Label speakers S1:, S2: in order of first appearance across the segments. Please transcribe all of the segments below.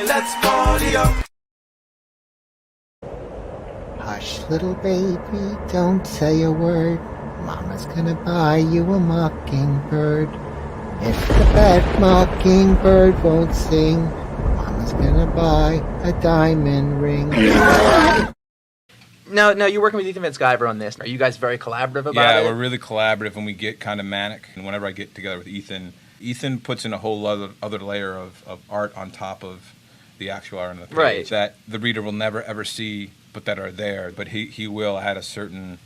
S1: Let's party up.
S2: Hush, little baby, don't say a word. Mama's gonna buy you a mockingbird. If the bad mockingbird won't sing, Mama's gonna buy a diamond ring.
S3: No, you're working with Ethan Van Sciver on this. Are you guys very collaborative about it?
S4: Yeah, we're really collaborative, and we get kind of manic. And whenever I get together with Ethan puts in a whole other layer of art on top of the actual art on the page that the reader will never ever see, but that are there. But he will at a certain.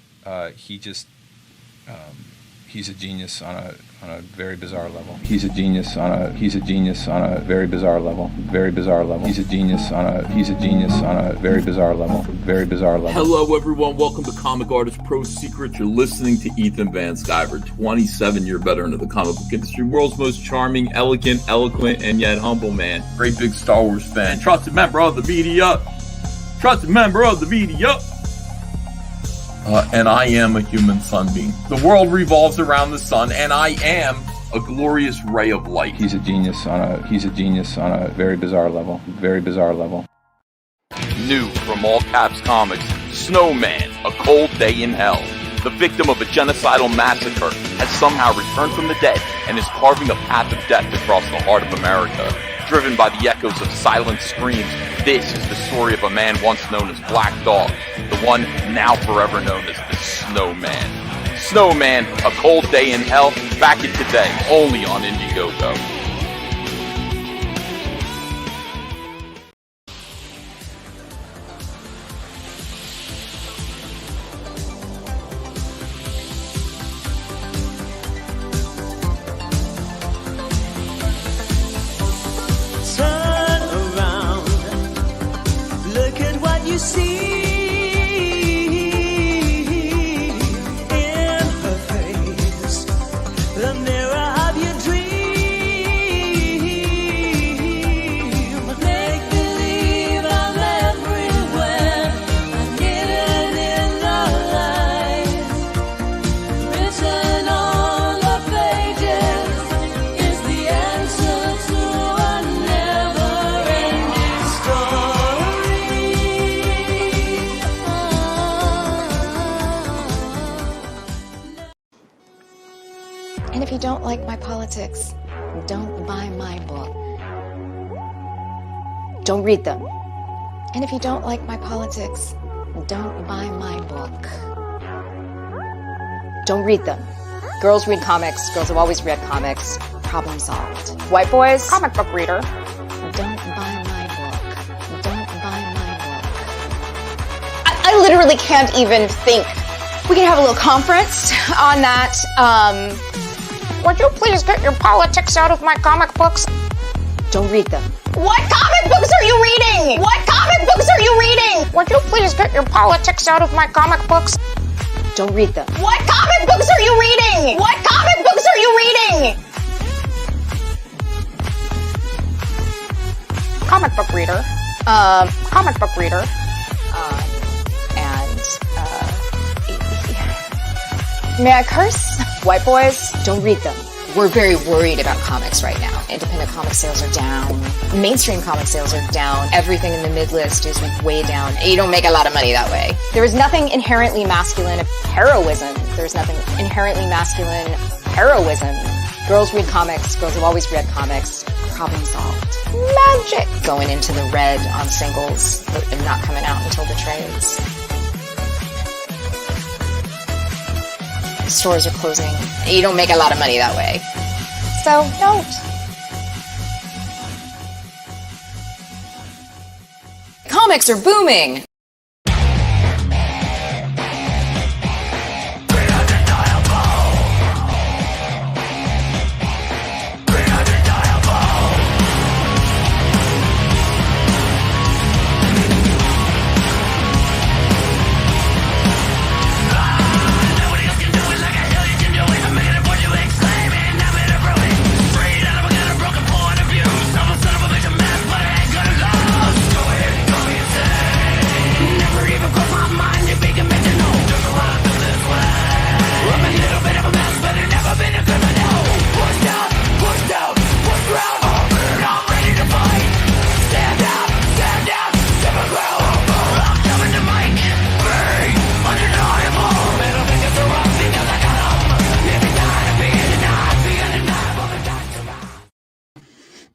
S4: He's a genius on a very bizarre level. He's a genius on a very bizarre level. Very bizarre level. He's a genius on a very bizarre level. Very bizarre level.
S5: Hello everyone, welcome to Comic Artist Pro Secret. You're listening to Ethan Van Sciver, 27-year veteran of the comic book industry, world's most charming, elegant, eloquent, and yet humble man. Great big Star Wars fan, trusted member of the media. And I am a human sunbeam. The world revolves around the sun, and I am a glorious ray of light.
S4: He's a genius on a very bizarre level. Very bizarre level.
S5: New from All Caps Comics, Snowman, A Cold Day in Hell. The victim of a genocidal massacre has somehow returned from the dead and is carving a path of death across the heart of America. Driven by the echoes of silent screams, this is the story of a man once known as Black Dog, the one now forever known as the Snowman. Snowman, A Cold Day in Hell, back in today, only on Indiegogo.
S6: You see in her face the mirror of your dream. Make believe I'm everywhere, I'm hidden in the light. Written on the pages is the answer to a never-ending story.
S7: And if you don't like my politics, don't buy my book. Don't read them. And if you don't like my politics, don't buy my book. Don't read them. Girls read comics. Girls have always read comics. Problem solved. White boys, comic book reader. Don't buy my book. Don't buy my book. I literally can't even think. We can have a little conference on that. Would you please get your politics out of my comic books? Don't read them. What comic books are you reading? What comic books are you reading? Would you please get your politics out of my comic books? Don't read them. What comic books are you reading? What comic books are you reading? Comic book reader. Comic book reader. May I curse? White boys, don't read them. We're very worried about comics right now. Independent comic sales are down. Mainstream comic sales are down. Everything in the mid-list is way down. You don't make a lot of money that way. There is nothing inherently masculine of heroism. There's nothing inherently masculine heroism. Girls read comics. Girls have always read comics. Problem solved. Magic! Going into the red on singles and not coming out until the trades. Stores are closing. You don't make a lot of money that way. So, don't. Comics are booming!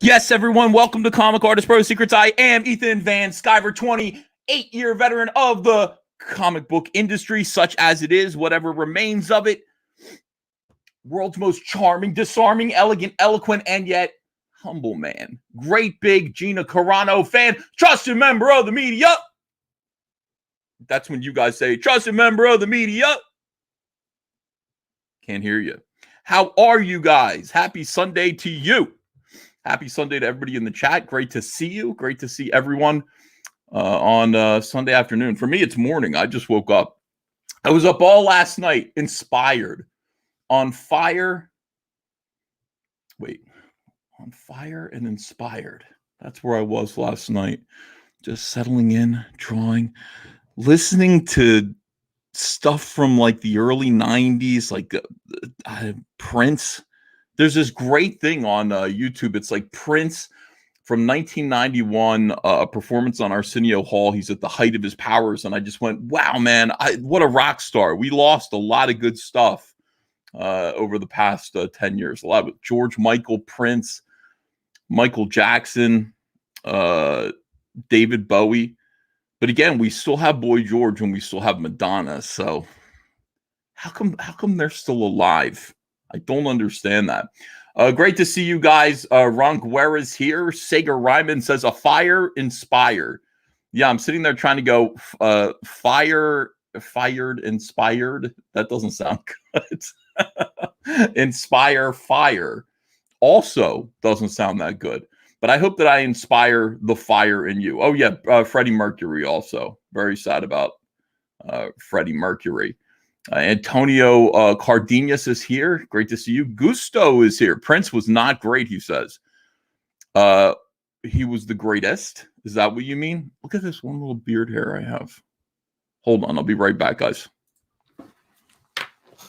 S5: Yes, everyone, welcome to Comic Artist Pro Secrets. I am Ethan Van Sciver, 28-year veteran of the comic book industry, such as it is, whatever remains of it. World's most charming, disarming, elegant, eloquent, and yet humble man. Great big Gina Carano fan, trusted member of the media. That's when you guys say, trusted member of the media. Can't hear you. How are you guys? Happy Sunday to you. Happy Sunday to everybody in the chat. Great to see you. Great to see everyone on Sunday afternoon. For me, it's morning. I just woke up. I was up all last night, inspired, on fire. Wait, on fire and inspired. That's where I was last night. Just settling in, drawing, listening to stuff from like the early 90s, like Prince. There's this great thing on YouTube. It's like Prince from 1991, a performance on Arsenio Hall. He's at the height of his powers. And I just went, wow, man, what a rock star. We lost a lot of good stuff over the past 10 years. A lot of George Michael, Prince, Michael Jackson, David Bowie. But again, we still have Boy George and we still have Madonna. So how come they're still alive? I don't understand that. Great to see you guys. Ron Guerra's here. Sega Ryman says a fire inspired. Yeah, I'm sitting there trying to go fired, inspired. That doesn't sound good. Inspire fire also doesn't sound that good. But I hope that I inspire the fire in you. Oh, yeah, Freddie Mercury also. Very sad about Freddie Mercury. Antonio Cardenas is here. Great to see you. Gusto is here. Prince was not great, he says. He was the greatest. Is that what you mean? Look at this one little beard hair I have. Hold on. I'll be right back, guys.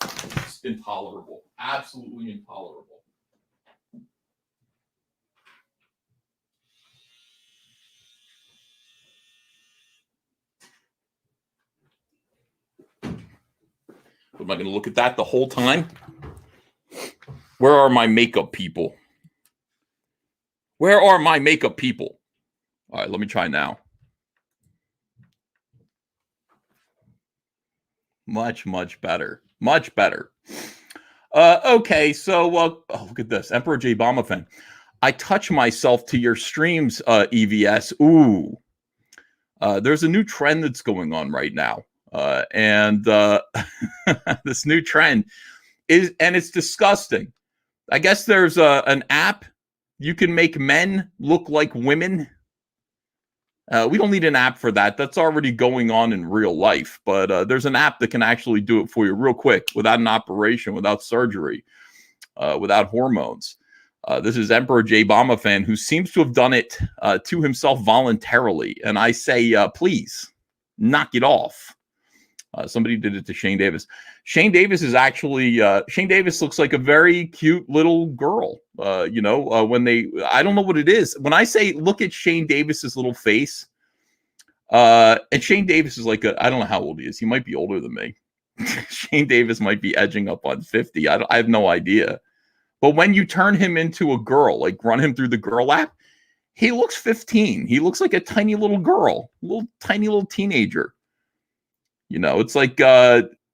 S5: It's intolerable. Absolutely intolerable. Am I going to look at that the whole time? Where are my makeup people? Where are my makeup people? All right, let me try now. Much, much better. Much better. Okay, so look at this. Emperor J. Obama fan. I touch myself to your streams, EVS. Ooh. There's a new trend that's going on right now. And this new trend is, and it's disgusting. I guess there's an app you can make men look like women. We don't need an app for that. That's already going on in real life. But there's an app that can actually do it for you real quick, without an operation, without surgery, without hormones. This is Emperor J. Obama fan who seems to have done it to himself voluntarily. And I say, please knock it off. Somebody did it to Shane Davis. Shane Davis is actually, Shane Davis looks like a very cute little girl. When I don't know what it is. When I say, look at Shane Davis's little face, and Shane Davis is like, I don't know how old he is. He might be older than me. Shane Davis might be edging up on 50. I have no idea. But when you turn him into a girl, like run him through the girl app, he looks 15. He looks like a tiny little girl, tiny little teenager. It's like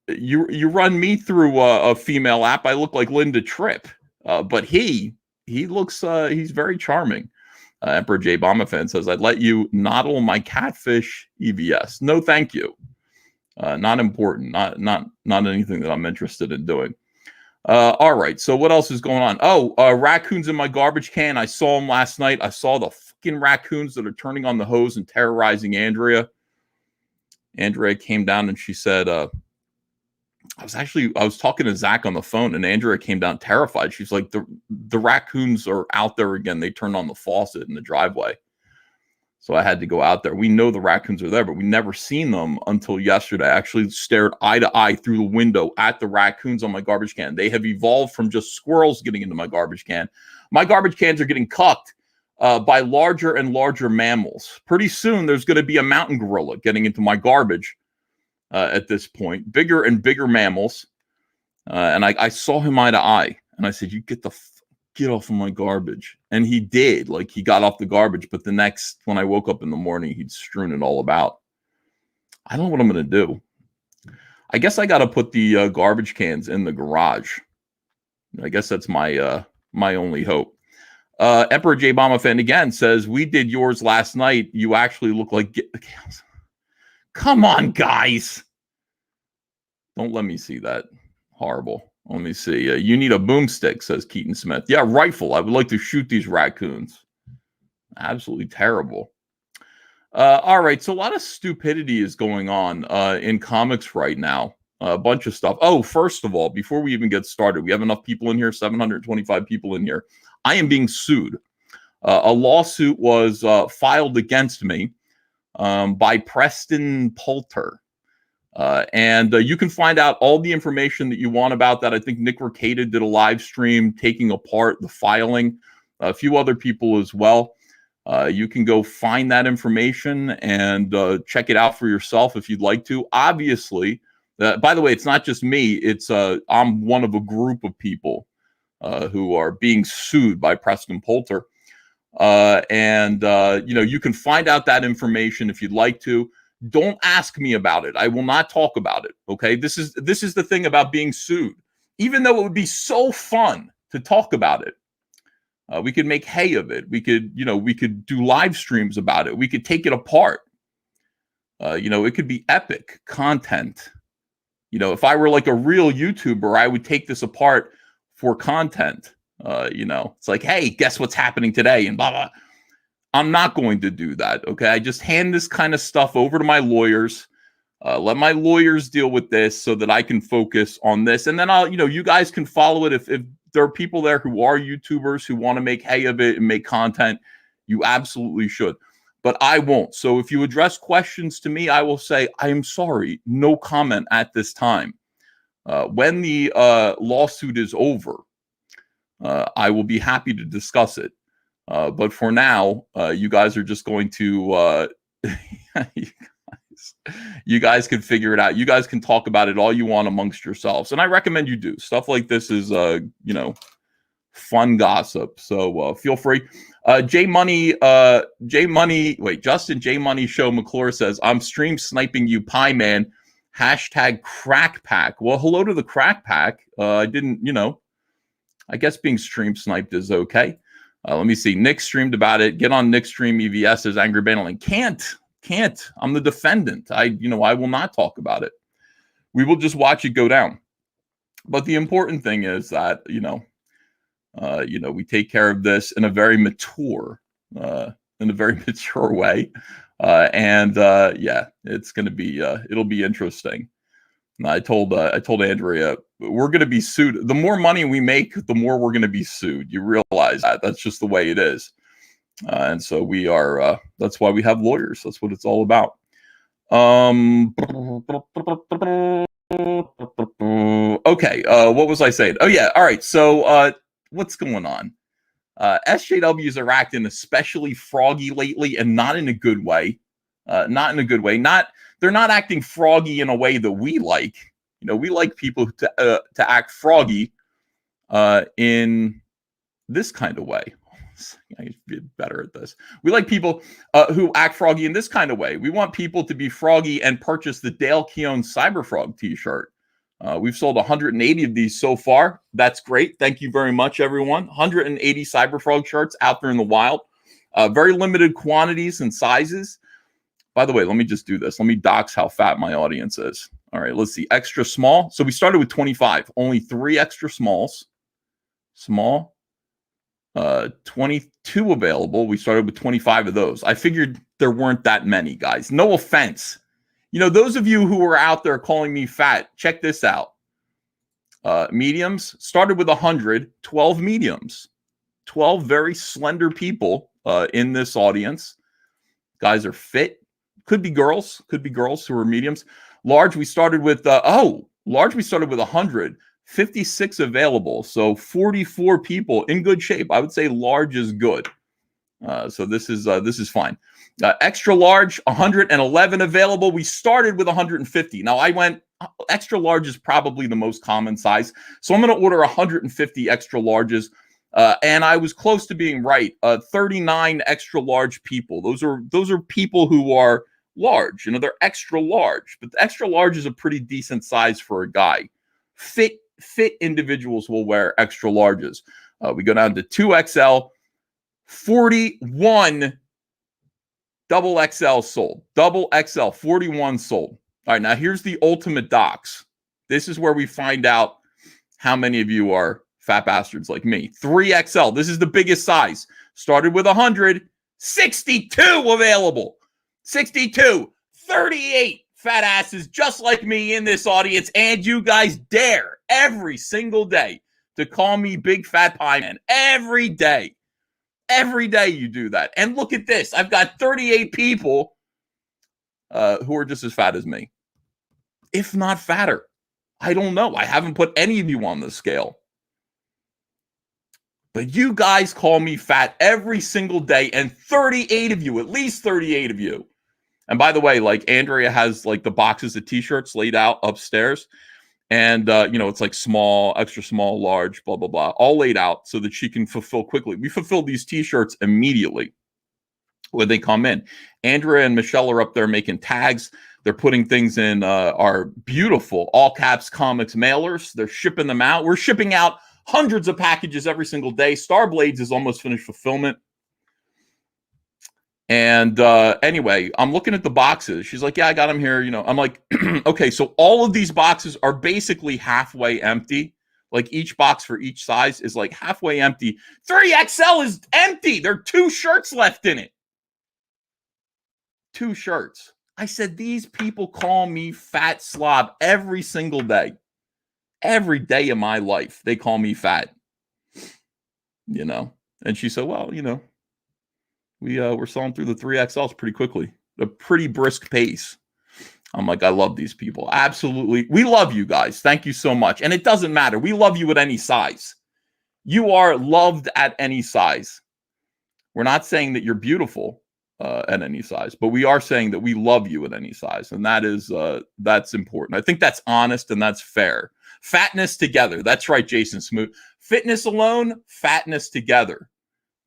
S5: you run me through a female app, I look like Linda Tripp. But he looks, he's very charming. Emperor J. Obama fan says, I'd let you noddle my catfish, EVS. No, thank you. Not important. Not anything that I'm interested in doing. All right. So what else is going on? Oh, raccoons in my garbage can. I saw them last night. I saw the fucking raccoons that are turning on the hose and terrorizing Andrea. Andrea came down and she said, I was talking to Zach on the phone, and Andrea came down terrified. She's like, the raccoons are out there again. They turned on the faucet in the driveway. So I had to go out there. We know the raccoons are there, but we never seen them until yesterday. I actually stared eye to eye through the window at the raccoons on my garbage can. They have evolved from just squirrels getting into my garbage can. My garbage cans are getting cucked by larger and larger mammals. Pretty soon, there's going to be a mountain gorilla getting into my garbage at this point. Bigger and bigger mammals. And I saw him eye to eye. And I said, you get the get off of my garbage. And he did. Like, he got off the garbage. But the next, when I woke up in the morning, he'd strewn it all about. I don't know what I'm going to do. I guess I got to put the garbage cans in the garage. I guess that's my my only hope. Emperor J. Bomba fan again says, we did yours last night. You actually look like... Come on, guys. Don't let me see that. Horrible. Let me see. You need a boomstick, says Keaton Smith. Yeah, rifle. I would like to shoot these raccoons. Absolutely terrible. All right, so a lot of stupidity is going on in comics right now. A bunch of stuff. Oh, first of all, before we even get started, we have enough people in here, 725 people in here. I am being sued. A lawsuit was filed against me by Preston Poulter. And you can find out all the information that you want about that. I think Nick Rekieta did a live stream taking apart the filing, a few other people as well. You can go find that information and check it out for yourself if you'd like to. Obviously, by the way, it's not just me. It's I'm one of a group of people who are being sued by Preston Poulter. You can find out that information if you'd like to. Don't ask me about it. I will not talk about it. Okay. This is the thing about being sued. Even though it would be so fun to talk about it, we could make hay of it. We could do live streams about it. We could take it apart. It could be epic content. If I were like a real YouTuber, I would take this apart for content. It's like, hey, guess what's happening today? And blah, blah. I'm not going to do that. Okay. I just hand this kind of stuff over to my lawyers. Let my lawyers deal with this so that I can focus on this. And then you guys can follow it. If there are people there who are YouTubers who want to make hay of it and make content, you absolutely should. But I won't. So if you address questions to me, I will say, I am sorry, no comment at this time. When the lawsuit is over, I will be happy to discuss it. But for now, you guys are just going to, you guys can figure it out. You guys can talk about it all you want amongst yourselves. And I recommend you do. Stuff like this is, fun gossip. So feel free. Justin J Money Show McClure says, I'm stream sniping you, Pie Man. # crack pack. Well, hello to the crack pack. I didn't, I guess being stream sniped is okay. Let me see. Nick streamed about it. Get on Nick's stream. EVS says Angry Battling. Can't. I'm the defendant. I will not talk about it. We will just watch it go down. But the important thing is that, we take care of this in a very mature way. It's going to be, it'll be interesting. And I told Andrea, we're going to be sued. The more money we make, the more we're going to be sued. You realize that. That's just the way it is. And so we are, that's why we have lawyers. That's what it's all about. Okay. What was I saying? Oh yeah. All right. So, what's going on? SJWs are acting especially froggy lately, and not in a good way. They're not acting froggy in a way that we like. We like people to act froggy in this kind of way. I should be better at this. We like people who act froggy in this kind of way. We want people to be froggy and purchase the Dale Keown Cyberfrog t-shirt. We've sold 180 of these so far. That's great. Thank you very much, everyone. 180 Cyberfrog shirts out there in the wild. Very limited quantities and sizes. By the way, let me just do this. Let me dox how fat my audience is. All right, let's see. Extra small. So we started with 25. Only 3 extra smalls. Small. 22 available. We started with 25 of those. I figured there weren't that many, guys. No offense. Those of you who are out there calling me fat, check this out. Mediums started with 100, 12 mediums. 12 very slender people in this audience. Guys are fit. Could be girls who are mediums. Large, we started with 100, 56 available. So 44 people in good shape. I would say large is good. So this is fine. Extra large, 111 available. We started with 150. Now I went extra large is probably the most common size. So I'm going to order 150 extra larges. And I was close to being right. 39 extra large people. Those are people who are large. They're extra large, but the extra large is a pretty decent size for a guy. Fit individuals will wear extra larges. We go down to 2XL, 41 double XL sold. Double XL, 41 sold. All right, now here's the ultimate docs. This is where we find out how many of you are fat bastards like me. 3XL, this is the biggest size. Started with 100, 62 available. 62, 38 fat asses just like me in this audience, and you guys dare every single day to call me Big Fat Pie Man. Every day. Every day you do that. And look at this. I've got 38 people who are just as fat as me, if not fatter. I don't know. I haven't put any of you on the scale. But you guys call me fat every single day, and 38 of you, at least 38 of you. And by the way, like Andrea has like the boxes of t-shirts laid out upstairs. And, it's like small, extra small, large, blah, blah, blah, all laid out so that she can fulfill quickly. We fulfill these t-shirts immediately when they come in. Andrea and Michelle are up there making tags. They're putting things in our beautiful all caps comics mailers. They're shipping them out. We're shipping out hundreds of packages every single day. Starblades is almost finished fulfillment. And anyway, I'm looking at the boxes. She's like, yeah, I got them here. I'm like, okay, so all of these boxes are basically halfway empty. Like each box for each size is like halfway empty. 3XL is empty. There are 2 shirts left in it. 2 shirts. I said, these people call me fat slob every single day. Every day of my life, they call me fat. And she said, well, we're selling through the 3XLs pretty quickly, a pretty brisk pace. I'm like, I love these people. Absolutely. We love you guys. Thank you so much. And it doesn't matter. We love you at any size. You are loved at any size. We're not saying that you're beautiful at any size, but we are saying that we love you at any size. And that's important. I think that's honest and that's fair. Fatness together. That's right, Jason Smoot. Fitness alone, fatness together.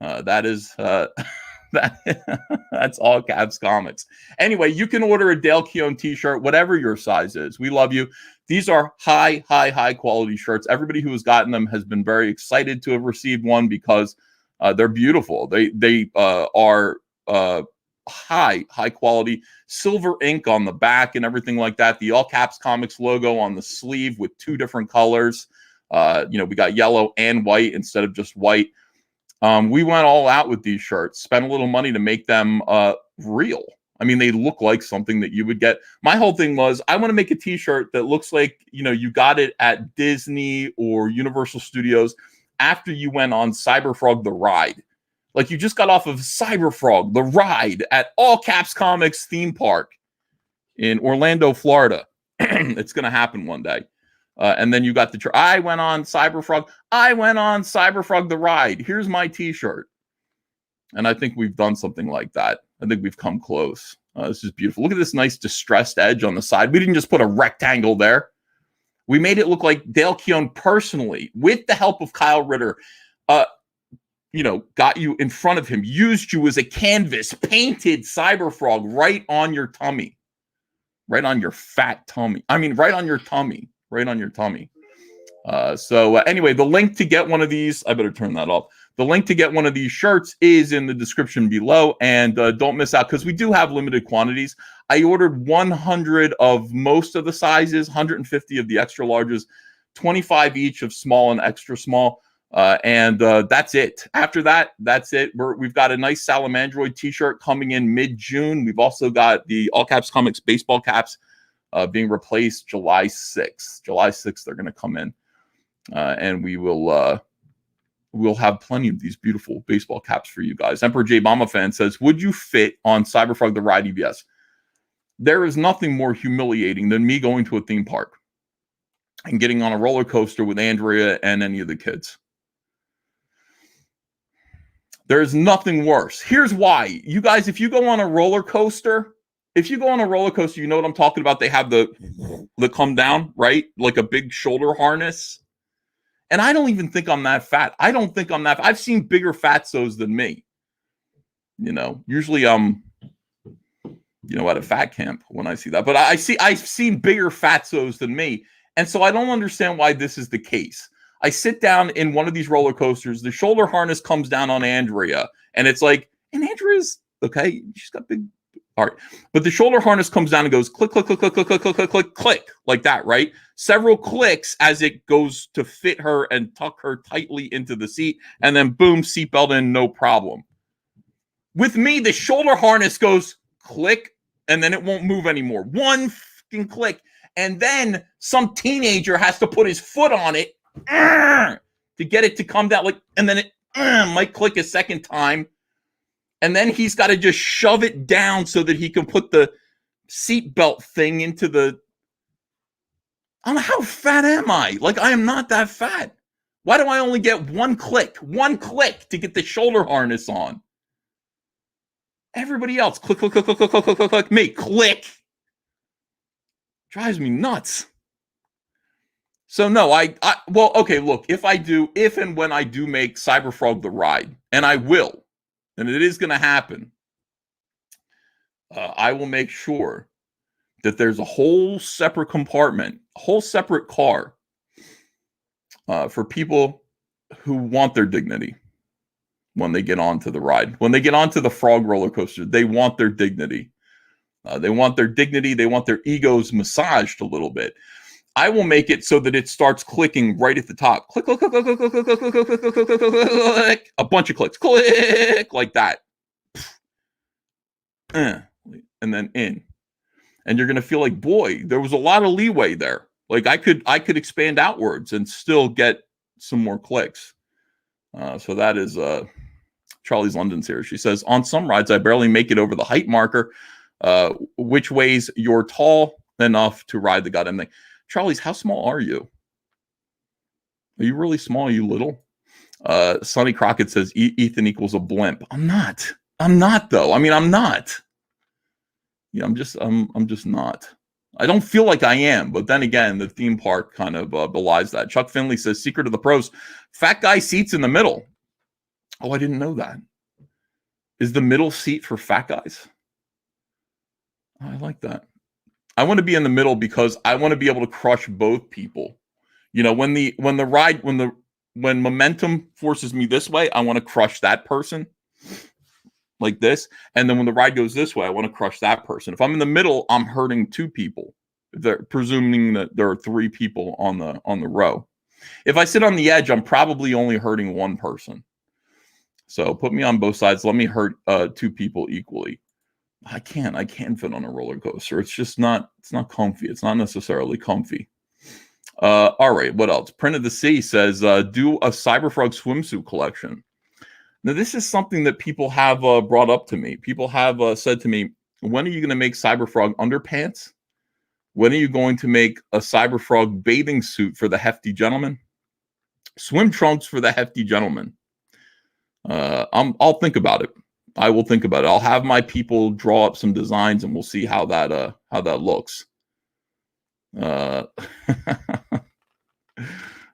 S5: That is... That's all Caps Comics. Anyway, you can order a Dale Keown t-shirt, whatever your size is. We love you. These are high quality shirts. Everybody who has gotten them has been very excited to have received one because they're beautiful. They are high quality, silver ink on the back and everything like that. The All Caps Comics logo on the sleeve with 2 different colors. We got yellow and white instead of just white. We went all out with these shirts, spent a little money to make them real. I mean, they look like something that you would get. My whole thing was, I want to make a t-shirt that looks like, you got it at Disney or Universal Studios after you went on Cyberfrog the Ride. Like you just got off of Cyberfrog the Ride at All Caps Comics theme park in Orlando, Florida. It's going to happen one day. And then you got I went on Cyberfrog the Ride. Here's my t-shirt. And I think we've done something like that. I think we've come close. This is beautiful. Look at this nice distressed edge on the side. We didn't just put a rectangle there. We made it look like Dale Keown personally, with the help of Kyle Ritter, got you in front of him, used you as a canvas, painted Cyberfrog right on your tummy. Right on your fat tummy. I mean, right on your tummy. Right on your tummy. Anyway, the link to get one of these, I better turn that off. The link to get one of these shirts is in the description below. And don't miss out because we do have limited quantities. I ordered 100 of most of the sizes, 150 of the extra larges, 25 each of small and extra small. And that's it. After that, that's it. We've got a nice Salamandroid t-shirt coming in mid-June. We've also got the All Caps Comics baseball caps being replaced July 6th. July 6th, they're going to come in. And we'll have plenty of these beautiful baseball caps for you guys. Emperor J. Bama fan says, would you fit on Cyberfrog the Ride EBS? There is nothing more humiliating than me going to a theme park and getting on a roller coaster with Andrea and any of the kids. There's nothing worse. Here's why. You guys, if you go on a roller coaster, you know what I'm talking about. They have the come down, right? Like a big shoulder harness. And I don't even think I'm that fat. I don't think I'm that. I've seen bigger fatzos than me. Usually I'm, at a fat camp when I see that. But I've seen bigger fatzos than me. And so I don't understand why this is the case. I sit down in one of these roller coasters. The shoulder harness comes down on Andrea. And it's like, and Andrea's okay. She's got big. All right. But the shoulder harness comes down and goes click, click, click, click, click, click, click, click, click, click, like that, right? Several clicks as it goes to fit her and tuck her tightly into the seat. And then boom, seatbelt in, no problem. With me, the shoulder harness goes click, and then it won't move anymore. One fucking click. And then some teenager has to put his foot on it to get it to come down. And then it might click a second time. And then he's got to just shove it down so that he can put the seatbelt thing into the. How fat am I? I am not that fat. Why do I only get one click to get the shoulder harness on? Everybody else, click, click, click, click, click, click, click, click, click. Me, click. Drives me nuts. So no, well, okay, look, if and when I do make Cyberfrog the ride, and I will, and it is going to happen, I will make sure that there's a whole separate compartment, a whole separate car for people who want their dignity when they get onto the ride. When they get onto the frog roller coaster, they want their dignity. They want their dignity. They want their egos massaged a little bit. I will make it so that it starts clicking right at the top. Click, click, click, click, click, click, click, click, click, click, click, click, click, click, a bunch of clicks. Click, like that. And then in. And you're going to feel like, boy, there was a lot of leeway there. I could expand outwards and still get some more clicks. So that is Charlie's London's here. She says, on some rides, I barely make it over the height marker, which ways you're tall enough to ride the goddamn thing. Charlie's, how small are you? Are you really small? Are you little? Sonny Crockett says, Ethan equals a blimp. I'm not though. I'm not. Yeah, I'm just not. I don't feel like I am, but then again, the theme park kind of belies that. Chuck Finley says, secret of the pros, fat guy seats in the middle. Oh, I didn't know that. Is the middle seat for fat guys? Oh, I like that. I want to be in the middle because I want to be able to crush both people. When momentum forces me this way, I want to crush that person like this. And then when the ride goes this way, I want to crush that person. If I'm in the middle, I'm hurting two people. They're presuming that there are three people on the row. If I sit on the edge, I'm probably only hurting one person. So put me on both sides. Let me hurt two people equally. I can't fit on a roller coaster. It's not comfy. It's not necessarily comfy. All right. What else? Print of the Sea says, do a Cyberfrog swimsuit collection. Now, this is something that people have brought up to me. People have said to me, when are you going to make Cyberfrog underpants? When are you going to make a Cyberfrog bathing suit for the hefty gentleman? Swim trunks for the hefty gentleman. I'll think about it. I will think about it. I'll have my people draw up some designs, and we'll see how that looks.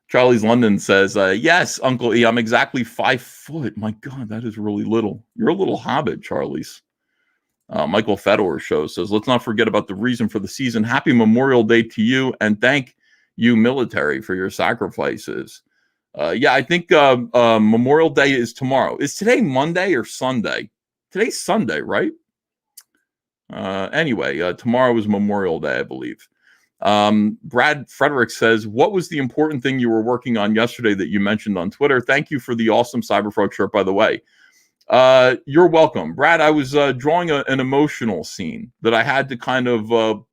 S5: Charlie's London says, yes, Uncle E, I'm exactly 5 foot. My God, that is really little. You're a little hobbit, Charlie's. Michael Fedor says, let's not forget about the reason for the season. Happy Memorial Day to you, and thank you, military, for your sacrifices. Yeah, I think Memorial Day is tomorrow. Is today Monday or Sunday? Today's Sunday, right? Anyway, tomorrow is Memorial Day, I believe. Brad Frederick says, what was the important thing you were working on yesterday that you mentioned on Twitter? Thank you for the awesome Cyberfrog shirt, by the way. You're welcome. Brad, I was drawing an emotional scene that I had to kind of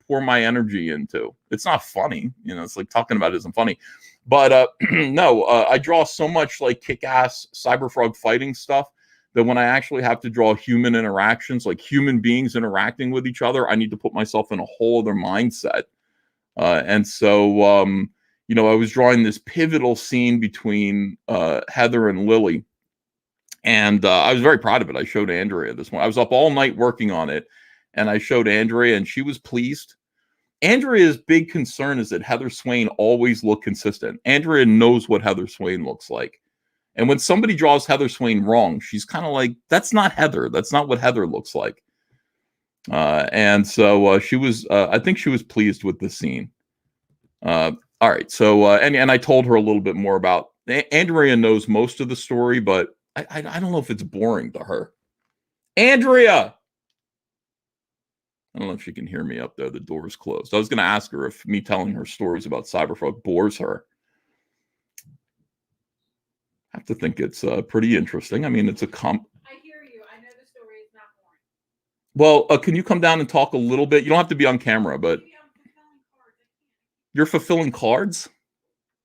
S5: pour my energy into. It's not funny. It's like talking about it isn't funny. But no, I draw so much like kick-ass Cyberfrog fighting stuff that when I actually have to draw human interactions, like human beings interacting with each other, I need to put myself in a whole other mindset. And so, I was drawing this pivotal scene between Heather and Lily. And I was very proud of it. I showed Andrea this one. I was up all night working on it. And I showed Andrea, and she was pleased. Andrea's big concern is that Heather Swain always looked consistent. Andrea knows what Heather Swain looks like. And when somebody draws Heather Swain wrong, she's kind of like, that's not Heather. That's not what Heather looks like. And so she was, I think she was pleased with the scene. All right. So, and I told her a little bit more about, Andrea knows most of the story, but I don't know if it's boring to her. Andrea! I don't know if she can hear me up there. The door's closed. I was going to ask her if me telling her stories about Cyberfolk bores her. I have to think it's pretty interesting. I mean, it's a I hear you. I know the story is not boring. Well, can you come down and talk a little bit? You don't have to be on camera, but you're fulfilling cards?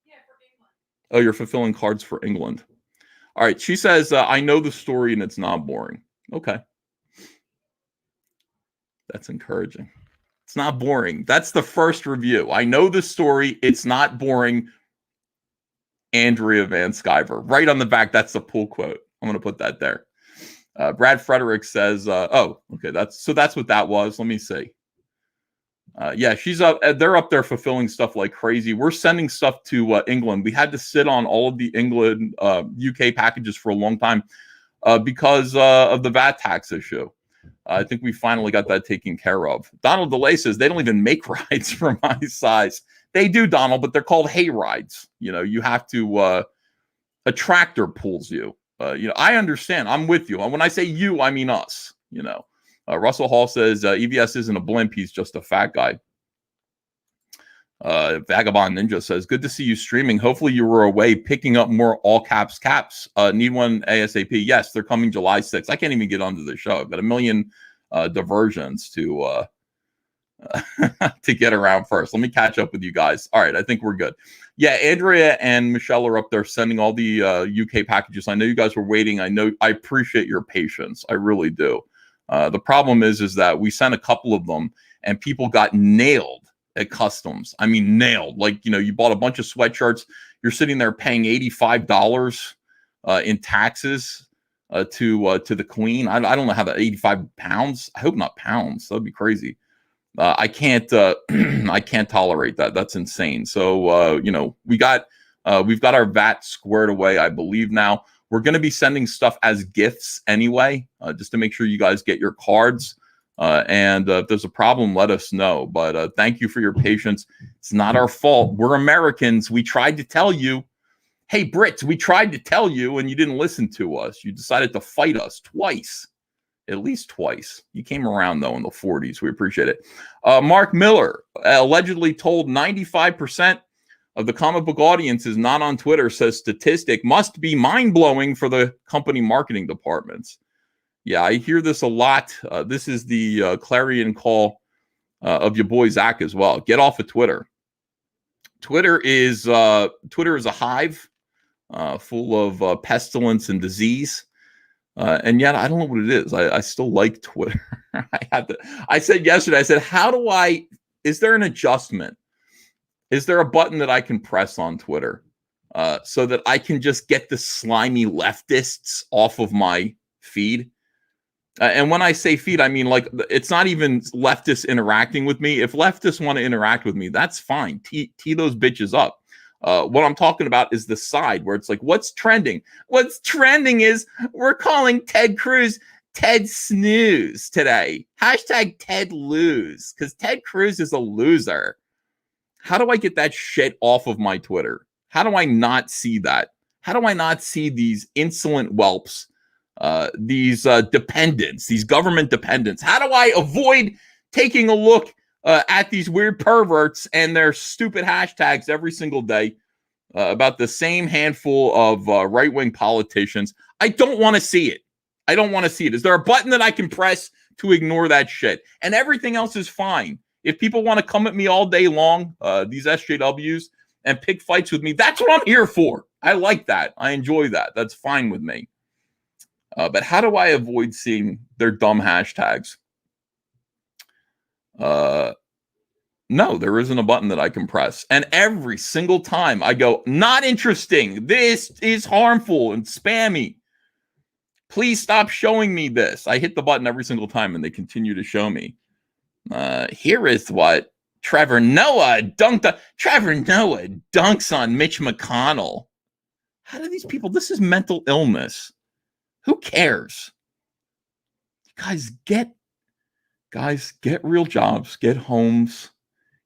S5: Yeah, for England. Oh, you're fulfilling cards for England. All right. She says, I know the story and it's not boring. Okay. That's encouraging. It's not boring. That's the first review. I know the story. It's not boring. Andrea Van Sciver. Right on the back, that's the pull quote. I'm going to put that there. Brad Frederick says, oh, okay, that's what that was. Let me see. Yeah, she's up. They're up there fulfilling stuff like crazy. We're sending stuff to England. We had to sit on all of the England, UK packages for a long time because of the VAT tax issue. I think we finally got that taken care of. Donald DeLay says they don't even make rides for my size. They do, Donald, but they're called hay rides. You know, you have to, a tractor pulls you. You know, I understand. I'm with you. And when I say you, I mean us, you know. Russell Hall says EVS isn't a blimp. He's just a fat guy. Vagabond Ninja says, good to see you streaming. Hopefully you were away picking up more all caps caps. Need one ASAP. Yes, they're coming July 6th. I can't even get onto the show. I've got a million diversions to get around first. Let me catch up with you guys. All right, I think we're good. Yeah, Andrea and Michelle are up there sending all the UK packages. I know you guys were waiting. I appreciate your patience. I really do. The problem is that we sent a couple of them and people got nailed at customs. I mean, nailed. Like, you know, you bought a bunch of sweatshirts. You're sitting there paying $85 in taxes to the Queen. I don't know how that 85 pounds. I hope not pounds. That'd be crazy. I can't I can't tolerate that. That's insane. So you know, we've got our VAT squared away, I believe now. We're going to be sending stuff as gifts anyway, just to make sure you guys get your cards. And if there's a problem, let us know. But thank you for your patience. It's not our fault. We're Americans. We tried to tell you. Hey, Brits, we tried to tell you, and you didn't listen to us. You decided to fight us twice. At least twice. You came around, though, in the 40s. We appreciate it. Mark Miller allegedly told 95% of the comic book audience is not on Twitter, says statistic must be mind-blowing for the company marketing departments. Yeah, I hear this a lot. This is the clarion call of your boy Zach as well. Get off of Twitter. Twitter is a hive full of pestilence and disease. And yet I don't know what it is. I still like Twitter. I said yesterday, I said, is there an adjustment? Is there a button that I can press on Twitter so that I can just get the slimy leftists off of my feed? And when I say feed, I mean, like, it's not even leftists interacting with me. If leftists want to interact with me, that's fine. Tee those bitches up. What I'm talking about is the side where it's like, what's trending? What's trending is we're calling Ted Cruz Ted Snooze today. Hashtag Ted Lose, because Ted Cruz is a loser. How do I get that shit off of my Twitter? How do I not see that? How do I not see these insolent whelps, these dependents, these government dependents? How do I avoid taking a look at these weird perverts and their stupid hashtags every single day about the same handful of right-wing politicians? I don't want to see it. I don't want to see it. Is there a button that I can press to ignore that shit? And everything else is fine. If people want to come at me all day long, these SJWs, and pick fights with me, that's what I'm here for. I like that. I enjoy that. That's fine with me. But how do I avoid seeing their dumb hashtags? No, there isn't a button that I can press. And every single time I go, not interesting. This is harmful and spammy. Please stop showing me this. I hit the button every single time and they continue to show me. Here is what Trevor Noah dunks on Mitch McConnell. How do these people? This is mental illness. Who cares? Guys, get real jobs, get homes,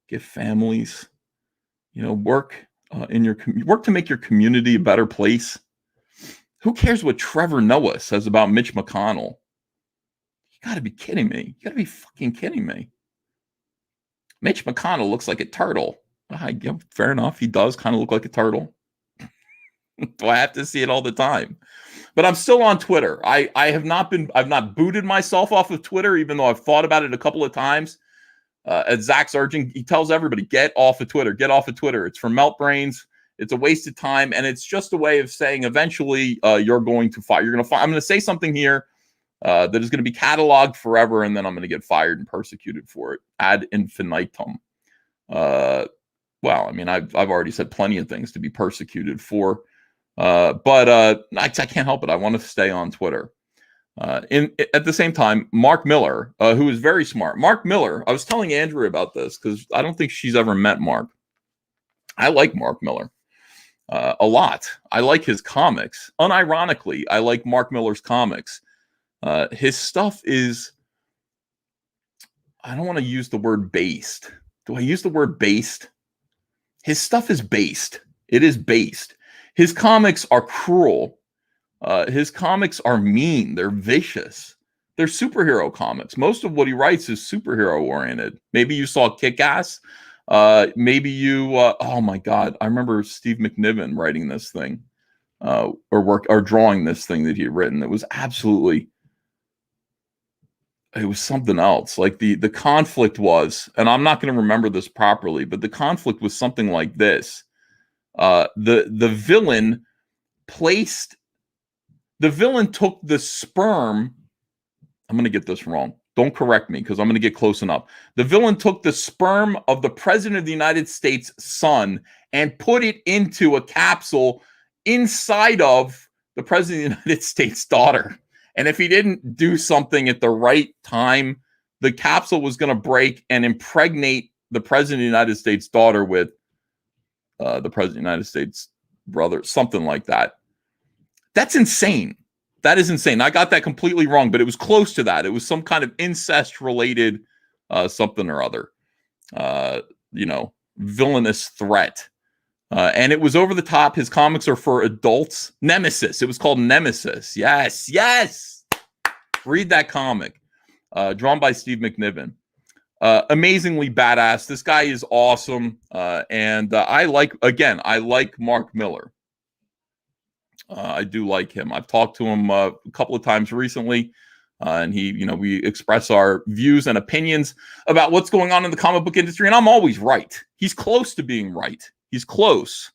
S5: get families. Work work to make your community a better place. Who cares what Trevor Noah says about Mitch McConnell? You got to be kidding me. You got to be fucking kidding me. Mitch McConnell looks like a turtle. Fair enough. He does kind of look like a turtle. Do I have to see it all the time? But I'm still on Twitter. I've not booted myself off of Twitter, even though I've thought about it a couple of times. As Zach's urging, he tells everybody, get off of Twitter. Get off of Twitter. It's for melt brains. It's a waste of time. And it's just a way of saying eventually you're going to fire. I'm going to say something here that is going to be cataloged forever, and then I'm going to get fired and persecuted for it ad infinitum. I've already said plenty of things to be persecuted for, but I can't help it. I want to stay on Twitter. At the same time, Mark Miller, who is very smart. Mark Miller, I was telling Andrew about this because I don't think she's ever met Mark. I like Mark Miller a lot. I like his comics. Unironically, I like Mark Miller's comics. His stuff is, I don't want to use the word based. Do I use the word based? His stuff is based. It is based. His comics are cruel. His comics are mean. They're vicious. They're superhero comics. Most of what he writes is superhero oriented. Maybe you saw Kick-Ass. Maybe you, oh my God, I remember Steve McNiven writing this thing, or drawing this thing that he had written. It was something else. Like the conflict was, and I'm not going to remember this properly, but the conflict was something like this. The villain took the sperm. I'm going to get this wrong. Don't correct me because I'm going to get close enough. The villain took the sperm of the president of the United States' son and put it into a capsule inside of the president of the United States' daughter. And if he didn't do something at the right time, the capsule was going to break and impregnate the president of the United States' daughter with the president of the United States' brother, something like that. That's insane. That is insane. I got that completely wrong, but it was close to that. It was some kind of incest-related something or other, villainous threat. And it was over the top. His comics are for adults. Nemesis. It was called Nemesis. Yes. Read that comic. Drawn by Steve McNiven. Amazingly badass. This guy is awesome. And I like Mark Miller. I do like him. I've talked to him a couple of times recently. And we express our views and opinions about what's going on in the comic book industry. And I'm always right. He's close to being right. He's close.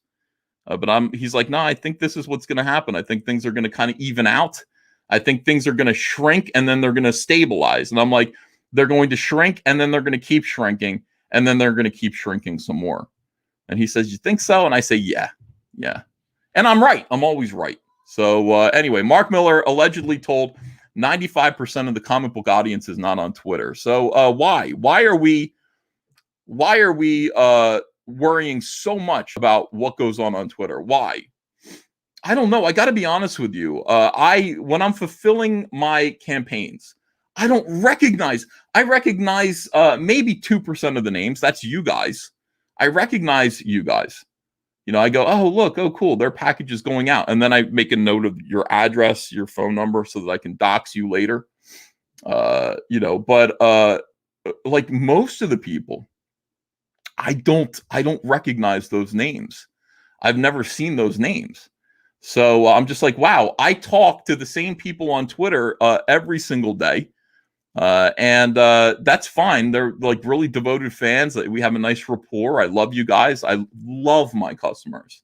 S5: But he's like, no, I think this is what's going to happen. I think things are going to kind of even out. I think things are going to shrink and then they're going to stabilize. And I'm like, they're going to shrink and then they're going to keep shrinking. And then they're going to keep shrinking some more. And he says, you think so? And I say, yeah. And I'm right. I'm always right. So anyway, Mark Miller allegedly told 95% of the comic book audience is not on Twitter. So why? Why are we worrying so much about what goes on Twitter? Why? I don't know. I got to be honest with you. When I'm fulfilling my campaigns, I recognize maybe 2% of the names. That's you guys. I recognize you guys. I go, oh, look, oh, cool. Their package is going out. And then I make a note of your address, your phone number so that I can dox you later. But like most of the people, I don't recognize those names. I've never seen those names. So I'm just like, wow, I talk to the same people on Twitter every single day. And that's fine. They're like really devoted fans. We have a nice rapport. I love you guys. I love my customers.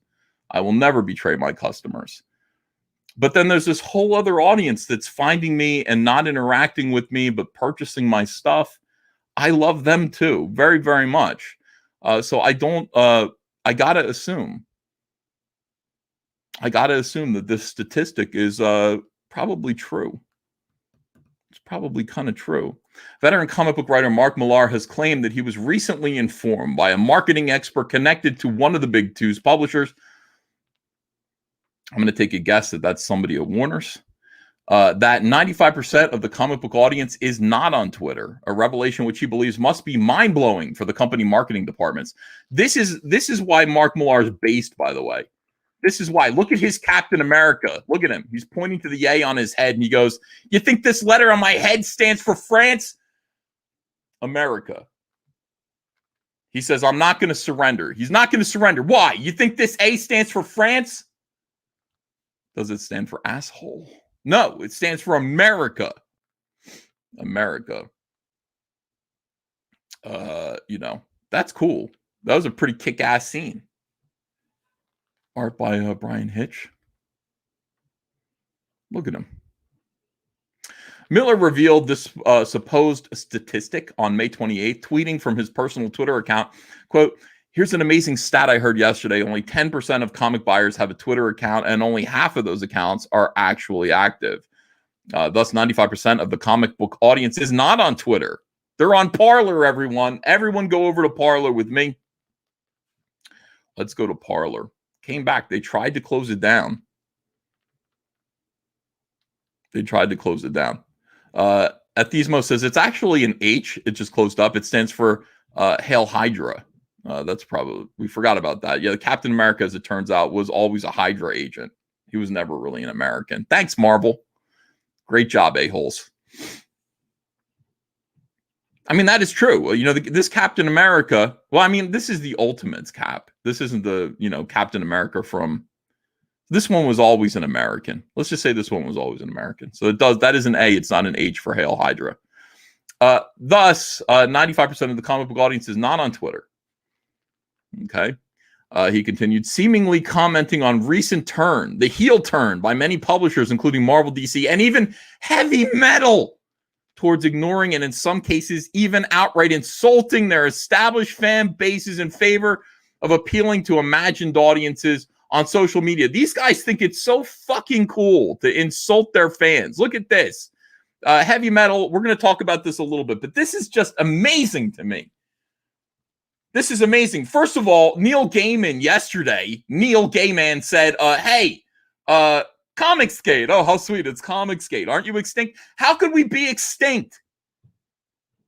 S5: I will never betray my customers. But then there's this whole other audience that's finding me and not interacting with me, but purchasing my stuff. I love them too, very, very much. So I gotta assume that this statistic is probably true.
S8: It's probably kind of true. Veteran comic book writer Mark Millar has claimed that he was recently informed by a marketing expert connected to one of the big two's publishers. I'm going to take a guess that that's somebody at Warner's. That 95% of the comic book audience is not on Twitter, a revelation which he believes must be mind-blowing for the company marketing departments. This is why Mark Millar is based, by the way. This is why. Look at his Captain America. Look at him. He's pointing to the A on his head, and he goes, "You think this letter on my head stands for France? America." He says, "I'm not going to surrender." He's not going to surrender. Why? You think this A stands for France? Does it stand for asshole? No, it stands for America. America. That's cool. That was a pretty kick-ass scene. Art by Brian Hitch. Look at him. Miller revealed this supposed statistic on May 28th, tweeting from his personal Twitter account, quote, "Here's an amazing stat I heard yesterday. Only 10% of comic buyers have a Twitter account, and only half of those accounts are actually active. Thus, 95% of the comic book audience is not on Twitter. They're on Parler, everyone. Everyone go over to Parler with me." Let's go to Parler. Came back. They tried to close it down. Athesmo says it's actually an H. It just closed up. It stands for Hail Hydra. That's probably, we forgot about that. Yeah, Captain America, as it turns out, was always a Hydra agent. He was never really an American. Thanks, Marvel. Great job, a-holes. I mean, that is true. This Captain America, well, I mean, this is the Ultimates Cap. This isn't the, Captain America from, this one was always an American. Let's just say this one was always an American. So that is an A. It's not an H for Hail Hydra. Thus, 95% of the comic book audience is not on Twitter. Okay. He continued, seemingly commenting on the heel turn by many publishers, including Marvel, DC, and even heavy metal, towards ignoring and in some cases even outright insulting their established fan bases in favor of appealing to imagined audiences on social media. These guys think it's so fucking cool to insult their fans. Look at this. Heavy metal, we're going to talk about this a little bit, but this is just amazing to me. This is amazing. First of all, Neil Gaiman said, hey, Comicsgate. Oh, how sweet. It's Comicsgate. Aren't you extinct? How could we be extinct?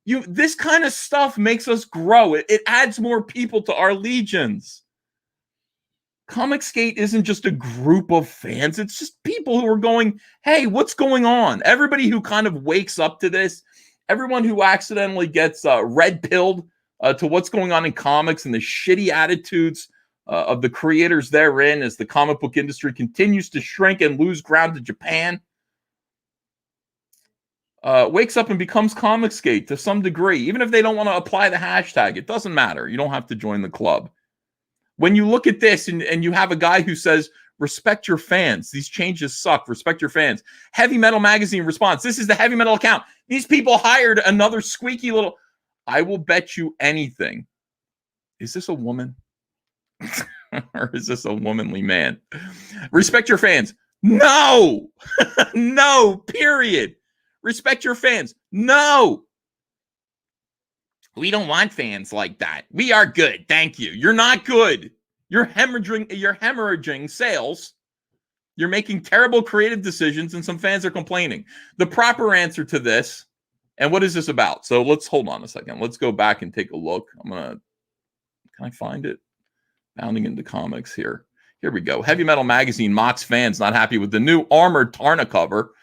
S8: This kind of stuff makes us grow. It adds more people to our legions. Comicsgate isn't just a group of fans. It's just people who are going, hey, what's going on? Everybody who kind of wakes up to this, everyone who accidentally gets red-pilled to what's going on in comics and the shitty attitudes of the creators therein as the comic book industry continues to shrink and lose ground to Japan, wakes up and becomes Comicsgate to some degree. Even if they don't want to apply the hashtag, it doesn't matter. You don't have to join the club. When you look at this and you have a guy who says, respect your fans. These changes suck. Respect your fans. Heavy Metal Magazine response. This is the Heavy Metal account. These people hired another squeaky little... I will bet you anything. Is this a woman? Or is this a womanly man? Respect your fans. No. No, period. Respect your fans. No. We don't want fans like that. We are good. Thank you. You're not good. You're hemorrhaging sales. You're making terrible creative decisions, and some fans are complaining. The proper answer to this, and what is this about? So let's hold on a second. Let's go back and take a look. Can I find it? Bounding into comics here. Here we go. Heavy Metal Magazine mocks fans not happy with the new Armored Tarna cover.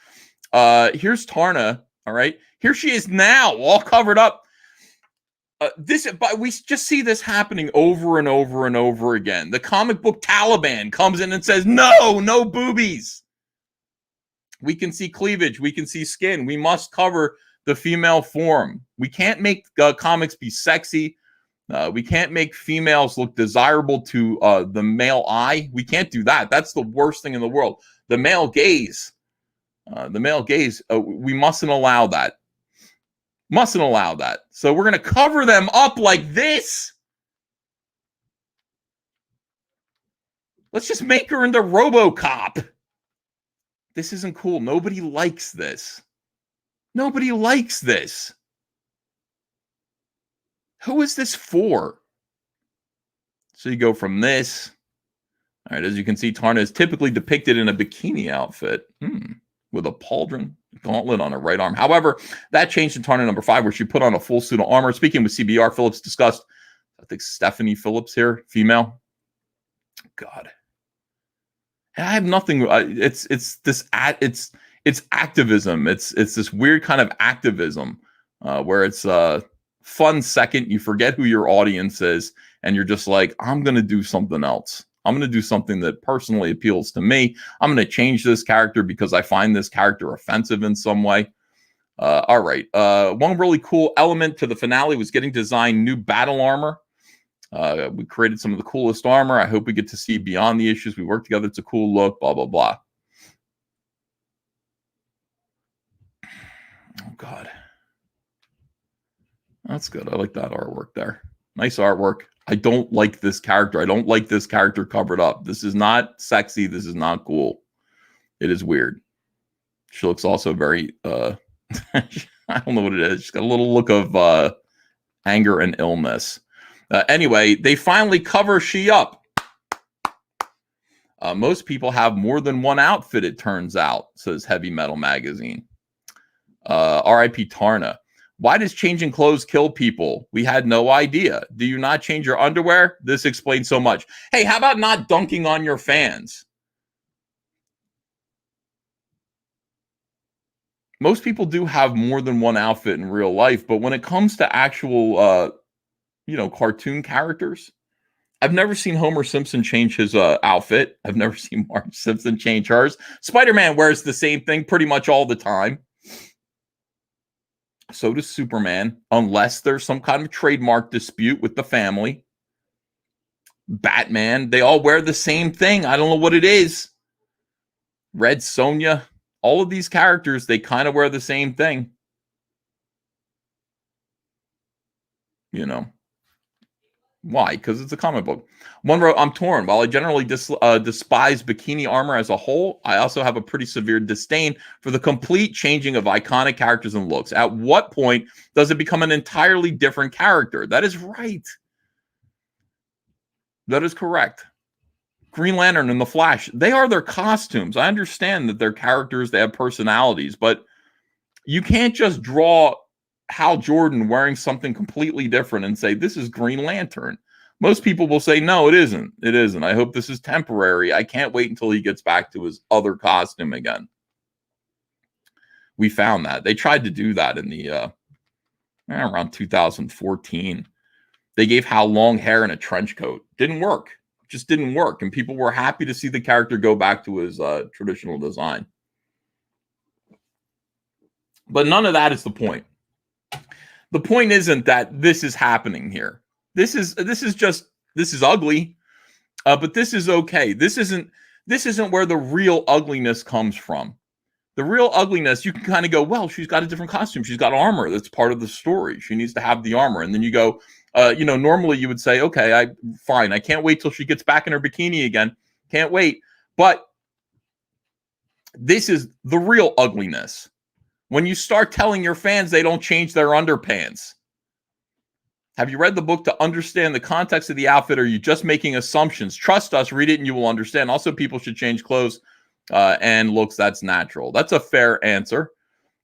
S8: Here's Tarna. All right. Here she is now, all covered up. But we just see this happening over and over and over again. The comic book Taliban comes in and says, no boobies. We can see cleavage. We can see skin. We must cover the female form. We can't make comics be sexy. We can't make females look desirable to the male eye. We can't do that. That's the worst thing in the world. The male gaze. We mustn't allow that. Mustn't allow that. So we're going to cover them up like this. Let's just make her into RoboCop. This isn't cool. Nobody likes this. Nobody likes this. Who is this for? So you go from this. All right, as you can see, Tarna is typically depicted in a bikini outfit with a pauldron gauntlet on her right arm. However, that changed in Tarna number 5, where she put on a full suit of armor. Speaking with CBR, Phillips discussed, I think Stephanie Phillips here, female. God. And I have nothing. It's activism. It's this weird kind of activism where it's fun second. You forget who your audience is, and you're just like, I'm going to do something else. I'm going to do something that personally appeals to me. I'm going to change this character because I find this character offensive in some way. All right. One really cool element to the finale was getting to design new battle armor. We created some of the coolest armor. I hope we get to see beyond the issues. We work together. It's a cool look, blah, blah, blah. Oh, God. That's good. I like that artwork there. Nice artwork. I don't like this character. I don't like this character covered up. This is not sexy. This is not cool. It is weird. She looks also very, I don't know what it is. She's got a little look of anger and illness. Anyway, they finally cover she up. Most people have more than one outfit, it turns out, says Heavy Metal Magazine. R.I.P. Tarna. Why does changing clothes kill people? We had no idea. Do you not change your underwear? This explains so much. Hey, how about not dunking on your fans? Most people do have more than one outfit in real life, but when it comes to actual, cartoon characters, I've never seen Homer Simpson change his outfit. I've never seen Marge Simpson change hers. Spider-Man wears the same thing pretty much all the time. So does Superman, unless there's some kind of trademark dispute with the family. Batman, they all wear the same thing. I don't know what it is. Red Sonja, all of these characters, they kind of wear the same thing. You know. Why? Because it's a comic book. One wrote, I'm torn. While I generally despise bikini armor as a whole, I also have a pretty severe disdain for the complete changing of iconic characters and looks. At what point does it become an entirely different character? That is right. That is correct. Green Lantern and the Flash, they are their costumes. I understand that they're characters, they have personalities, but you can't just draw Hal Jordan wearing something completely different and say, this is Green Lantern. Most people will say, no, it isn't. It isn't. I hope this is temporary. I can't wait until he gets back to his other costume again. We found that. They tried to do that in the around 2014. They gave Hal long hair and a trench coat. Didn't work. Just didn't work. And people were happy to see the character go back to his traditional design. But none of that is the point. The point isn't that this is happening here. This is ugly, but this is okay. This isn't where the real ugliness comes from. The real ugliness, you can kind of go, well, she's got a different costume. She's got armor. That's part of the story. She needs to have the armor. And then you go, normally you would say, okay, fine. I can't wait till she gets back in her bikini again. Can't wait. But this is the real ugliness. When you start telling your fans they don't change their underpants. Have you read the book to understand the context of the outfit, or are you just making assumptions? Trust us, read it, and you will understand. Also, people should change clothes and looks. That's natural. That's a fair answer.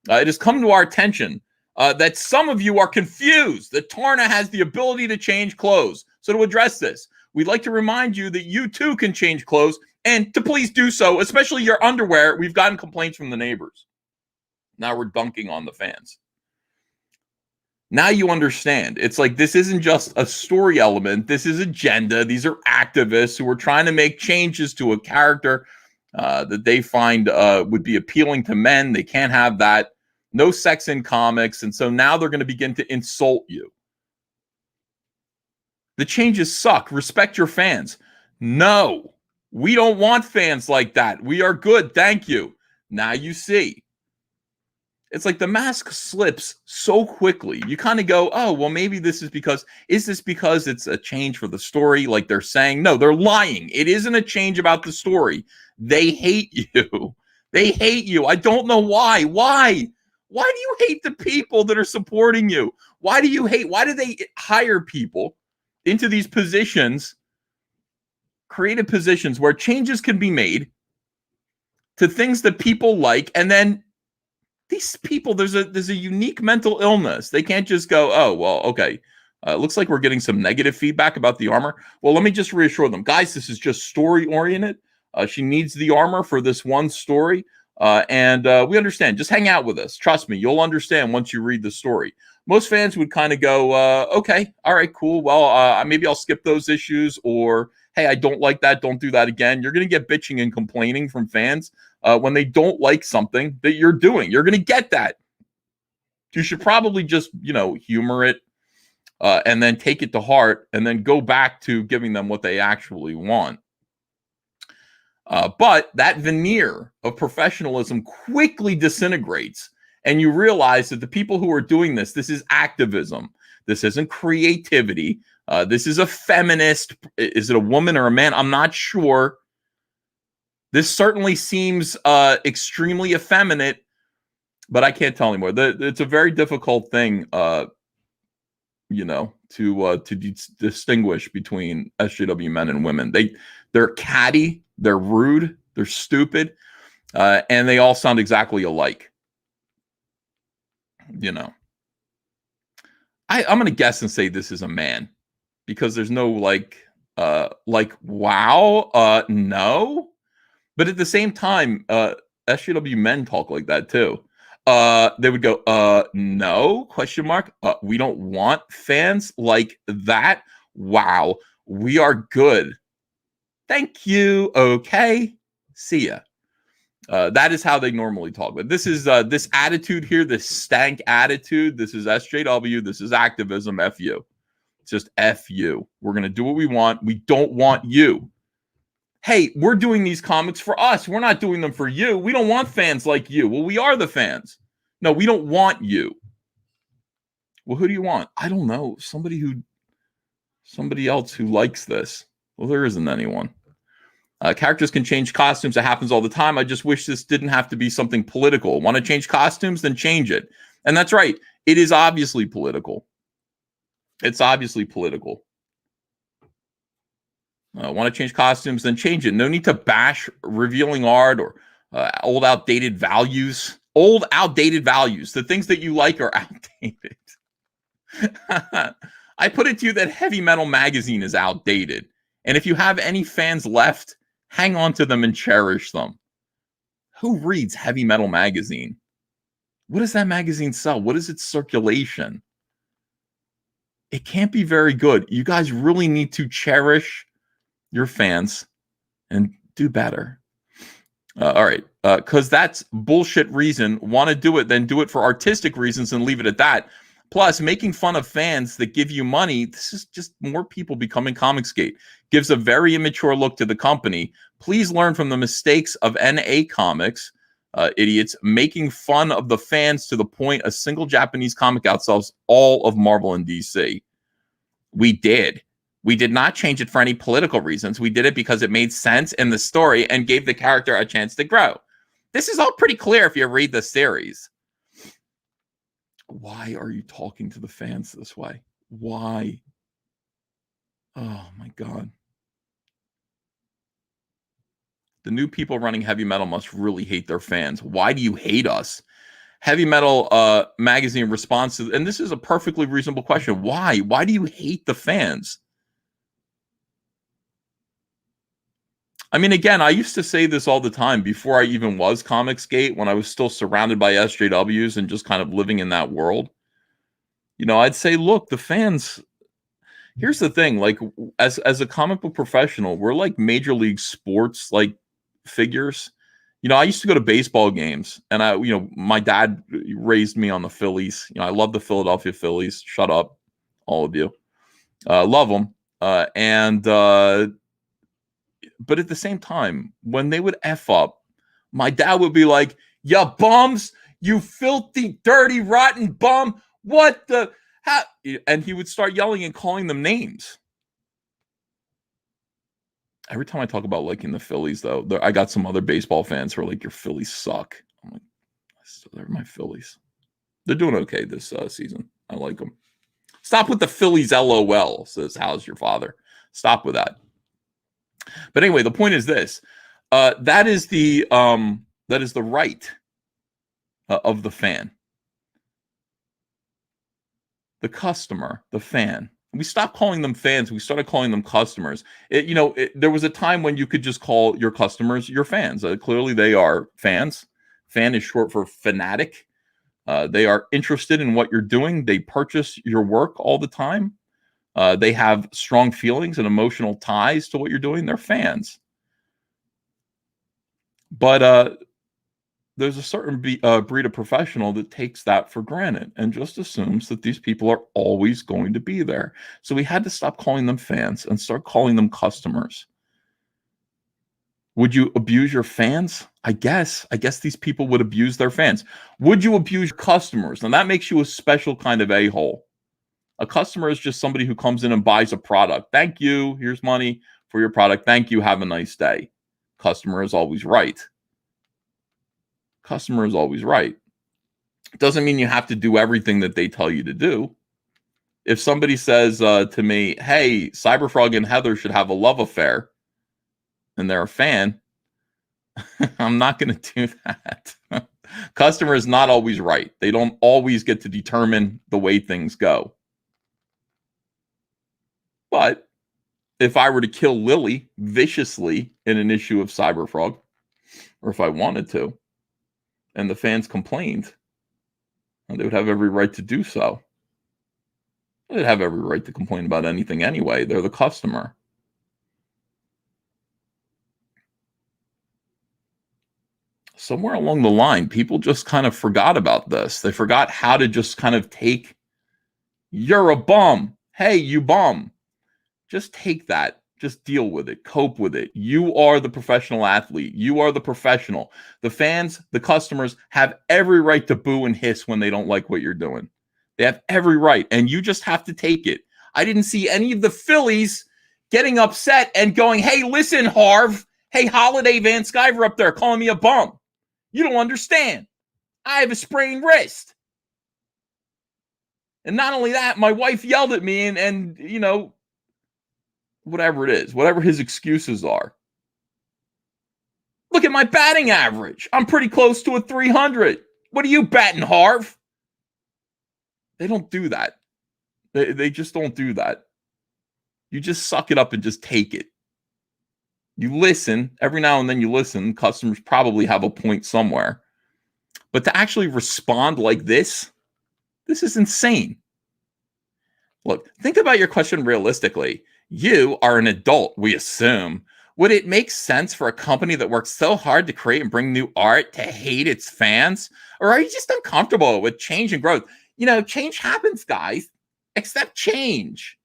S8: It has come to our attention that some of you are confused that Tarna has the ability to change clothes. So to address this, we'd like to remind you that you too can change clothes, and to please do so, especially your underwear. We've gotten complaints from the neighbors. Now we're dunking on the fans. Now you understand. It's like this isn't just a story element. This is agenda. These are activists who are trying to make changes to a character that they find would be appealing to men. They can't have that. No sex in comics. And so now they're going to begin to insult you. The changes suck. Respect your fans. No, we don't want fans like that. We are good. Thank you. Now you see. It's like the mask slips so quickly. You kind of go, oh, well, maybe is this because it's a change for the story? Like they're saying, no, they're lying. It isn't a change about the story. They hate you. They hate you. I don't know why. Why? Why do you hate the people that are supporting you? Why do they hire people into these positions, creative positions where changes can be made to things that people like, and then these people, there's a unique mental illness. They can't just go, oh, well, okay. Looks like we're getting some negative feedback about the armor. Well, let me just reassure them. Guys, this is just story-oriented. She needs the armor for this one story. And we understand. Just hang out with us. Trust me, you'll understand once you read the story. Most fans would kind of go, okay, all right, cool. Well, maybe I'll skip those issues, or, hey, I don't like that. Don't do that again. You're going to get bitching and complaining from fans when they don't like something that you're doing. You're going to get that. You should probably just, humor it and then take it to heart and then go back to giving them what they actually want. But that veneer of professionalism quickly disintegrates, and you realize that the people who are doing this is activism. This isn't creativity. This is a feminist. Is it a woman or a man? I'm not sure. This certainly seems extremely effeminate, but I can't tell anymore. It's a very difficult thing, to distinguish between SJW men and women. They're catty, they're rude, they're stupid, and they all sound exactly alike. I'm going to guess and say this is a man, because there's no wow, no. But at the same time, SJW men talk like that too. They would go, no, question mark. We don't want fans like that. Wow, we are good. Thank you. Okay. See ya. That is how they normally talk. But this is this attitude here, this stank attitude. This is SJW. This is activism. F you. It's just F you. We're going to do what we want. We don't want you. Hey, we're doing these comics for us. We're not doing them for you. We don't want fans like you. Well, we are the fans. No, we don't want you. Well, who do you want? I don't know. Somebody else who likes this. Well, there isn't anyone. Characters can change costumes. It happens all the time. I just wish this didn't have to be something political. Want to change costumes? Then change it. And that's right. It is obviously political. It's obviously political. Want to change costumes? Then change it. No need to bash revealing art or old outdated values. Old outdated values. The things that you like are outdated. I put it to you that Heavy Metal Magazine is outdated. And if you have any fans left, hang on to them and cherish them. Who reads Heavy Metal Magazine? What does that magazine sell? What is its circulation? It can't be very good. You guys really need to cherish your fans and do better. All right. Because that's bullshit reason. Want to do it, then do it for artistic reasons and leave it at that. Plus, making fun of fans that give you money, this is just more people becoming Comicsgate. Gives a very immature look to the company. Please learn from the mistakes of NA Comics, idiots, making fun of the fans to the point a single Japanese comic outsells all of Marvel and DC. We did. We did not change it for any political reasons. We did it because it made sense in the story and gave the character a chance to grow. This is all pretty clear if you read the series. Why are you talking to the fans this way? Why? Oh, my God. The new people running Heavy Metal must really hate their fans. Why do you hate us? Heavy Metal Magazine responds to, and this is a perfectly reasonable question. Why? Why do you hate the fans? I mean, again, I used to say this all the time before I even was Comicsgate, when I was still surrounded by SJWs and just kind of living in that world. I'd say, look, the fans, here's the thing, like as a comic book professional, we're like major league sports, like figures. I used to go to baseball games, and my dad raised me on the Phillies. I love the Philadelphia Phillies. Shut up, all of you. Love them. But at the same time, when they would F up, my dad would be like, "Ya bums, you filthy, dirty, rotten bum. What the? How?" And he would start yelling and calling them names. Every time I talk about liking the Phillies, though, I got some other baseball fans who are like, "Your Phillies suck." I'm like, "They're my Phillies." They're doing okay this season. I like them. Stop with the Phillies LOL, says how's your father. Stop with that. But anyway, the point is this. That is the right of the fan. The customer, the fan. We stopped calling them fans. We started calling them customers. There was a time when you could just call your customers your fans. Clearly, they are fans. Fan is short for fanatic. They are interested in what you're doing. They purchase your work all the time. They have strong feelings and emotional ties to what you're doing. They're fans. But there's a certain breed of professional that takes that for granted and just assumes that these people are always going to be there. So we had to stop calling them fans and start calling them customers. Would you abuse your fans? I guess these people would abuse their fans. Would you abuse your customers? Now that makes you a special kind of a-hole. A customer is just somebody who comes in and buys a product. Thank you. Here's money for your product. Thank you. Have a nice day. Customer is always right. Customer is always right. It doesn't mean you have to do everything that they tell you to do. If somebody says to me, hey, Cyberfrog and Heather should have a love affair, and they're a fan, I'm not going to do that. Customer is not always right. They don't always get to determine the way things go. But if I were to kill Lily viciously in an issue of Cyberfrog, or if I wanted to, and the fans complained, they would have every right to do so. They'd have every right to complain about anything anyway. They're the customer. Somewhere along the line, people just kind of forgot about this. They forgot how to just kind of take, you're a bum. Hey, you bum. Just take that. Just deal with it. Cope with it. You are the professional athlete. You are the professional. The fans, the customers have every right to boo and hiss when they don't like what you're doing. They have every right, and you just have to take it. I didn't see any of the Phillies getting upset and going, hey, listen, Harv. Hey, Holiday Van Sciver up there calling me a bum. You don't understand. I have a sprained wrist. And not only that, my wife yelled at me and whatever it is, whatever his excuses are. Look at my batting average. I'm pretty close to a 300. What are you batting, Harv? They don't do that. They just don't do that. You just suck it up and just take it. You listen. Every now and then you listen. Customers probably have a point somewhere. But to actually respond like this is insane. Look, think about your question realistically. You are an adult, we assume. Would it make sense for a company that works so hard to create and bring new art to hate its fans? Or are you just uncomfortable with change and growth? Change happens, guys. Accept change.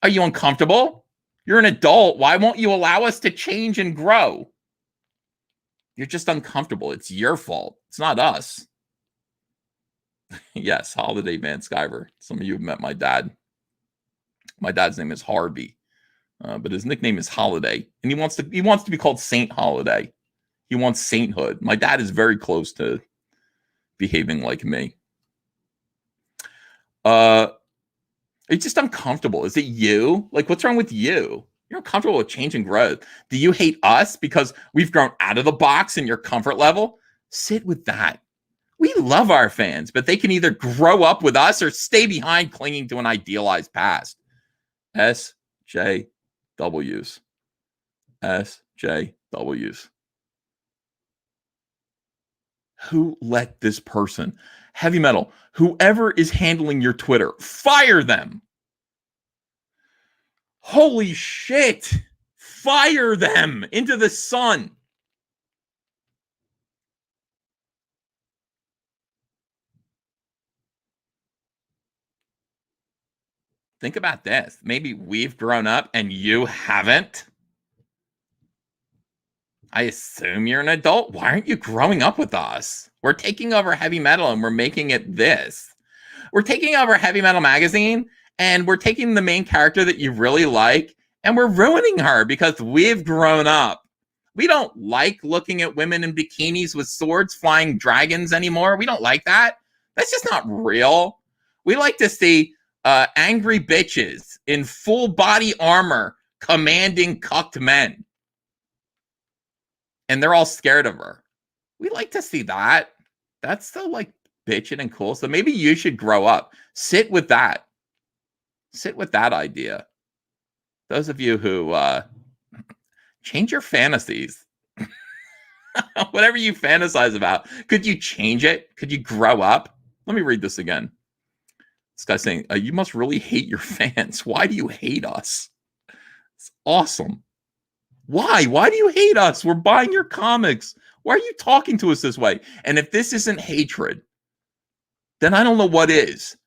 S8: Are you uncomfortable? You're an adult. Why won't you allow us to change and grow? You're just uncomfortable. It's your fault. It's not us. Yes, Holiday Van Sciver. Some of you have met my dad. My dad's name is Harvey, but his nickname is Holiday, and he wants to be called Saint Holiday. He wants sainthood. My dad is very close to behaving like me. It's just uncomfortable. Is it you? Like, what's wrong with you? You're uncomfortable with change and growth. Do you hate us because we've grown out of the box in your comfort level? Sit with that. We love our fans, but they can either grow up with us or stay behind clinging to an idealized past. SJWs. SJWs. Who let this person, Heavy Metal, whoever is handling your Twitter, fire them. Holy shit. Fire them into the sun. Think about this. Maybe we've grown up and you haven't. I assume you're an adult. Why aren't you growing up with us? We're taking over Heavy Metal and we're making it this. We're taking over Heavy Metal Magazine and we're taking the main character that you really like and we're ruining her because we've grown up. We don't like looking at women in bikinis with swords flying dragons anymore. We don't like that. That's just not real. We like to see angry bitches in full body armor commanding cucked men. And they're all scared of her. We like to see that. That's so like bitching and cool. So maybe you should grow up. Sit with that. Sit with that idea. Those of you who change your fantasies. Whatever you fantasize about, could you change it? Could you grow up? Let me read this again. This guy's saying, you must really hate your fans. Why do you hate us? It's awesome. Why? Why do you hate us? We're buying your comics. Why are you talking to us this way? And if this isn't hatred, then I don't know what is.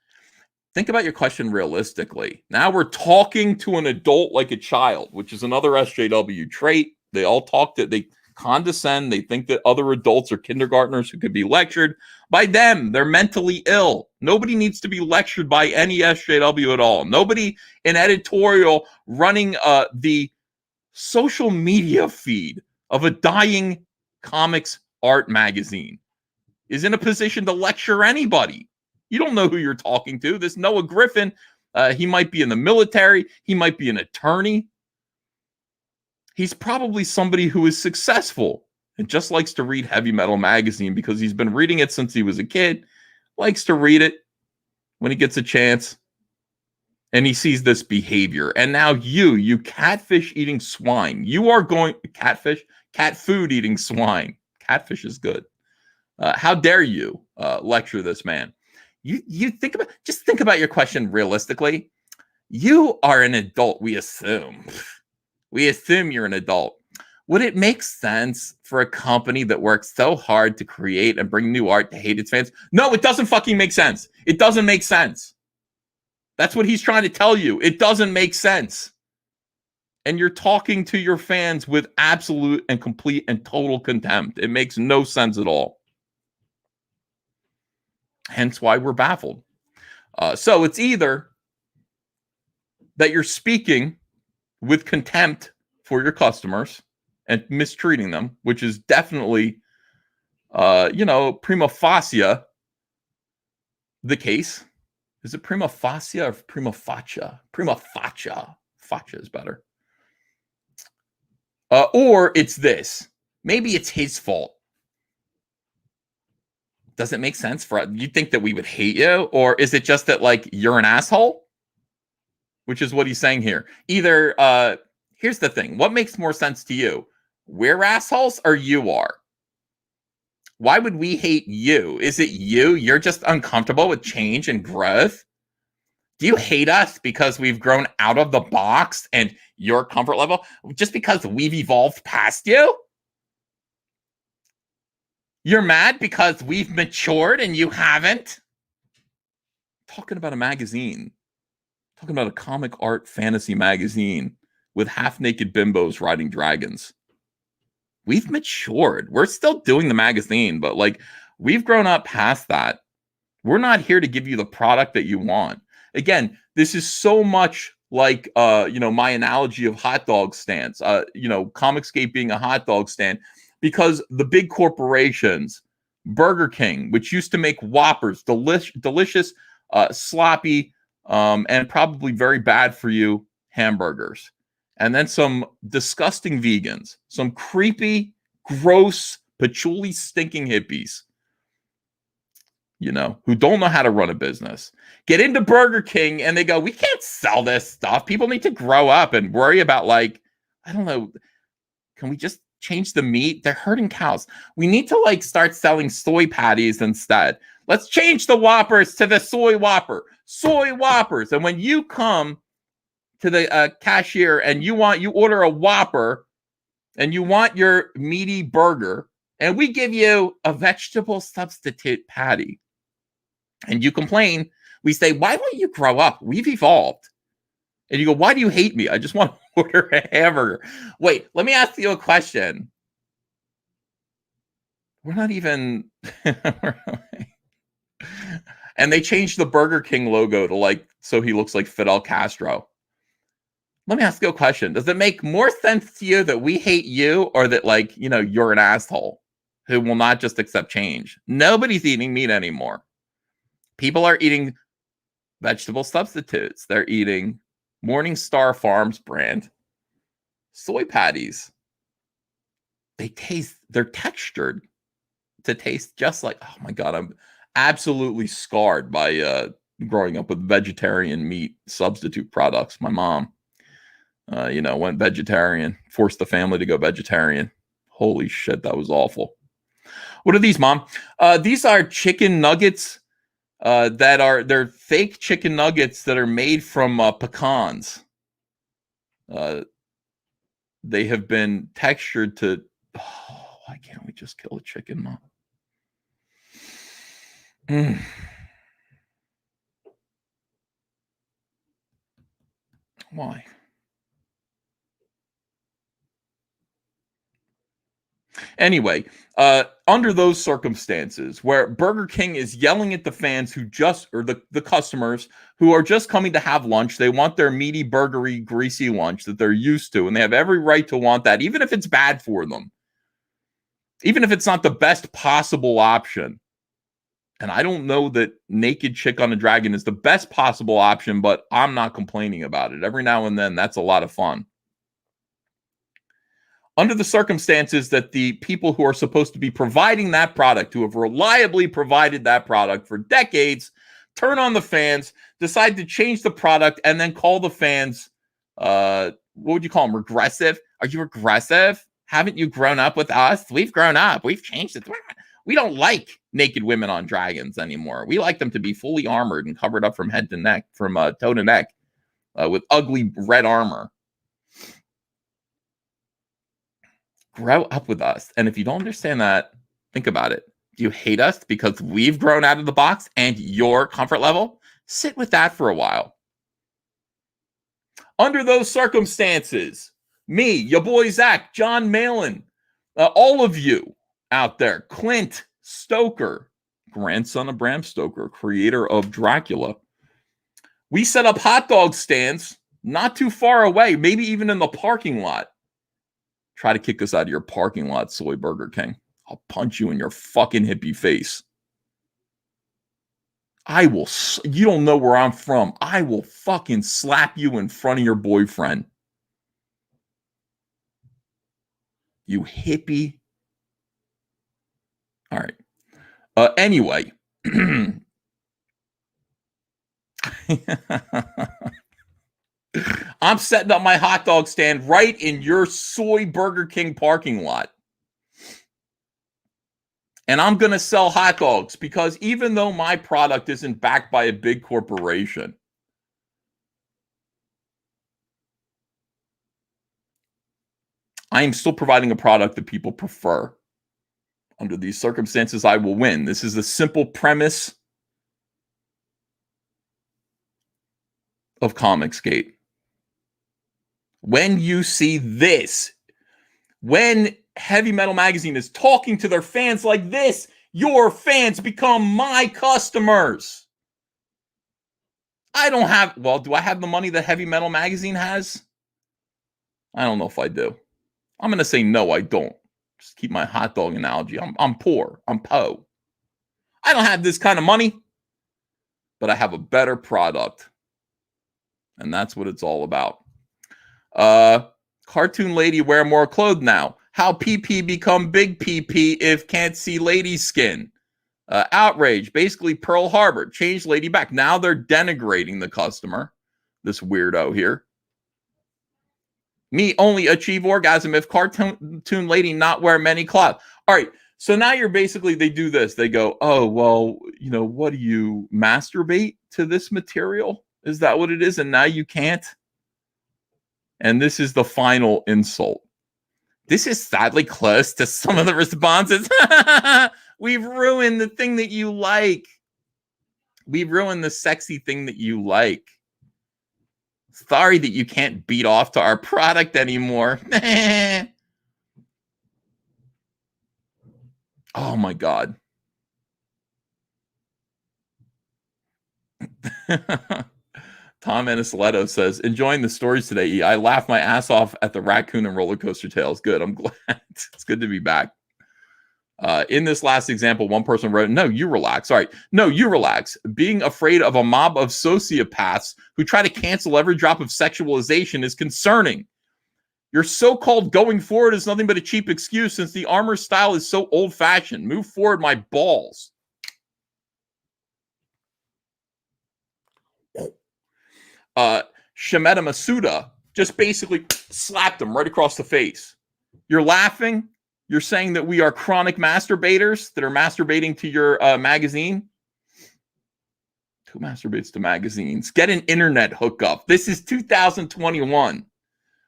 S8: Think about your question realistically. Now we're talking to an adult like a child, which is another SJW trait. They all talk to, they condescend. They think that other adults are kindergartners who could be lectured by them. They're mentally ill. Nobody needs to be lectured by any SJW at all. Nobody in editorial running the social media feed of a dying comics art magazine is in a position to lecture anybody. You don't know who you're talking to. This Noah Griffin, he might be in the military. He might be an attorney. He's probably somebody who is successful and just likes to read Heavy Metal magazine because he's been reading it since he was a kid, likes to read it when he gets a chance, and he sees this behavior. And now you catfish eating swine, you are going, cat food eating swine. Catfish is good. How dare you lecture this man? You think about your question realistically. You are an adult, we assume. We assume you're an adult. Would it make sense for a company that works so hard to create and bring new art to hate its fans? No, it doesn't fucking make sense. It doesn't make sense. That's what he's trying to tell you. It doesn't make sense. And you're talking to your fans with absolute and complete and total contempt. It makes no sense at all. Hence why we're baffled. So it's either that you're speaking with contempt for your customers and mistreating them, which is definitely, prima facie the case. Is it prima facie or prima facie? Prima facie. Facie is better. Or it's this. Maybe it's his fault. Does it make sense for you think that we would hate you? Or is it just that, like, you're an asshole? Which is what he's saying here. Either, here's the thing. What makes more sense to you? We're assholes or you are? Why would we hate you? Is it you? You're just uncomfortable with change and growth? Do you hate us because we've grown out of the box and your comfort level? Just because we've evolved past you? You're mad because we've matured and you haven't? Talking about a magazine. Talking about a comic art fantasy magazine with half-naked bimbos riding dragons. We've matured. We're still doing the magazine, but like we've grown up past that. We're not here to give you the product that you want. Again, this is so much like my analogy of hot dog stands. Comicscape being a hot dog stand, because the big corporations, Burger King, which used to make Whoppers, delicious, sloppy, and probably very bad for you hamburgers. And then some disgusting vegans, some creepy, gross, patchouli stinking hippies, who don't know how to run a business, get into Burger King and they go, we can't sell this stuff. People need to grow up and worry about, like, I don't know, can we just change the meat? They're hurting cows. We need to start selling soy patties instead. Let's change the Whoppers to the soy Whopper. Soy Whoppers. And when you come to the cashier and you order a Whopper and you want your meaty burger, and we give you a vegetable substitute patty, and you complain, we say, why won't you grow up? We've evolved. And you go, why do you hate me? I just want to order a hamburger. Wait, let me ask you a question. We're not even... And they changed the Burger King logo to so he looks like Fidel Castro. Let me ask you a question. Does it make more sense to you that we hate you, or that you're an asshole who will not just accept change? Nobody's eating meat anymore. People are eating vegetable substitutes. They're eating Morningstar Farms brand soy patties. They're textured to taste just like, oh my God, I'm absolutely scarred by growing up with vegetarian meat substitute products. My mom, went vegetarian, forced the family to go vegetarian. Holy shit, that was awful. What are these, Mom? These are chicken nuggets they're fake chicken nuggets that are made from pecans. They have been textured to, why can't we just kill a chicken, Mom? Why? Anyway, under those circumstances where Burger King is yelling at the fans or the customers who are just coming to have lunch, they want their meaty, burgery, greasy lunch that they're used to, and they have every right to want that, even if it's bad for them, even if it's not the best possible option. And I don't know that naked chick on a dragon is the best possible option, but I'm not complaining about it. Every now and then, that's a lot of fun. Under the circumstances that the people who are supposed to be providing that product, who have reliably provided that product for decades, turn on the fans, decide to change the product, and then call the fans, what would you call them, regressive? Are you regressive? Haven't you grown up with us? We've grown up. We've changed it. We don't like naked women on dragons anymore. We like them to be fully armored and covered up from head to neck, from toe to neck, with ugly red armor. Grow up with us. And if you don't understand that, think about it. Do you hate us because we've grown out of the box and your comfort level? Sit with that for a while. Under those circumstances, me, your boy Zach, John Malin, all of you out there, Clint Stoker, grandson of Bram Stoker, creator of Dracula, we set up hot dog stands not too far away, maybe even in the parking lot. Try to kick us out of your parking lot, Soy Burger King. I'll punch you in your fucking hippie face. You don't know where I'm from. I will fucking slap you in front of your boyfriend. You hippie. All right. Anyway. I'm setting up my hot dog stand right in your Soy Burger King parking lot. And I'm going to sell hot dogs because even though my product isn't backed by a big corporation, I am still providing a product that people prefer. Under these circumstances, I will win. This is the simple premise of Comicsgate. When you see this, when Heavy Metal Magazine is talking to their fans like this, your fans become my customers. Do I have the money that Heavy Metal Magazine has? I don't know if I do. I'm going to say no, I don't. Just keep my hot dog analogy. I'm poor. I'm po. I don't have this kind of money, but I have a better product. And that's what it's all about. Cartoon lady wear more clothes now. How PP become big PP if can't see lady skin. Outrage, basically Pearl Harbor. Change lady back. Now they're denigrating the customer. This weirdo here. Me only achieve orgasm if cartoon lady not wear many clothes. All right. So now they do this. They go, oh, well, what do you masturbate to this material? Is that what it is? And now you can't? And this is the final insult. This is sadly close to some of the responses. We've ruined the thing that you like. We've ruined the sexy thing that you like. Sorry that you can't beat off to our product anymore. Oh my God. Tom Anisoletto says, enjoying the stories today, E. I laughed my ass off at the raccoon and roller coaster tales. Good. I'm glad. It's good to be back. In this last example, one person wrote, no, you relax. All right. No, you relax. Being afraid of a mob of sociopaths who try to cancel every drop of sexualization is concerning. Your so-called going forward is nothing but a cheap excuse since the armor style is so old-fashioned. Move forward, my balls. Shemeta Masuda just basically slapped him right across the face. You're laughing. You're saying that we are chronic masturbators that are masturbating to your magazine. Who masturbates to magazines? Get an internet hookup. This is 2021.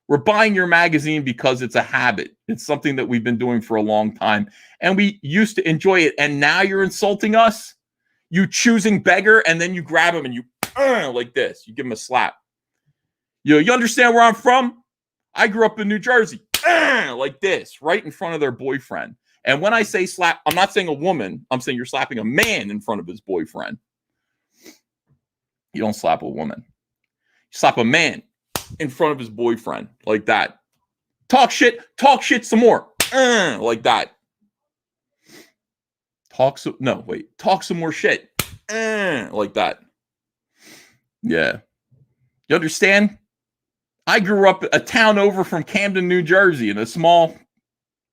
S8: We're buying your magazine because it's a habit. It's something that we've been doing for a long time. And we used to enjoy it. And now you're insulting us? You choosing beggar, and then you grab him and you like this. You give him a slap. You understand where I'm from? I grew up in New Jersey. Like this, right in front of their boyfriend. And when I say slap, I'm not saying a woman. I'm saying you're slapping a man in front of his boyfriend. You don't slap a woman. You slap a man in front of his boyfriend like that. Talk shit some more. Like that. Talk some more shit. Like that. Yeah. You understand? I grew up a town over from Camden, New Jersey, in a small,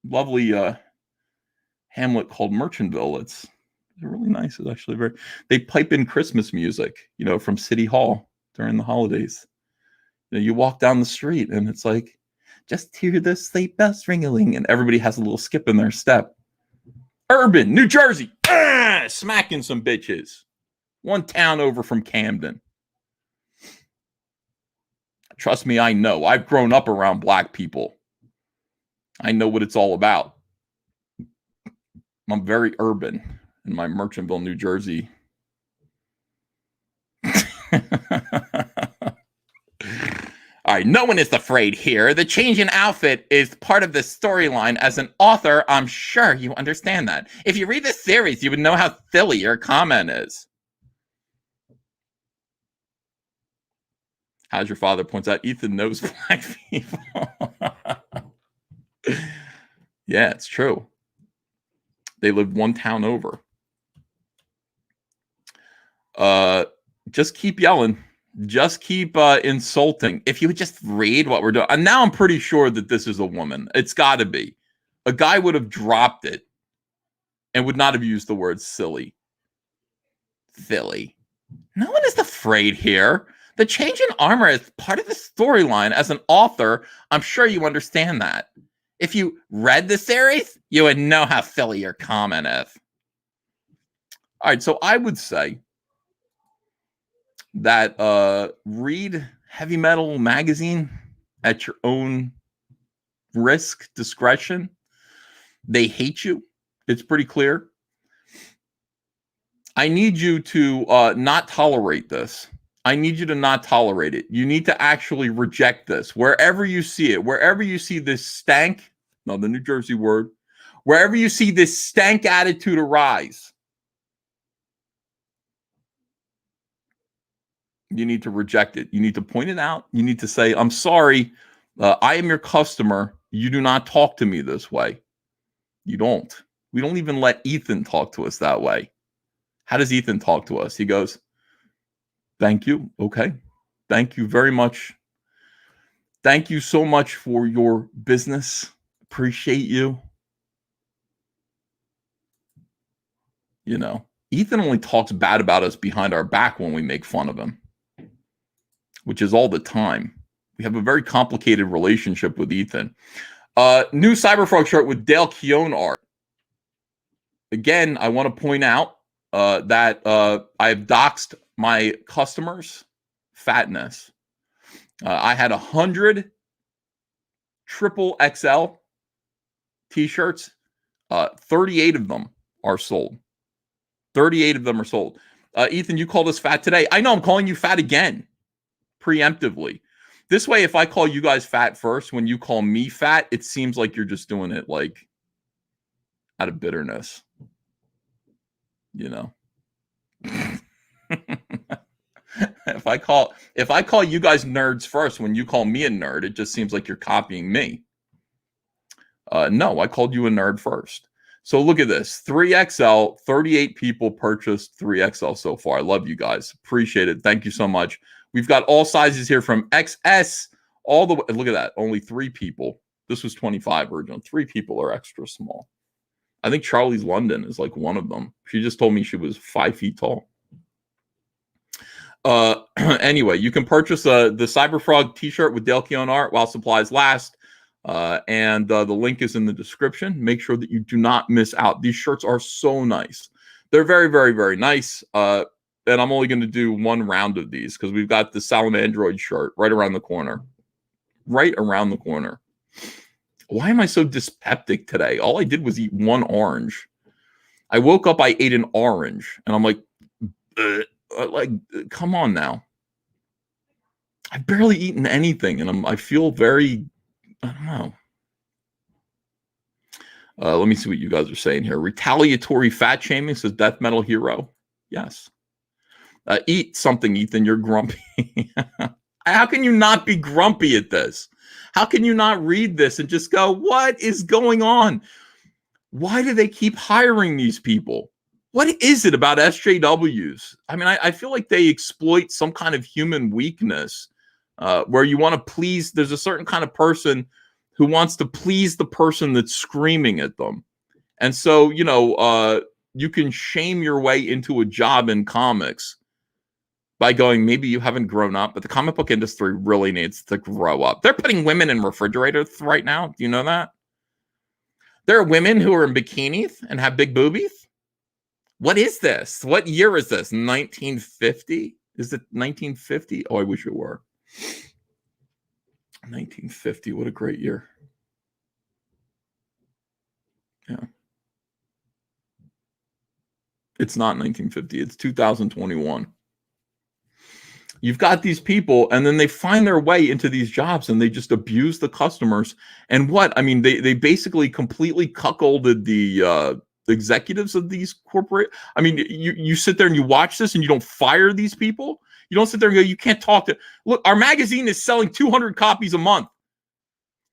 S8: lovely hamlet called Merchantville. It's really nice. It's actually they pipe in Christmas music, from City Hall during the holidays. You walk down the street and it's like, just hear the sleigh bells ring-a-ling, and everybody has a little skip in their step. Urban, New Jersey, smacking some bitches. One town over from Camden. Trust me, I know. I've grown up around black people. I know what it's all about. I'm very urban in my Merchantville, New Jersey. All right, no one is afraid here. The change in outfit is part of the storyline. As an author, I'm sure you understand that. If you read this series, you would know how silly your comment is. How's your father points out, Ethan knows black people. Yeah, it's true. They lived one town over. Just keep yelling. Just keep insulting. If you would just read what we're doing. And now I'm pretty sure that this is a woman. It's got to be. A guy would have dropped it and would not have used the word silly. Silly. No one is afraid here. The change in armor is part of the storyline. As an author, I'm sure you understand that. If you read the series, you would know how silly your comment is. All right, so I would say that read Heavy Metal magazine at your own risk, discretion. They hate you. It's pretty clear. I need you to not tolerate this. I need you to not tolerate it. You need to actually reject this. Wherever you see it, wherever you see this stank, the New Jersey word, wherever you see this stank attitude arise, you need to reject it. You need to point it out. You need to say, I'm sorry. I am your customer. You do not talk to me this way. You don't. We don't even let Ethan talk to us that way. How does Ethan talk to us? He goes, thank you. Okay. Thank you very much. Thank you so much for your business. Appreciate you. Ethan only talks bad about us behind our back when we make fun of him, which is all the time. We have a very complicated relationship with Ethan. New Cyberfrog shirt with Dale Keown art. Again, I want to point out that I've doxed my customers' fatness. I had 100 triple XL t-shirts. 38 of them are sold. 38 of them are sold. Ethan, you called us fat today. I know, I'm calling you fat again, preemptively. This way, if I call you guys fat first, when you call me fat, it seems like you're just doing it like out of bitterness. If I call you guys nerds first, when you call me a nerd, it just seems like you're copying me. No, I called you a nerd first. So look at this. 3XL, 38 people purchased 3XL so far. I love you guys. Appreciate it. Thank you so much. We've got all sizes here from XS all the way. Look at that. Only 3 people. This was 25 original. 3 people are extra small. I think Charlie's London is like one of them. She just told me she was 5 feet tall. Anyway, you can purchase the Cyberfrog t-shirt with Dale Keown art while supplies last. And the link is in the description. Make sure that you do not miss out. These shirts are so nice. They're very, very, very nice. And I'm only going to do 1 round of these because we've got the Salamandroid shirt right around the corner. Right around the corner. Why am I so dyspeptic today? All I did was eat 1 orange. I woke up, I ate an orange. And I'm like, come on now. I've barely eaten anything. And I feel very... I don't know. Let me see what you guys are saying here. Retaliatory fat shaming, says Death Metal Hero. Yes. Eat something, Ethan. You're grumpy. How can you not be grumpy at this? How can you not read this and just go, what is going on? Why do they keep hiring these people? What is it about SJWs? I mean, I feel like they exploit some kind of human weakness. Where you want to please, there's a certain kind of person who wants to please the person that's screaming at them. And so, you can shame your way into a job in comics by going, maybe you haven't grown up, but the comic book industry really needs to grow up. They're putting women in refrigerators right now. Do you know that? There are women who are in bikinis and have big boobies. What is this? What year is this? 1950? Is it 1950? Oh, I wish it were. 1950, what a great year. Yeah. It's not 1950, it's 2021. You've got these people, and then they find their way into these jobs, and they just abuse the customers. And what? I mean, they basically completely cuckolded the executives of these corporate. I mean, you sit there and you watch this, and you don't fire these people. You don't sit there and go, you can't talk to... Look, our magazine is selling 200 copies a month.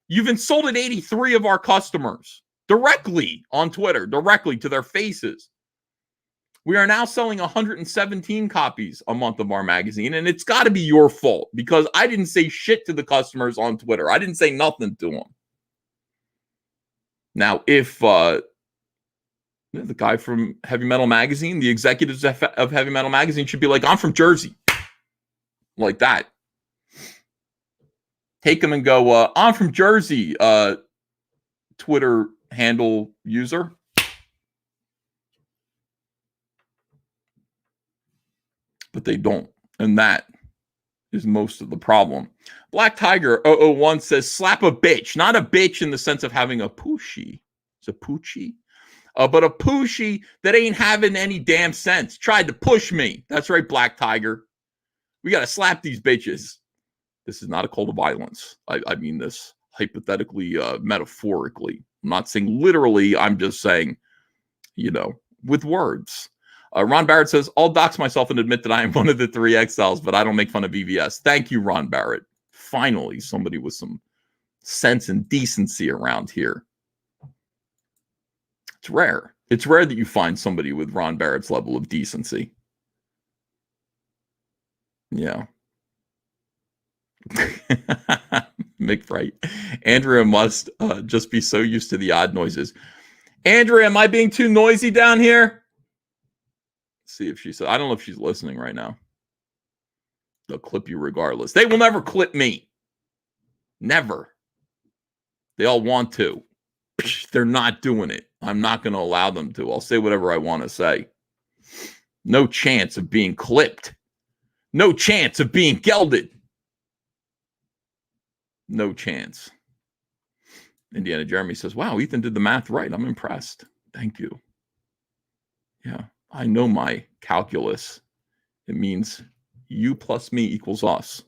S8: You've insulted 83 of our customers directly on Twitter, directly to their faces. We are now selling 117 copies a month of our magazine, and it's got to be your fault because I didn't say shit to the customers on Twitter. I didn't say nothing to them. Now, if the guy from Heavy Metal Magazine, the executives of Heavy Metal Magazine should be like, I'm from Jersey. Like that. Take them and go, I'm from Jersey, Twitter handle user. But they don't. And that is most of the problem. Black Tiger 001 says, slap a bitch. Not a bitch in the sense of having a poochie. It's a poochie. But a poochie that ain't having any damn sense. Tried to push me. That's right, Black Tiger. We got to slap these bitches. This is not a call to violence. I mean this hypothetically, metaphorically. I'm not saying literally. I'm just saying, with words. Ron Barrett says, I'll dox myself and admit that I am one of the 3XLs, but I don't make fun of EVS. Thank you, Ron Barrett. Finally, somebody with some sense and decency around here. It's rare. It's rare that you find somebody with Ron Barrett's level of decency. Yeah. Mick Fright. Andrea must just be so used to the odd noises. Andrea, am I being too noisy down here? Let's see if she said, I don't know if she's listening right now. They'll clip you regardless. They will never clip me. Never. They all want to. They're not doing it. I'm not going to allow them to. I'll say whatever I want to say. No chance of being clipped. No chance of being gelded. No chance. Indiana Jeremy says, wow, Ethan did the math right. I'm impressed. Thank you. Yeah, I know my calculus. It means you plus me equals us.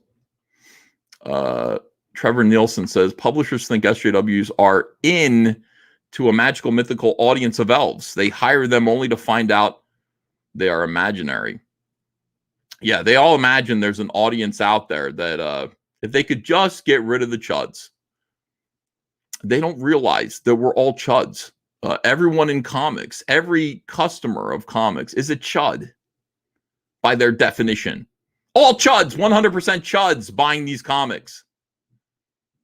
S8: Trevor Nielsen says, publishers think SJWs are in to a magical, mythical audience of elves. They hire them only to find out they are imaginary. Yeah, they all imagine there's an audience out there that if they could just get rid of the chuds. They don't realize that we're all chuds. Everyone in comics, every customer of comics is a chud by their definition. All chuds, 100% chuds buying these comics.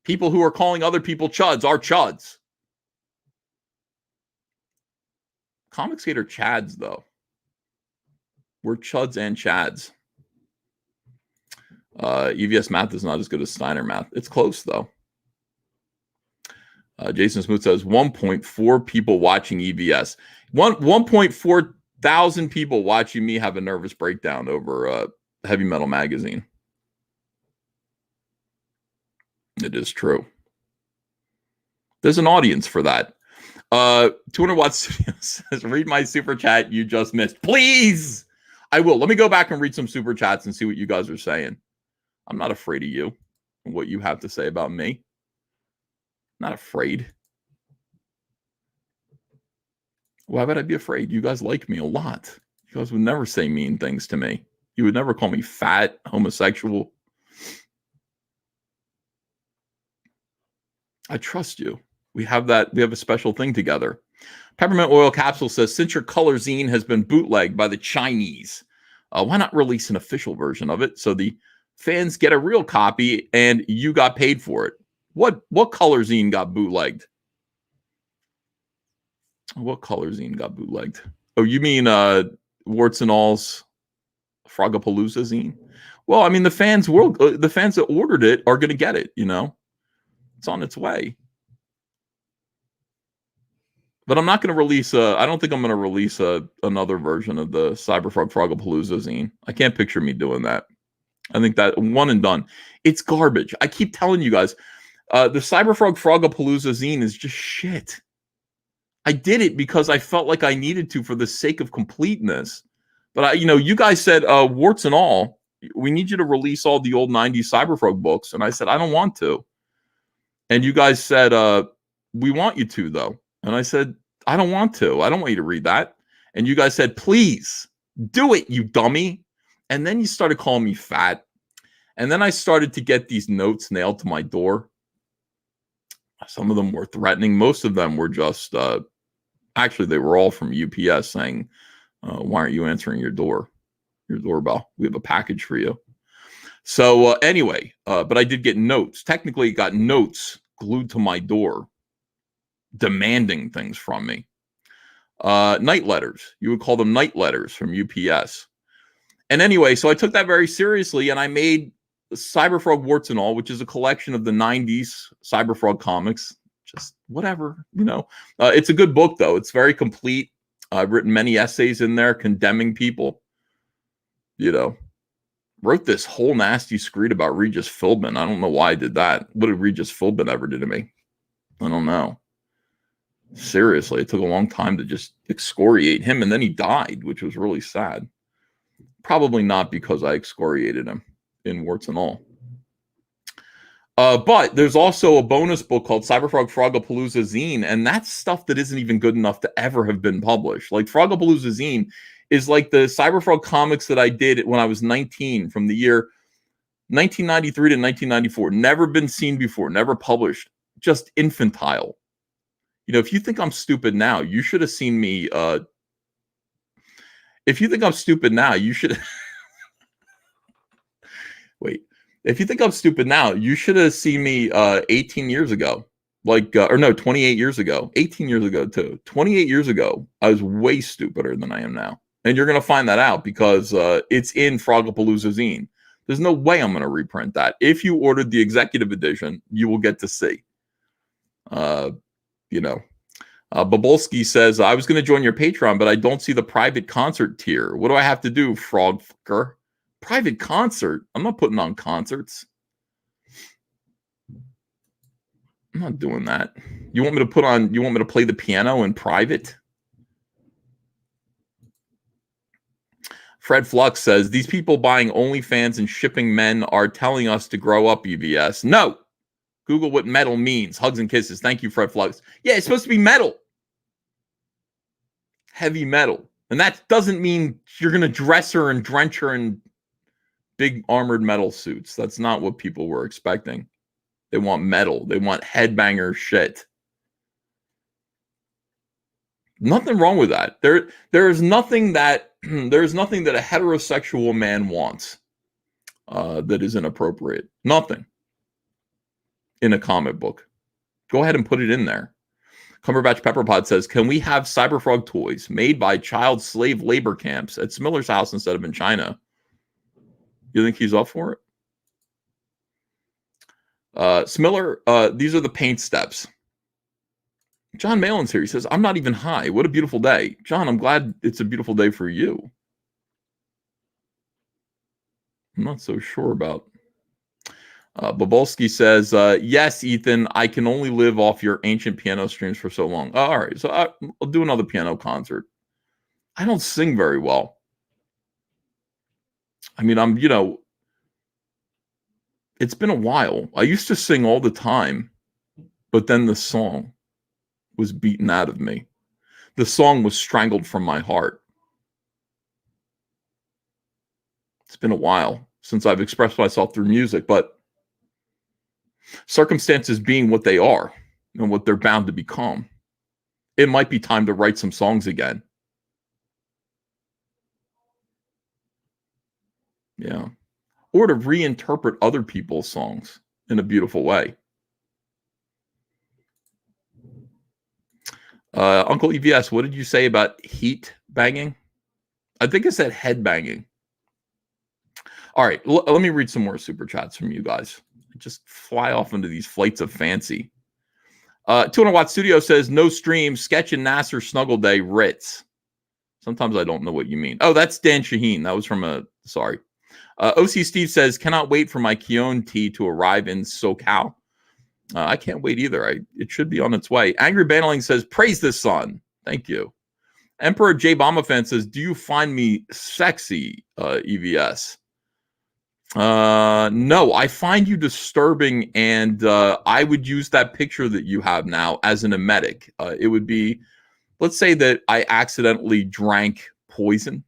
S8: People who are calling other people chuds are chuds. Comicsgate are chads, though. We're chuds and chads. EVS math is not as good as Steiner math. It's close, though. Jason Smoot says 1.4 people watching EVS. 1.4 thousand people watching me have a nervous breakdown over Heavy Metal Magazine. It is true. There's an audience for that. 200 Watt Studio says, read my super chat you just missed. Please! I will. Let me go back and read some super chats and see what you guys are saying. I'm not afraid of you and what you have to say about me. Not afraid. Why would I be afraid? You guys like me a lot. You guys would never say mean things to me. You would never call me fat, homosexual. I trust you. We have a special thing together. Peppermint Oil Capsule says, since your color zine has been bootlegged by the Chinese, why not release an official version of it so the fans get a real copy and you got paid for it? What color zine got bootlegged? What color zine got bootlegged? Oh, you mean Warts and All's Frogapalooza zine? Well, I mean, the fans that ordered it are going to get it, you know? It's on its way. But I'm not going to release I don't think I'm going to release another version of the Cyberfrog Frogapalooza zine. I can't picture me doing that. I think that one and done. It's garbage. I keep telling you guys, the Cyberfrog Frogapalooza zine is just shit. I did it because I felt like I needed to for the sake of completeness. But you guys said, warts and all, we need you to release all the old 90s Cyberfrog books. And I said, I don't want to. And you guys said, we want you to, though. And I said, I don't want to. I don't want you to read that. And you guys said, please do it, you dummy. And then you started calling me fat. And then I started to get these notes nailed to my door. Some of them were threatening. Most of them were just, actually, they were all from UPS saying, why aren't you answering your doorbell? We have a package for you. So anyway, but I did get notes. Technically, got notes glued to my door demanding things from me. Night letters. You would call them night letters from UPS. And anyway, so I took that very seriously, and I made Cyberfrog Warts and All, which is a collection of the 90s Cyberfrog comics. Just whatever, It's a good book, though. It's very complete. I've written many essays in there condemning people. Wrote this whole nasty screed about Regis Philbin. I don't know why I did that. What did Regis Philbin ever do to me? I don't know. Seriously, it took a long time to just excoriate him, and then he died, which was really sad. Probably not because I excoriated him in Warts and All. But there's also a bonus book called Cyberfrog Frogapalooza Zine, and that's stuff that isn't even good enough to ever have been published. Like Frogapalooza Zine is like the Cyberfrog comics that I did when I was 19, from the year 1993 to 1994. Never been seen before, never published, just infantile. If you think I'm stupid now, you should have seen me. If you think I'm stupid now, you should. Wait. If you think I'm stupid now, you should have seen me 18 years ago. 28 years ago. 18 years ago, too. 28 years ago, I was way stupider than I am now. And you're going to find that out because it's in Frogapalooza Zine. There's no way I'm going to reprint that. If you ordered the executive edition, you will get to see. Babolski says, I was going to join your Patreon, but I don't see the private concert tier. What do I have to do, frog fucker? Private concert? I'm not putting on concerts. I'm not doing that. You want me to play the piano in private? Fred Flux says, these people buying OnlyFans and shipping men are telling us to grow up, EVS. No. Google what metal means. Hugs and kisses. Thank you, Fred Flux. Yeah, it's supposed to be metal. Heavy metal. And that doesn't mean you're going to dress her and drench her in big armored metal suits. That's not what people were expecting. They want metal. They want headbanger shit. Nothing wrong with that. There is nothing that there's nothing that a heterosexual man wants that is inappropriate. Nothing in a comic book. Go ahead and put it in there. Cumberbatch Pepperpot says, "Can we have Cyberfrog toys made by child slave labor camps at Smiller's house instead of in China?" You think he's up for it? Smiller, these are the paint steps. John Malin's here. He says, "I'm not even high. What a beautiful day." John, I'm glad it's a beautiful day for you. I'm not so sure about. Bobolski says, "Yes, Ethan, I can only live off your ancient piano streams for so long." All right, so I'll do another piano concert. I don't sing very well. I mean, it's been a while. I used to sing all the time, but then the song was beaten out of me. The song was strangled from my heart. It's been a while since I've expressed myself through music, but circumstances being what they are and what they're bound to become, it might be time to write some songs again. Yeah. Or to reinterpret other people's songs in a beautiful way. Uncle EVS, what did you say about heat banging? I think it said head banging. All right, let me read some more super chats from you guys. Just fly off into these flights of fancy. 200 Watt Studio says, "No stream, sketch and Nasser snuggle day, Ritz." Sometimes I don't know what you mean. Oh, that's Dan Shaheen. That was from sorry. OC Steve says, "Cannot wait for my Keone tea to arrive in SoCal." I can't wait either. It should be on its way. Angry Baneling says, "Praise the sun." Thank you. Emperor J. Bomafan says, "Do you find me sexy, EVS?" No, I find you disturbing, and I would use that picture that you have now as an emetic. It would be, let's say that I accidentally drank poison.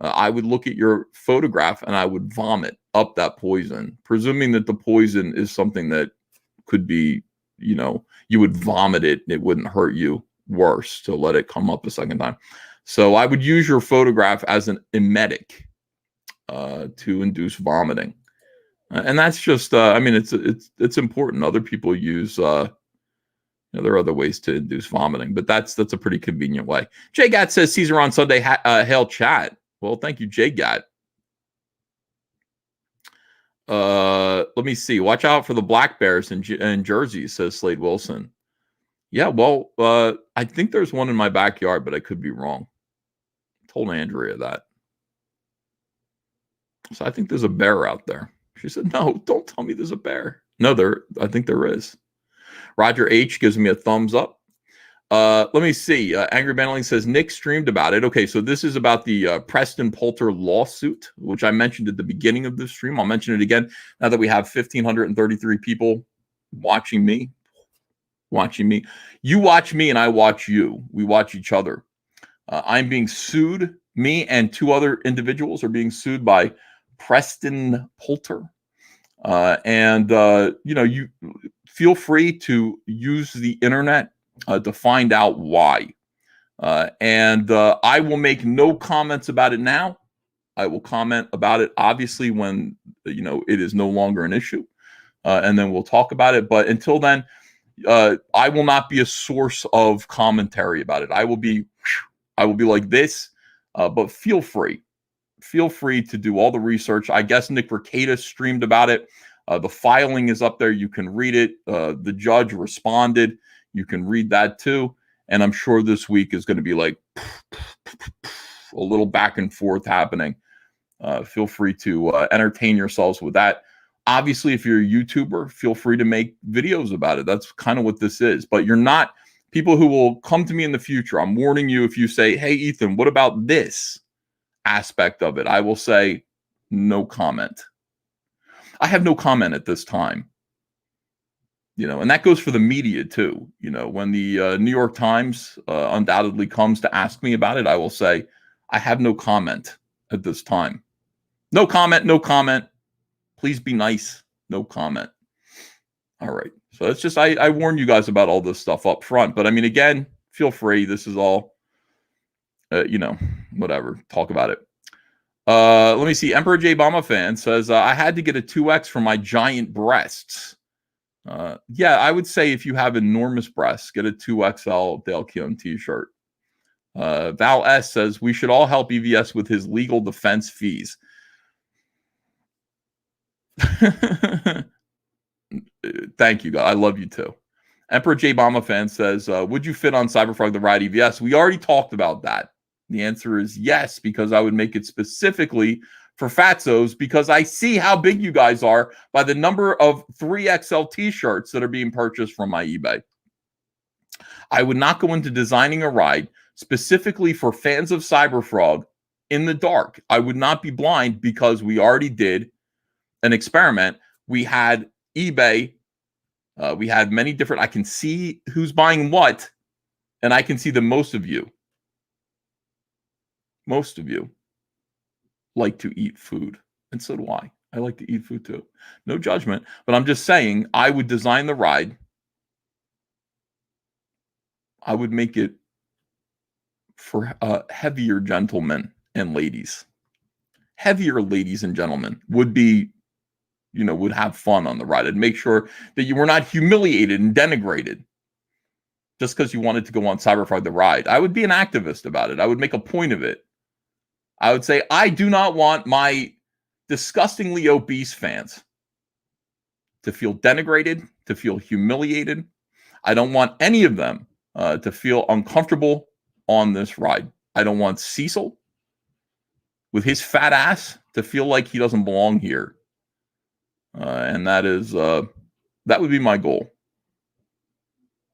S8: I would look at your photograph and I would vomit up that poison, presuming that the poison is something that could be, you would vomit it. It wouldn't hurt you worse to let it come up a second time. So I would use your photograph as an emetic to induce vomiting. And that's just, it's important. Other people use, there are other ways to induce vomiting, but that's a pretty convenient way. Jay Gat says, "Caesar on Sunday, hail chat." Well, thank you, Jay Gat. Let me see. Watch out for the black bears in Jersey, says Slade Wilson. Yeah, well, I think there's one in my backyard, but I could be wrong. I told Andrea that. So I think there's a bear out there. She said, "No, don't tell me there's a bear." No, I think there is. Roger H gives me a thumbs up. Let me see. Angry Baneling says, "Nick streamed about it." Okay, so this is about the Preston Poulter lawsuit, which I mentioned at the beginning of the stream. I'll mention it again now that we have 1,533 people watching me. You watch me and I watch you. We watch each other. I'm being sued. Me and two other individuals are being sued by Preston Poulter. You feel free to use the internet to find out why. I will make no comments about it now. I will comment about it, obviously, when it is no longer an issue. And then we'll talk about it. But until then, I will not be a source of commentary about it. I will be like this, but feel free to do all the research. I guess Nick Rekieta streamed about it. The filing is up there. You can read it. The judge responded. You can read that too. And I'm sure this week is going to be like a little back and forth happening. Feel free to entertain yourselves with that. Obviously, if you're a YouTuber, feel free to make videos about it. That's kind of what this is. But you're not people who will come to me in the future. I'm warning you, if you say, "Hey, Ethan, what about this aspect of it?" I will say, no comment. I have no comment at this time. And that goes for the media too. When the New York Times undoubtedly comes to ask me about it, I will say, I have no comment at this time. No comment, no comment. Please be nice. No comment. All right. So it's just, I warned you guys about all this stuff up front. But again, feel free. This is all whatever. Talk about it. Let me see. Emperor J. Obama fan says, I had to get a 2X for my giant breasts. Yeah, I would say if you have enormous breasts, get a 2XL Dale Keown t-shirt. Val S. says, we should all help EVS with his legal defense fees. Thank you, God. I love you too. Emperor J. Obama fan says, would you fit on Cyberfrog the Ride EVS? We already talked about that. The answer is yes, because I would make it specifically for Fatzos, because I see how big you guys are by the number of 3XL t-shirts that are being purchased from my eBay. I would not go into designing a ride specifically for fans of Cyberfrog in the dark. I would not be blind, because we already did an experiment. We had eBay. We had many different, I can see who's buying what, and I can see that most of you like to eat food. And so do I. I like to eat food too. No judgment, but I'm just saying I would design the ride. I would make it for heavier gentlemen and ladies. Heavier ladies and gentlemen would be, would have fun on the ride. I'd make sure that you were not humiliated and denigrated just because you wanted to go on Cyberfrog the Ride. I would be an activist about it. I would make a point of it. I would say, I do not want my disgustingly obese fans to feel denigrated, to feel humiliated. I don't want any of them to feel uncomfortable on this ride. I don't want Cecil with his fat ass to feel like he doesn't belong here. And that would be my goal.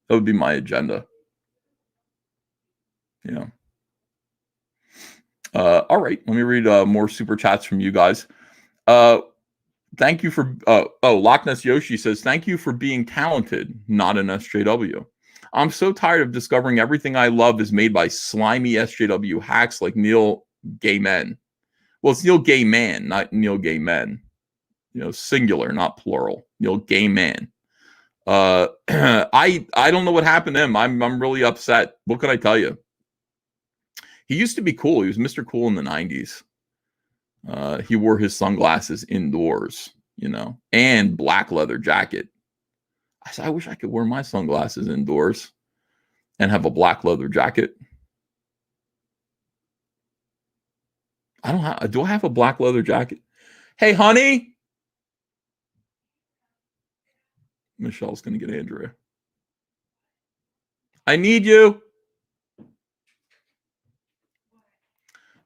S8: That would be my agenda. All right, let me read more super chats from you guys. Thank you for Loch Ness Yoshi says, thank you for being talented, not an SJW. I'm so tired of discovering everything I love is made by slimy SJW hacks like Neil Gaiman. Well, it's Neil Gaiman, not Neil Gaiman. Singular, not plural. Neil Gaiman. I don't know what happened to him. I'm really upset. What can I tell you? He used to be cool. He was Mr. Cool in the 90s. He wore his sunglasses indoors, and black leather jacket. I said, I wish I could wear my sunglasses indoors and have a black leather jacket. Do I have a black leather jacket? Hey, honey. Michelle's going to get Andrea. I need you.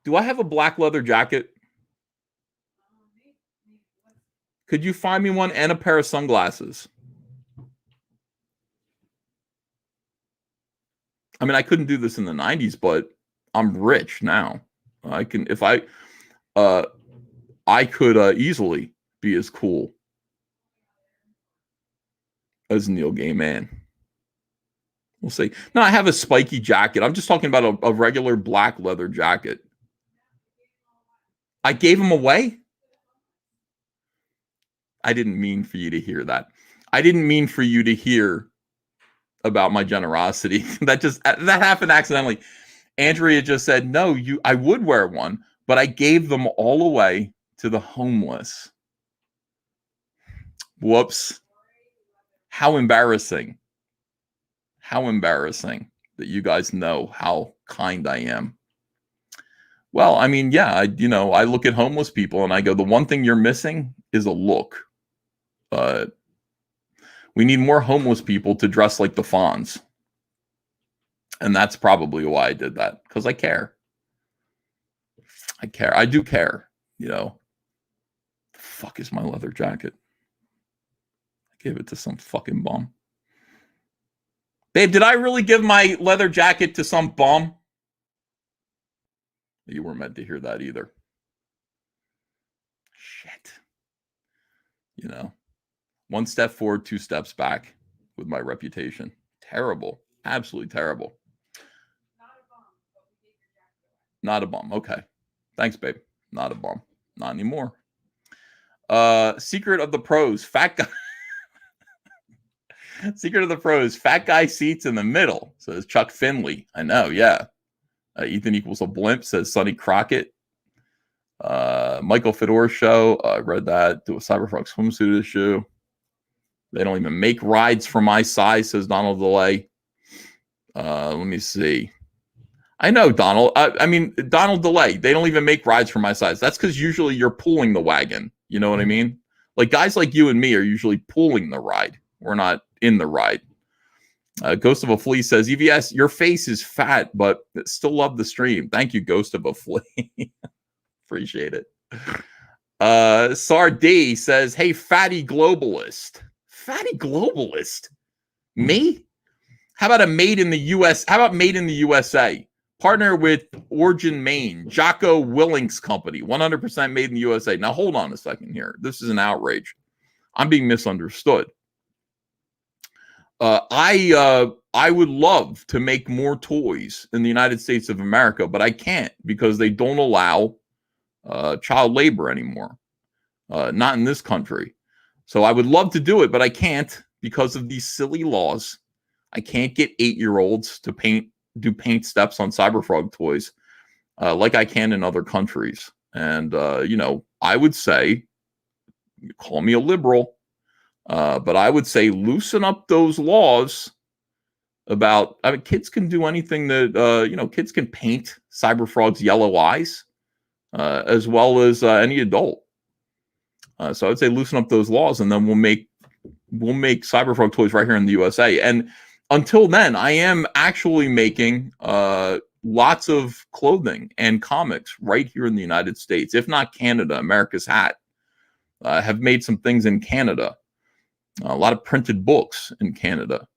S8: Do I have a black leather jacket? Could you find me one and a pair of sunglasses? I mean, I couldn't do this in the 90s, but I'm rich now. I can, if I could easily be as cool as Neil Gaiman. We'll see. No, I have a spiky jacket. I'm just talking about a regular black leather jacket. I gave them away? I didn't mean for you to hear that. I didn't mean for you to hear about my generosity. That happened accidentally. Andrea just said, no, I would wear one, but I gave them all away to the homeless. Whoops. How embarrassing. How embarrassing that you guys know how kind I am. Well, I mean, yeah, I look at homeless people and I go, the one thing you're missing is a look. We need more homeless people to dress like the Fonz. And that's probably why I did that, because I care. I care. I do care, The fuck is my leather jacket? I gave it to some fucking bum. Babe, did I really give my leather jacket to some bum? You weren't meant to hear that either. Shit. One step forward, two steps back with my reputation. Terrible. Absolutely terrible. Not a bum. Okay. Thanks, babe. Not a bum. Not anymore. Secret of the pros. Fat guy. Secret of the pros. Fat guy seats in the middle, says Chuck Finley. I know, yeah. Ethan equals a blimp, says Sonny Crockett. Michael Fedor show. I read that. Do a Cyberfrog swimsuit issue. They don't even make rides for my size, says Donald DeLay. Let me see. I know, Donald. I mean, Donald DeLay. They don't even make rides for my size. That's because usually you're pulling the wagon. You know what I mean? Like guys like you and me are usually pulling the ride. We're not in the ride. Ghost of a Flea says, EVS, your face is fat, but still love the stream. Thank you, Ghost of a Flea. Appreciate it. Sard says, hey, fatty globalist. Fatty globalist? Me? How about a made in the US? How about made in the USA? Partner with Origin Maine, Jocko Willings Company, 100% made in the USA. Now, hold on a second here. This is an outrage. I'm being misunderstood. I would love to make more toys in the United States of America, but I can't because they don't allow child labor anymore. Not in this country. So I would love to do it, but I can't because of these silly laws. I can't get 8-year-olds to do paint steps on Cyberfrog toys like I can in other countries. And, I would say, call me a liberal, but I would say loosen up those laws about, kids can do anything that, kids can paint Cyberfrog's yellow eyes as well as any adult. So I would say loosen up those laws, and then we'll make Cyberfrog toys right here in the USA. And until then, I am actually making lots of clothing and comics right here in the United States, if not Canada. America's Hat have made some things in Canada, a lot of printed books in Canada.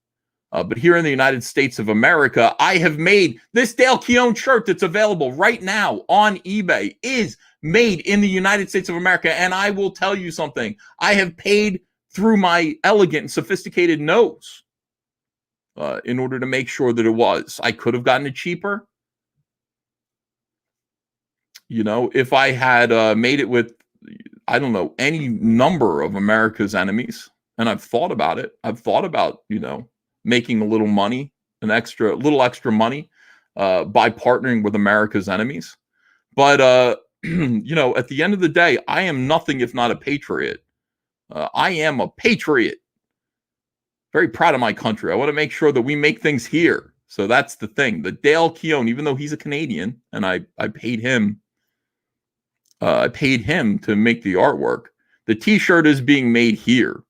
S8: But here in the United States of America, I have made this Dale Keown shirt that's available right now on eBay is made in the United States of America. And I will tell you something. I have paid through my elegant and sophisticated nose in order to make sure that it was. I could have gotten it cheaper. If I had made it with, I don't know, any number of America's enemies. And I've thought about it. I've thought about, making a little money, little extra money by partnering with America's enemies. But, at the end of the day, I am nothing if not a patriot. I am a patriot. Very proud of my country. I want to make sure that we make things here. So that's the thing. The Dale Keown, even though he's a Canadian, and I paid him to make the artwork, the T-shirt is being made here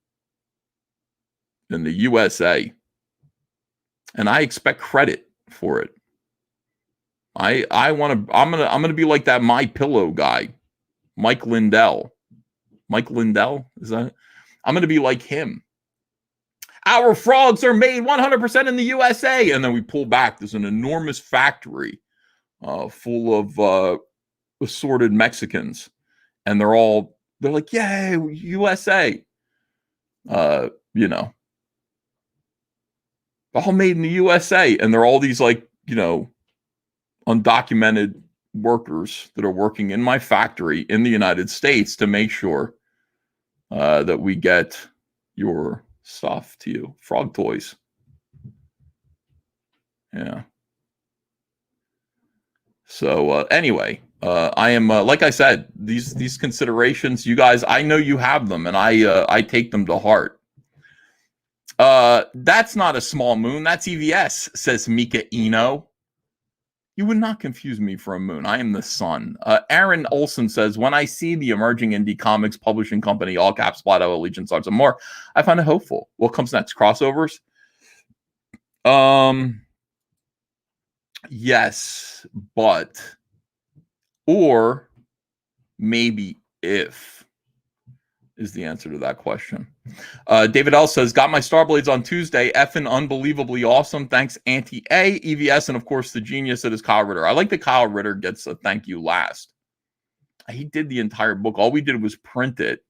S8: in the USA. And I expect credit for it. I'm gonna be like that My Pillow guy, Mike Lindell. Mike Lindell, is that? I'm gonna be like him. Our frogs are made 100% in the USA, and then we pull back. There's an enormous factory full of assorted Mexicans, and they're like, yay, USA. All made in the USA, and they're all these undocumented workers that are working in my factory in the United States to make sure that we get your stuff to you. Frog toys. Yeah. So anyway, I am like I said, these considerations, you guys, I know you have them, and I take them to heart. That's not a small moon. That's EVS, says Mika Eno. You would not confuse me for a moon. I am the sun. Aaron Olson says, when I see the emerging indie comics publishing company, all caps, Splato, Allegiance, Arts, and more, I find it hopeful. What comes next? Crossovers? Yes, but, or maybe if is the answer to that question. David L says, got my Starblades on Tuesday. Effing unbelievably awesome. Thanks, Anti-A, EVS, and of course the genius that is Kyle Ritter. I like that Kyle Ritter gets a thank you last. He did the entire book. All we did was print it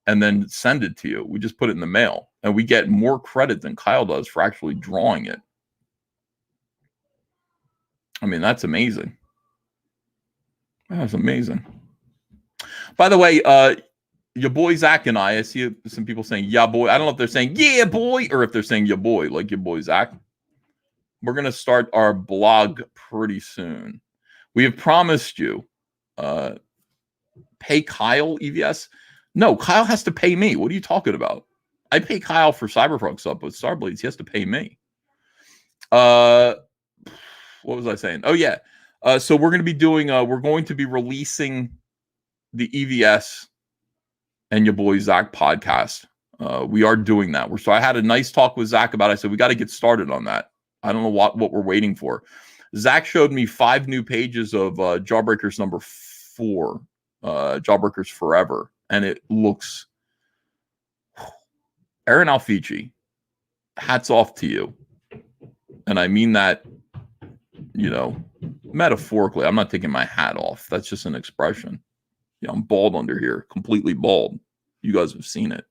S8: and then send it to you. We just put it in the mail, and we get more credit than Kyle does for actually drawing it. I mean, that's amazing. That's amazing. By the way, your boy Zach and I see some people saying, yeah, boy. I don't know if they're saying, yeah, boy, or if they're saying, yeah, boy, like your boy Zach. We're going to start our blog pretty soon. We have promised you pay Kyle EVS. No, Kyle has to pay me. What are you talking about? I pay Kyle for Cyberfrog stuff, but Starblades, he has to pay me. What was I saying? Oh, yeah. So we're going to be doing, we're going to be releasing the EVS and your boy Zach podcast. We are doing that. So I had a nice talk with Zach about it. I said, we got to get started on that. I don't know what we're waiting for. Zach showed me 5 new pages of Jawbreakers number 4, Jawbreakers Forever. And it looks, Aaron Alfici, hats off to you. And I mean that, metaphorically. I'm not taking my hat off. That's just an expression. I'm bald under here, completely bald. You guys have seen it.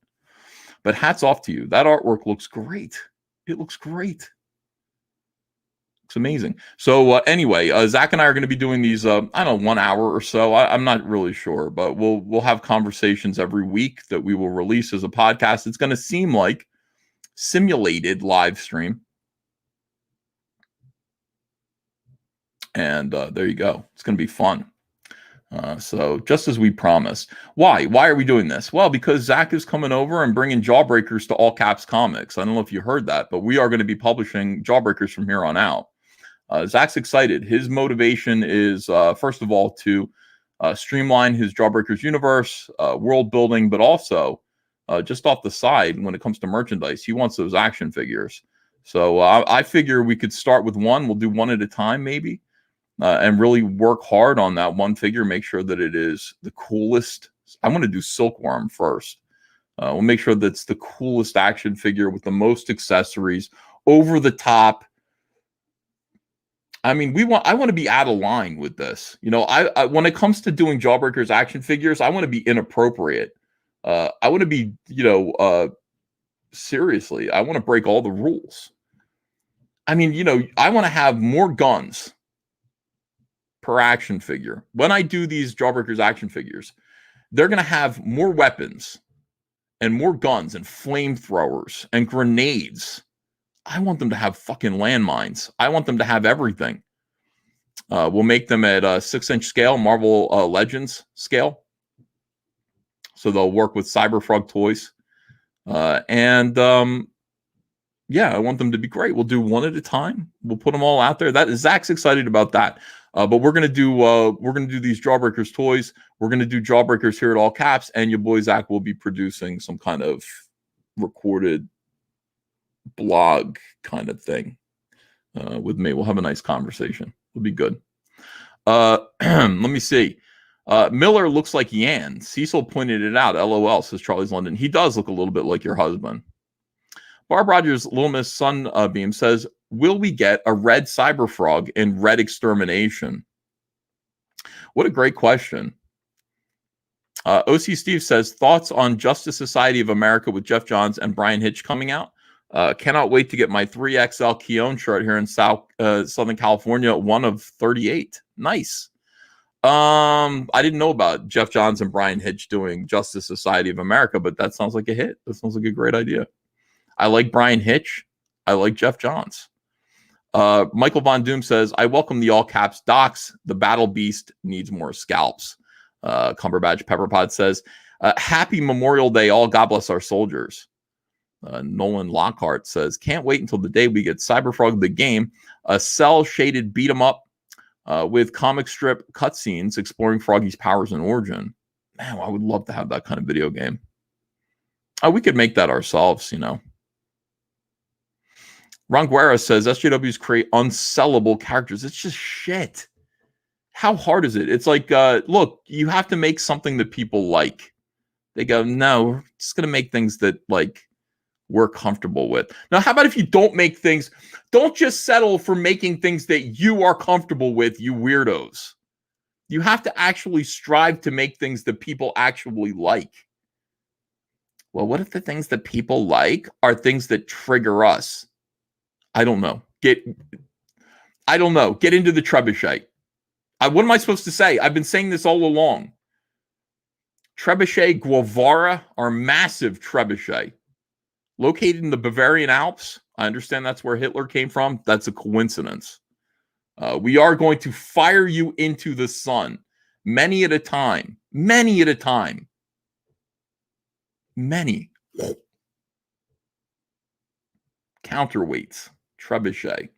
S8: But hats off to you. That artwork looks great. It looks great. It's amazing. So anyway, Zach and I are going to be doing these, 1 hour or so. I'm not really sure, but we'll have conversations every week that we will release as a podcast. It's going to seem like simulated live stream. And there you go. It's going to be fun. So just as we promised. Why are we doing this? Well, because Zach is coming over and bringing Jawbreakers to All Caps Comics. I don't know if you heard that, but we are going to be publishing Jawbreakers from here on out. Zach's excited. His motivation is, first of all, to streamline his Jawbreakers universe, world building, but also just off the side, when it comes to merchandise, he wants those action figures. So I figure we could start with one. We'll do one at a time, maybe. And really work hard on that one figure, make sure that it is the coolest. I want to do Silkworm first. We'll make sure that's the coolest action figure with the most accessories, over the top. I mean, I want to be out of line with this. I when it comes to doing Jawbreakers action figures, I want to be inappropriate. I want to be, seriously, I want to break all the rules. I mean, I want to have more guns per action figure. When I do these Jawbreakers action figures, they're going to have more weapons and more guns and flamethrowers and grenades. I want them to have fucking landmines. I want them to have everything. We'll make them at 6-inch scale, Marvel Legends scale. So they'll work with Cyberfrog toys. Yeah, I want them to be great. We'll do one at a time. We'll put them all out there. Zach's excited about that. But we're gonna do these Jawbreakers toys. We're gonna do Jawbreakers here at All Caps, and your boy Zach will be producing some kind of recorded blog kind of thing with me. We'll have a nice conversation. It'll be good. Let me see. Miller looks like Yan. Cecil pointed it out. LOL, says Charlie's London. He does look a little bit like your husband. Barb Rogers, Little Miss Sunbeam says, will we get a red Cyberfrog in Red Extermination? What a great question. OC Steve says, thoughts on Justice Society of America with Jeff Johns and Brian Hitch coming out? Cannot wait to get my 3XL Keown shirt here in Southern California, one of 38. Nice. I didn't know about Jeff Johns and Brian Hitch doing Justice Society of America, but that sounds like a hit. That sounds like a great idea. I like Brian Hitch. I like Jeff Johns. Michael Von Doom says, I welcome the All Caps docs. The Battle Beast needs more scalps. Cumberbatch Pepperpot says, happy Memorial Day, all. God bless our soldiers. Nolan Lockhart says, can't wait until the day we get Cyberfrog the game, a cell-shaded beat-em-up with comic strip cutscenes exploring Froggy's powers and origin. Man, I would love to have that kind of video game. We could make that ourselves, Ron Guerra says, SJWs create unsellable characters. It's just shit. How hard is it? It's like, look, you have to make something that people like. They go, no, we're just going to make things that, we're comfortable with. Now, how about if you don't make things, don't just settle for making things that you are comfortable with, you weirdos. You have to actually strive to make things that people actually like. Well, what if the things that people like are things that trigger us? I don't know. Get into the trebuchet. What am I supposed to say? I've been saying this all along. Trebuchet Guevara are massive trebuchet. Located in the Bavarian Alps. I understand that's where Hitler came from. That's a coincidence. We are going to fire you into the sun, many at a time. Many at a time. Many. Counterweights. Trebuchet.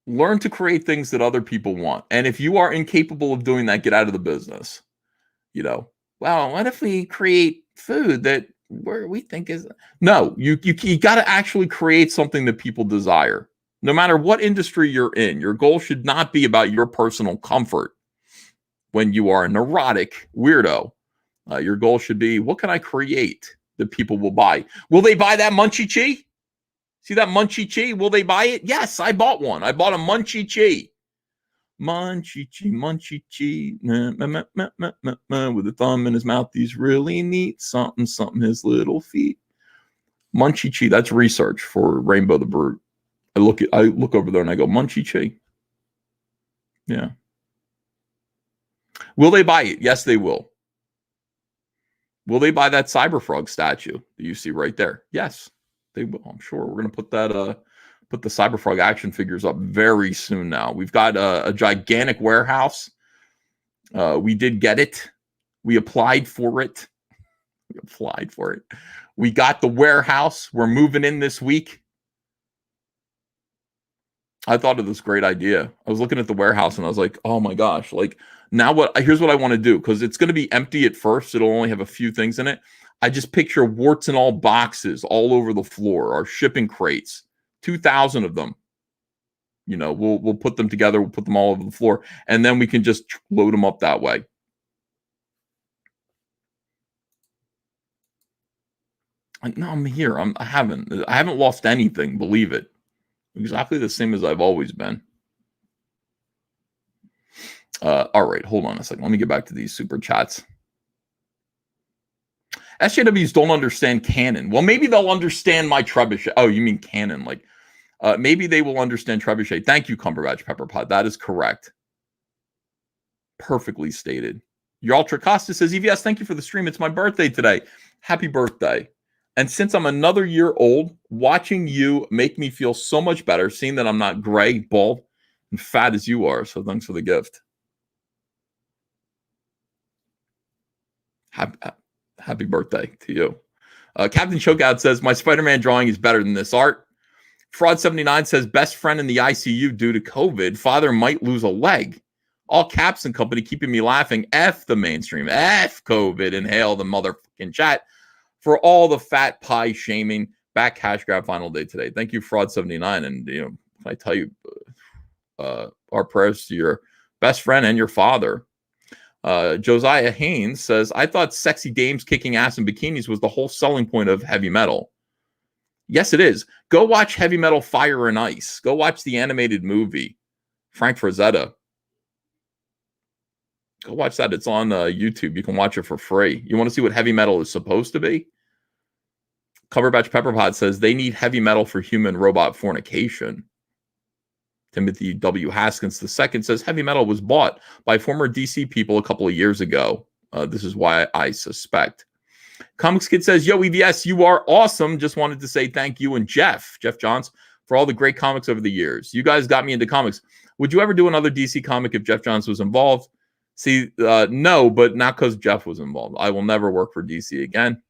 S8: Learn to create things that other people want. And if you are incapable of doing that, get out of the business. You know, well, what if we create food that we think is... No, you got to actually create something that people desire. No matter what industry you're in, your goal should not be about your personal comfort. When you are a neurotic weirdo, your goal should be, what can I create that people will buy? Will they buy that Munchie Chi? See that Munchie Chi? Will they buy it? Yes, I bought one. I bought a Munchie Chi. Munchie Chi, Munchie Chi. With a thumb in his mouth, he's really neat. Something, his little feet. Munchie Chi, that's research for Rainbow the Brute. I look over there and I go, Munchie Chi. Yeah. Will they buy it? Yes, they will. Will they buy that Cyberfrog statue that you see right there? Yes, they will. I'm sure we're going to put that, put the Cyberfrog action figures up very soon now. We've got a gigantic warehouse. We did get it. We applied for it. We got the warehouse. We're moving in this week. I thought of this great idea. I was looking at the warehouse and I was like, oh my gosh, like now here's what I want to do. Cause it's going to be empty at first. It'll only have a few things in it. I just picture warts and all boxes all over the floor, our shipping crates, 2,000 of them. You know, we'll put them together. We'll put them all over the floor and then we can just load them up that way. No, I'm here. I haven't lost anything. Believe it. Exactly the same as I've always been. All right, hold on a second. Let me get back to these super chats. SJWs don't understand canon. Well, maybe they'll understand my trebuchet. Oh, you mean canon? Like, maybe they will understand trebuchet. Thank you, Cumberbatch Pepperpot. That is correct. Perfectly stated. Your Ultra Costa says, EVS, thank you for the stream. It's my birthday today. Happy birthday. And since I'm another year old, watching you make me feel so much better, seeing that I'm not gray, bald, and fat as you are. So thanks for the gift. Happy birthday to you. Captain Chokeout says, my Spider-Man drawing is better than this art. Fraud79 says, best friend in the ICU due to COVID. Father might lose a leg. All caps and company keeping me laughing. F the mainstream. F COVID. Inhale the motherfucking chat. For all the fat pie shaming, back cash grab final day today. Thank you, Fraud79. And, you know, I tell you, our prayers to your best friend and your father. Josiah Haynes says, I thought sexy dames kicking ass in bikinis was the whole selling point of heavy metal. Yes, it is. Go watch Heavy Metal Fire and Ice. Go watch the animated movie. Frank Frazetta. Go watch that. It's on YouTube. You can watch it for free. You want to see what heavy metal is supposed to be? Coverbatch Pepperpot says they need heavy metal for human-robot fornication. Timothy W. Haskins II says heavy metal was bought by former DC people a couple of years ago. This is why I suspect. Comics Kid says, yo, EVS, you are awesome. Just wanted to say thank you and Jeff Johns, for all the great comics over the years. You guys got me into comics. Would you ever do another DC comic if Jeff Johns was involved? See, no, but not because Jeff was involved. I will never work for DC again.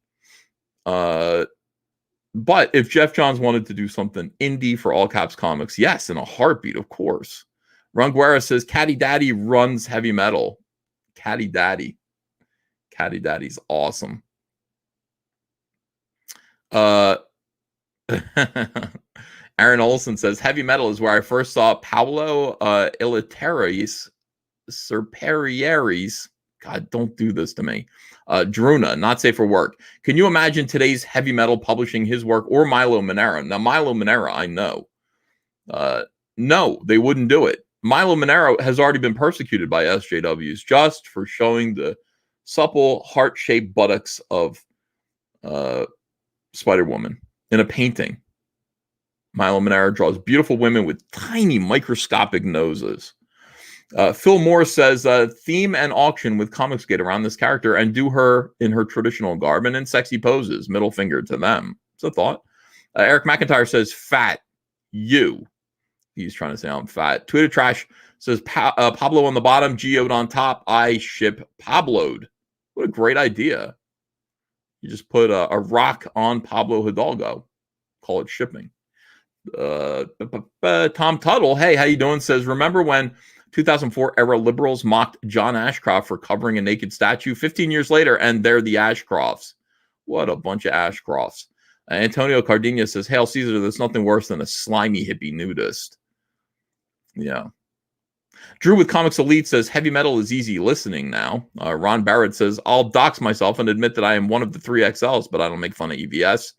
S8: But if Jeff Johns wanted to do something indie for All Caps Comics, yes, in a heartbeat, of course. Ron Guerra says, Caddy Daddy runs heavy metal. Caddy Daddy. Caddy Daddy's awesome. Aaron Olson says, heavy metal is where I first saw Paolo Iliteris Serperieris. God, don't do this to me. Druna, not safe for work. Can you imagine today's heavy metal publishing his work or Milo Manera? Now, Milo Manera, I know. No, they wouldn't do it. Milo Manera has already been persecuted by SJWs just for showing the supple, heart-shaped buttocks of Spider-Woman in a painting. Milo Manera draws beautiful women with tiny microscopic noses. Phil Morris says, theme and auction with Comicsgate around this character and do her in her traditional garb and in sexy poses. Middle finger to them. It's a thought. Eric McIntyre says, fat. You. He's trying to say I'm fat. Twitter Trash says, Pablo on the bottom, Geode on top. I ship Pabloed. What a great idea. You just put a rock on Pablo Hidalgo. Call it shipping. Tom Tuttle, hey, how you doing? Says, remember when 2004 era liberals mocked John Ashcroft for covering a naked statue? 15 years later, and they're the Ashcrofts. What a bunch of Ashcrofts. Antonio Cardinha says, Hail Caesar, there's nothing worse than a slimy hippie nudist. Yeah. Drew with Comics Elite says, heavy metal is easy listening now. Ron Barrett says, I'll dox myself and admit that I am one of the 3XLs, but I don't make fun of EVS.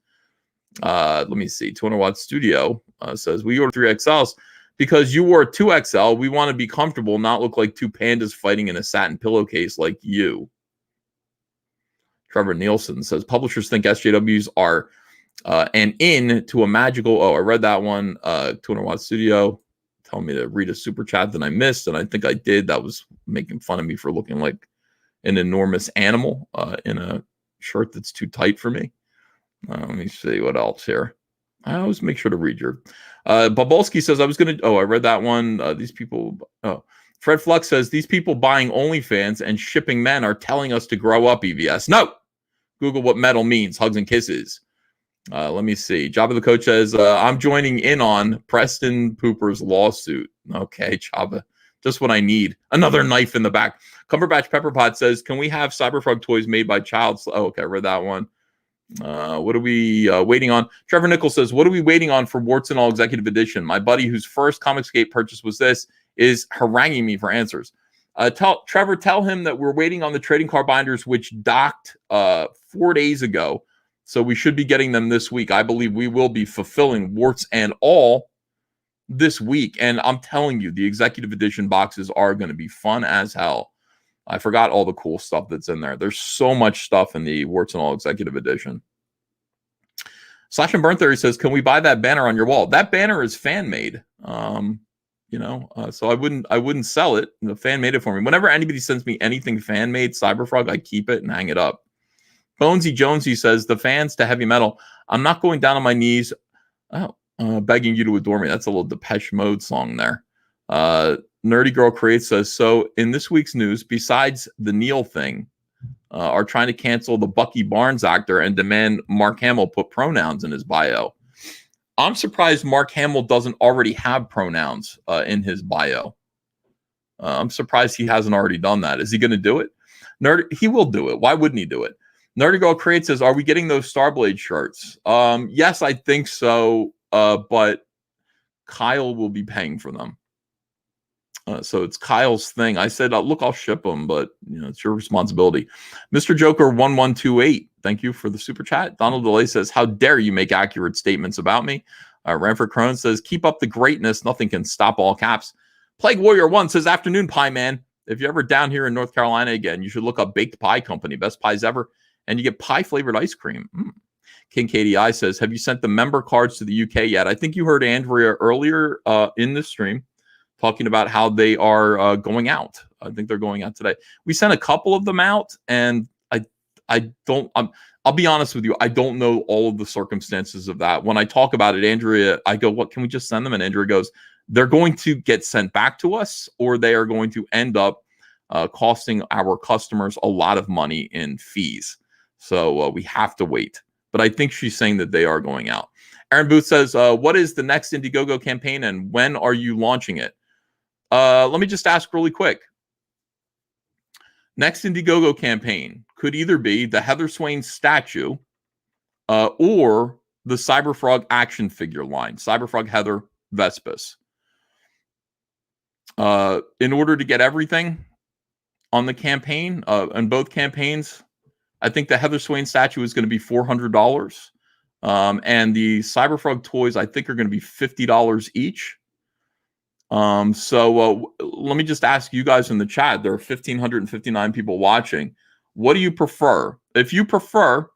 S8: Let me see. 200 Watt Studio says, we order 3XLs because you wore 2XL. We want to be comfortable, not look like two pandas fighting in a satin pillowcase like you. Trevor Nielsen says, publishers think SJWs are an in to a magical. Oh, I read that one. 200 Watt Studio telling me to read a super chat that I missed, and I think I did. That was making fun of me for looking like an enormous animal in a shirt that's too tight for me. Let me see what else here. I always make sure to read your. Bobolski says, I was going to. Oh, I read that one. These people. Oh, Fred Flux says, these people buying OnlyFans and shipping men are telling us to grow up, EVS. No! Google what metal means. Hugs and kisses. Let me see. Jabba the Coach says, I'm joining in on Preston Pooper's lawsuit. Okay, Jabba. Just what I need. Another knife in the back. Cumberbatch Pepperpot says, can we have Cyberfrog toys made by child? Oh, okay, I read that one. What are we waiting on? Trevor Nichols says, what are we waiting on for Warts and All Executive Edition? My buddy whose first Comicsgate purchase was this is haranguing me for answers. Trevor, tell him that we're waiting on the trading card binders, which docked 4 days ago. So we should be getting them this week. I believe we will be fulfilling Warts and All this week. And I'm telling you, the Executive Edition boxes are going to be fun as hell. I forgot all the cool stuff that's in there. There's so much stuff in the Warts and All Executive Edition. Slash and Burn Theory says, can we buy that banner on your wall? That banner is fan made. So I wouldn't sell it. The fan made it for me. Whenever anybody sends me anything fan made, Cyberfrog, I keep it and hang it up. Bonesy Jonesy says, the fans to heavy metal. I'm not going down on my knees, begging you to adore me. That's a little Depeche Mode song there. Nerdy Girl Creates says, so in this week's news, besides the Neil thing, are trying to cancel the Bucky Barnes actor and demand Mark Hamill put pronouns in his bio. I'm surprised Mark Hamill doesn't already have pronouns in his bio. I'm surprised he hasn't already done that. Is he going to do it? He will do it. Why wouldn't he do it? Nerdy Girl Creates says, are we getting those Starblade shirts? Yes, I think so, but Kyle will be paying for them. So it's Kyle's thing. I said, look, I'll ship them, but it's your responsibility. Mr. Joker 1128, thank you for the super chat. Donald DeLay says, how dare you make accurate statements about me? Ranford Crone says, keep up the greatness. Nothing can stop, all caps. Plague Warrior 1 says, afternoon, Pie Man. If you're ever down here in North Carolina again, you should look up Baked Pie Company, best pies ever. And you get pie-flavored ice cream. King KDI says, have you sent the member cards to the UK yet? I think you heard Andrea earlier in this stream talking about how they are going out. I think they're going out today. We sent a couple of them out, and I'll be honest with you, I don't know all of the circumstances of that. When I talk about it, Andrea, I go, what, can we just send them? And Andrea goes, they're going to get sent back to us, or they are going to end up costing our customers a lot of money in fees. So we have to wait. But I think she's saying that they are going out. Aaron Booth says, what is the next Indiegogo campaign and when are you launching it? Let me just ask really quick. Next Indiegogo campaign could either be the Heather Swain statue or the Cyberfrog action figure line, Cyberfrog Heather Vespis. In order to get everything on the campaign, on both campaigns, I think the Heather Swain statue is going to be $400. And the Cyberfrog toys, I think, are going to be $50 each. So let me just ask you guys in the chat. There are 1,559 people watching. What do you prefer? If you prefer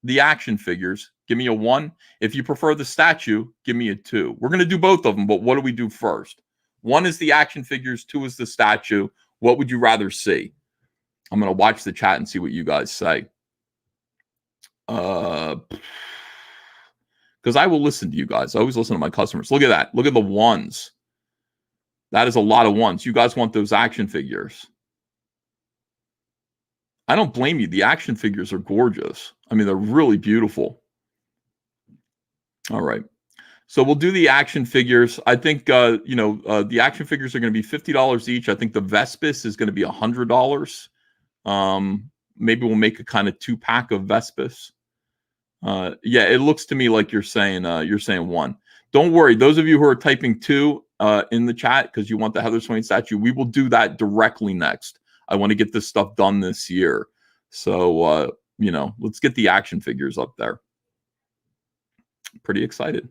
S8: the action figures, give me a 1. If you prefer the statue, give me a 2. We're going to do both of them, but what do we do first? 1 is the action figures, 2 is the statue. What would you rather see? I'm going to watch the chat and see what you guys say. Because I will listen to you guys. I always listen to my customers. Look at that. Look at the 1s. That is a lot of 1s. You guys want those action figures. I don't blame you. The action figures are gorgeous. I mean, they're really beautiful. All right. So we'll do the action figures. I think, the action figures are going to be $50 each. I think the Vespis is going to be $100. Maybe we'll make a kind of 2-pack of Vespis. Yeah, it looks to me like you're saying 1. Don't worry. Those of you who are typing 2 in the chat because you want the Heather Swain statue, we will do that directly next. I want to get this stuff done this year. So, let's get the action figures up there. Pretty excited.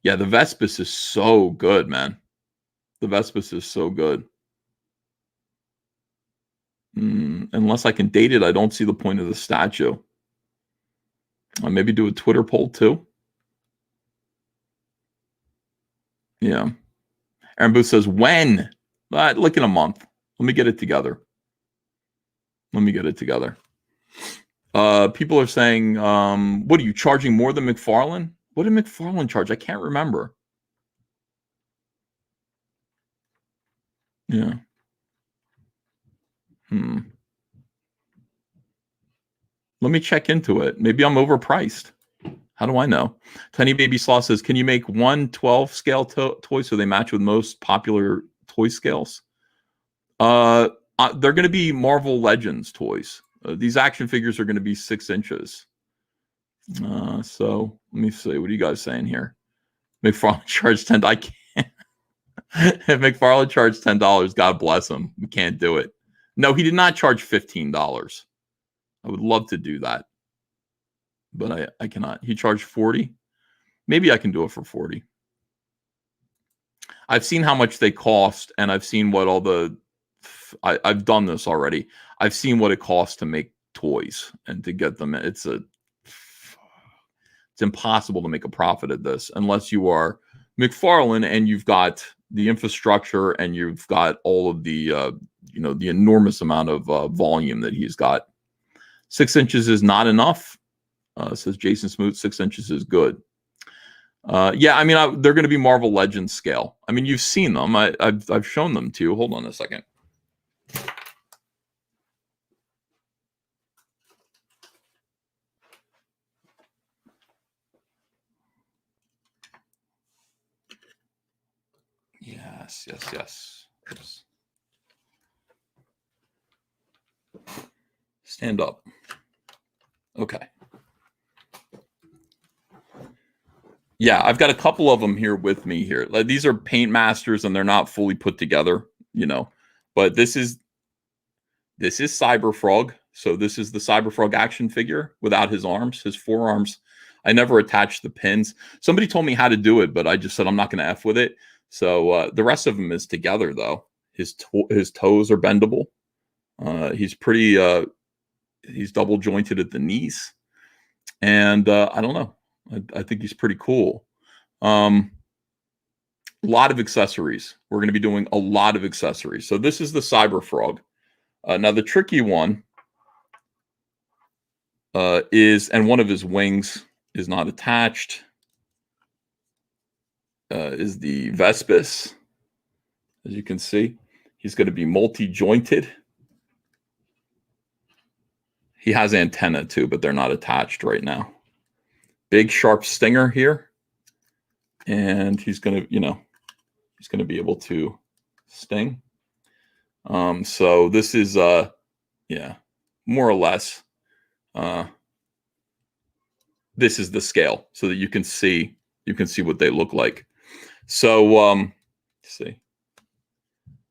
S8: Yeah, the Vespis is so good, man. The Vespis is so good. Unless I can date it, I don't see the point of the statue. I'll maybe do a Twitter poll too. Yeah. Aaron Booth says, when? Like in a month. Let me get it together. People are saying, what are you charging more than McFarlane? What did McFarlane charge? I can't remember. Yeah. Let me check into it. Maybe I'm overpriced. How do I know? Tiny Baby Slaw says, can you make 1 12 scale toy so they match with most popular toy scales? They're going to be Marvel Legends toys. These action figures are going to be 6 inches. So let me see. What are you guys saying here? McFarlane charged $10. I can't. If McFarlane charged $10, God bless him. We can't do it. No, he did not charge $15. I would love to do that, but I cannot. He charged $40. Maybe I can do it for $40. I've seen how much they cost, and I've seen what all the. I've done this already. I've seen what it costs to make toys and to get them. It's impossible to make a profit at this unless you are McFarlane and you've got the infrastructure and you've got all of the the enormous amount of volume that he's got. 6 inches is not enough, says Jason Smoot. 6 inches is good. Yeah, I mean, they're going to be Marvel Legends scale. I mean, you've seen them. I've shown them to you. Hold on a second. Yes. Stand up. Okay. Yeah, I've got a couple of them here with me here. Like, these are Paint Masters and they're not fully put together, but this is Cyberfrog. So this is the Cyberfrog action figure without his arms, his forearms. I never attached the pins. Somebody told me how to do it, but I just said I'm not going to F with it. So the rest of them is together though. His toes are bendable. He's pretty. He's double jointed at the knees, and I don't know. I think he's pretty cool. A lot of accessories. We're going to be doing a lot of accessories. So this is the Cyberfrog. Now the tricky one is, and one of his wings is not attached. Is the Vespis. As you can see, he's going to be multi-jointed. He has antenna too, but they're not attached right now. Big sharp stinger here. And he's going to, he's going to be able to sting. So this is, more or less, this is the scale so that you can see what they look like. So, let's see,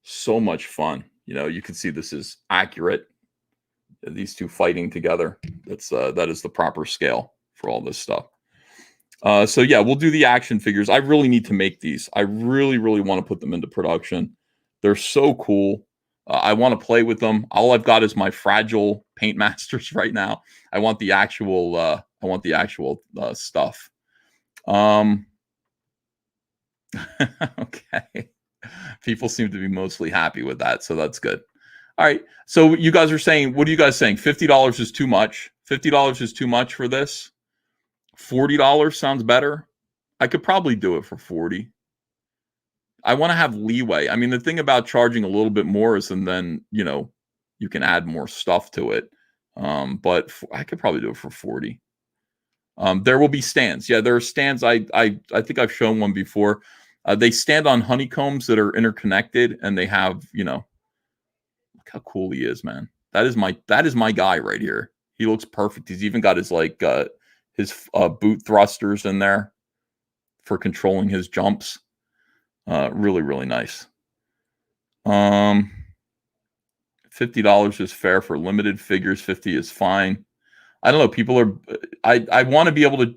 S8: so much fun. You can see this is accurate. These two fighting together. That is the proper scale for all this stuff. So yeah, we'll do the action figures. I really need to make these. I really, really want to put them into production. They're so cool. I want to play with them. All I've got is my fragile Paint Masters right now. I want the actual. Stuff. Okay. People seem to be mostly happy with that, so that's good. All right. So you guys are saying, what are you guys saying? $50 is too much. $50 is too much for this. $40 sounds better. I could probably do it for 40. I want to have leeway. I mean, the thing about charging a little bit more is, and then, you know, you can add more stuff to it. But I could probably do it for 40. There will be stands. Yeah, there are stands. I think I've shown one before. They stand on honeycombs that are interconnected, and they have, you know, look how cool he is, man. That is my guy right here. He looks perfect. He's even got his boot thrusters in there for controlling his jumps. Really, really nice. $50 is fair for limited figures. 50 is fine. I don't know. People are. I want to be able to.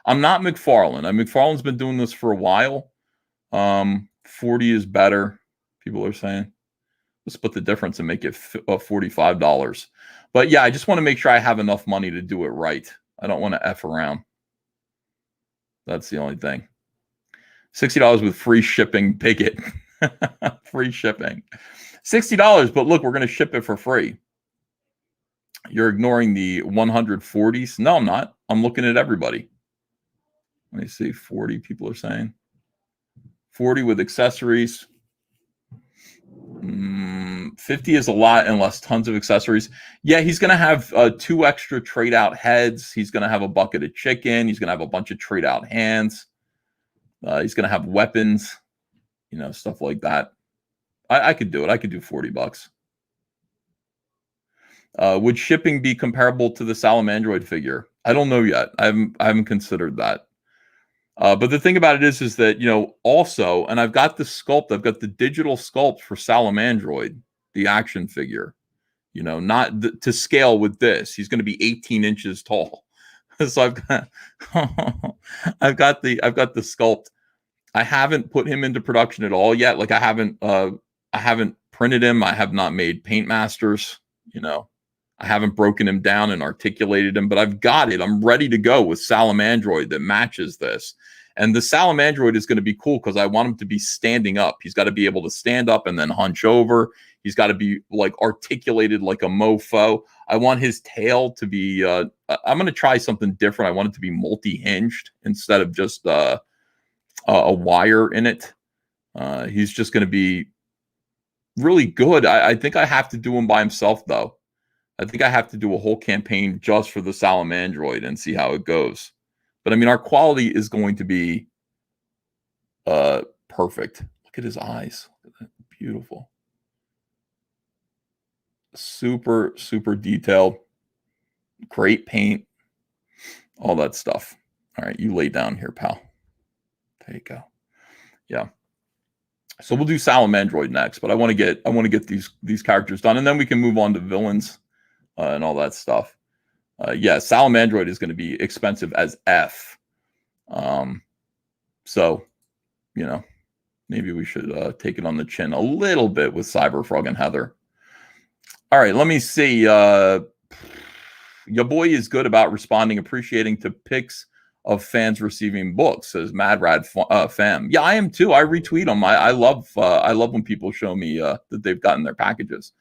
S8: I'm not McFarlane. McFarlane's been doing this for a while. 40 is better. People are saying. Let's split the difference and make it $45. But yeah, I just want to make sure I have enough money to do it right. I don't want to F around. That's the only thing. $60 with free shipping. Bigot. Free shipping. $60, but look, we're going to ship it for free. You're ignoring the 140s. No, I'm not. I'm looking at everybody. Let me see. 40 people are saying. 40 with accessories. 50 is a lot unless tons of accessories. Yeah, he's going to have 2 extra trade out heads. He's going to have a bucket of chicken. He's going to have a bunch of trade out hands. He's going to have weapons, you know, stuff like that. I could do it. I could do $40. Would shipping be comparable to the Salamandroid figure? I don't know yet. I haven't considered that. But the thing about it is that, you know, also, and I've got the sculpt, I've got the digital sculpt for Salamandroid, the action figure, you know, not to scale with this. He's going to be 18 inches tall. So I've got the sculpt. I haven't put him into production at all yet. Like I haven't printed him. I have not made paint masters, you know. I haven't broken him down and articulated him, but I've got it. I'm ready to go with Salamandroid that matches this. And the Salamandroid is going to be cool because I want him to be standing up. He's got to be able to stand up and then hunch over. He's got to be like articulated like a mofo. I want his tail to be, I'm going to try something different. I want it to be multi-hinged instead of just a wire in it. He's just going to be really good. I think I have to do him by himself, though. I think I have to do a whole campaign just for the Salamandroid and see how it goes. But I mean, our quality is going to be perfect. Look at his eyes. Look at that. Beautiful. Super, super detailed. Great paint. All that stuff. All right, you lay down here, pal. There you go. Yeah. So we'll do Salamandroid next, but I want to get these characters done, and then we can move on to villains. And all that stuff. Yeah, Salamandroid is going to be expensive as F. So, you know, maybe we should take it on the chin a little bit with Cyberfrog and Heather. All right, let me see. Your boy is good about responding, appreciating to pics of fans receiving books, says Mad Rad Fam. Yeah, I am too. I retweet them. I love when people show me that they've gotten their packages.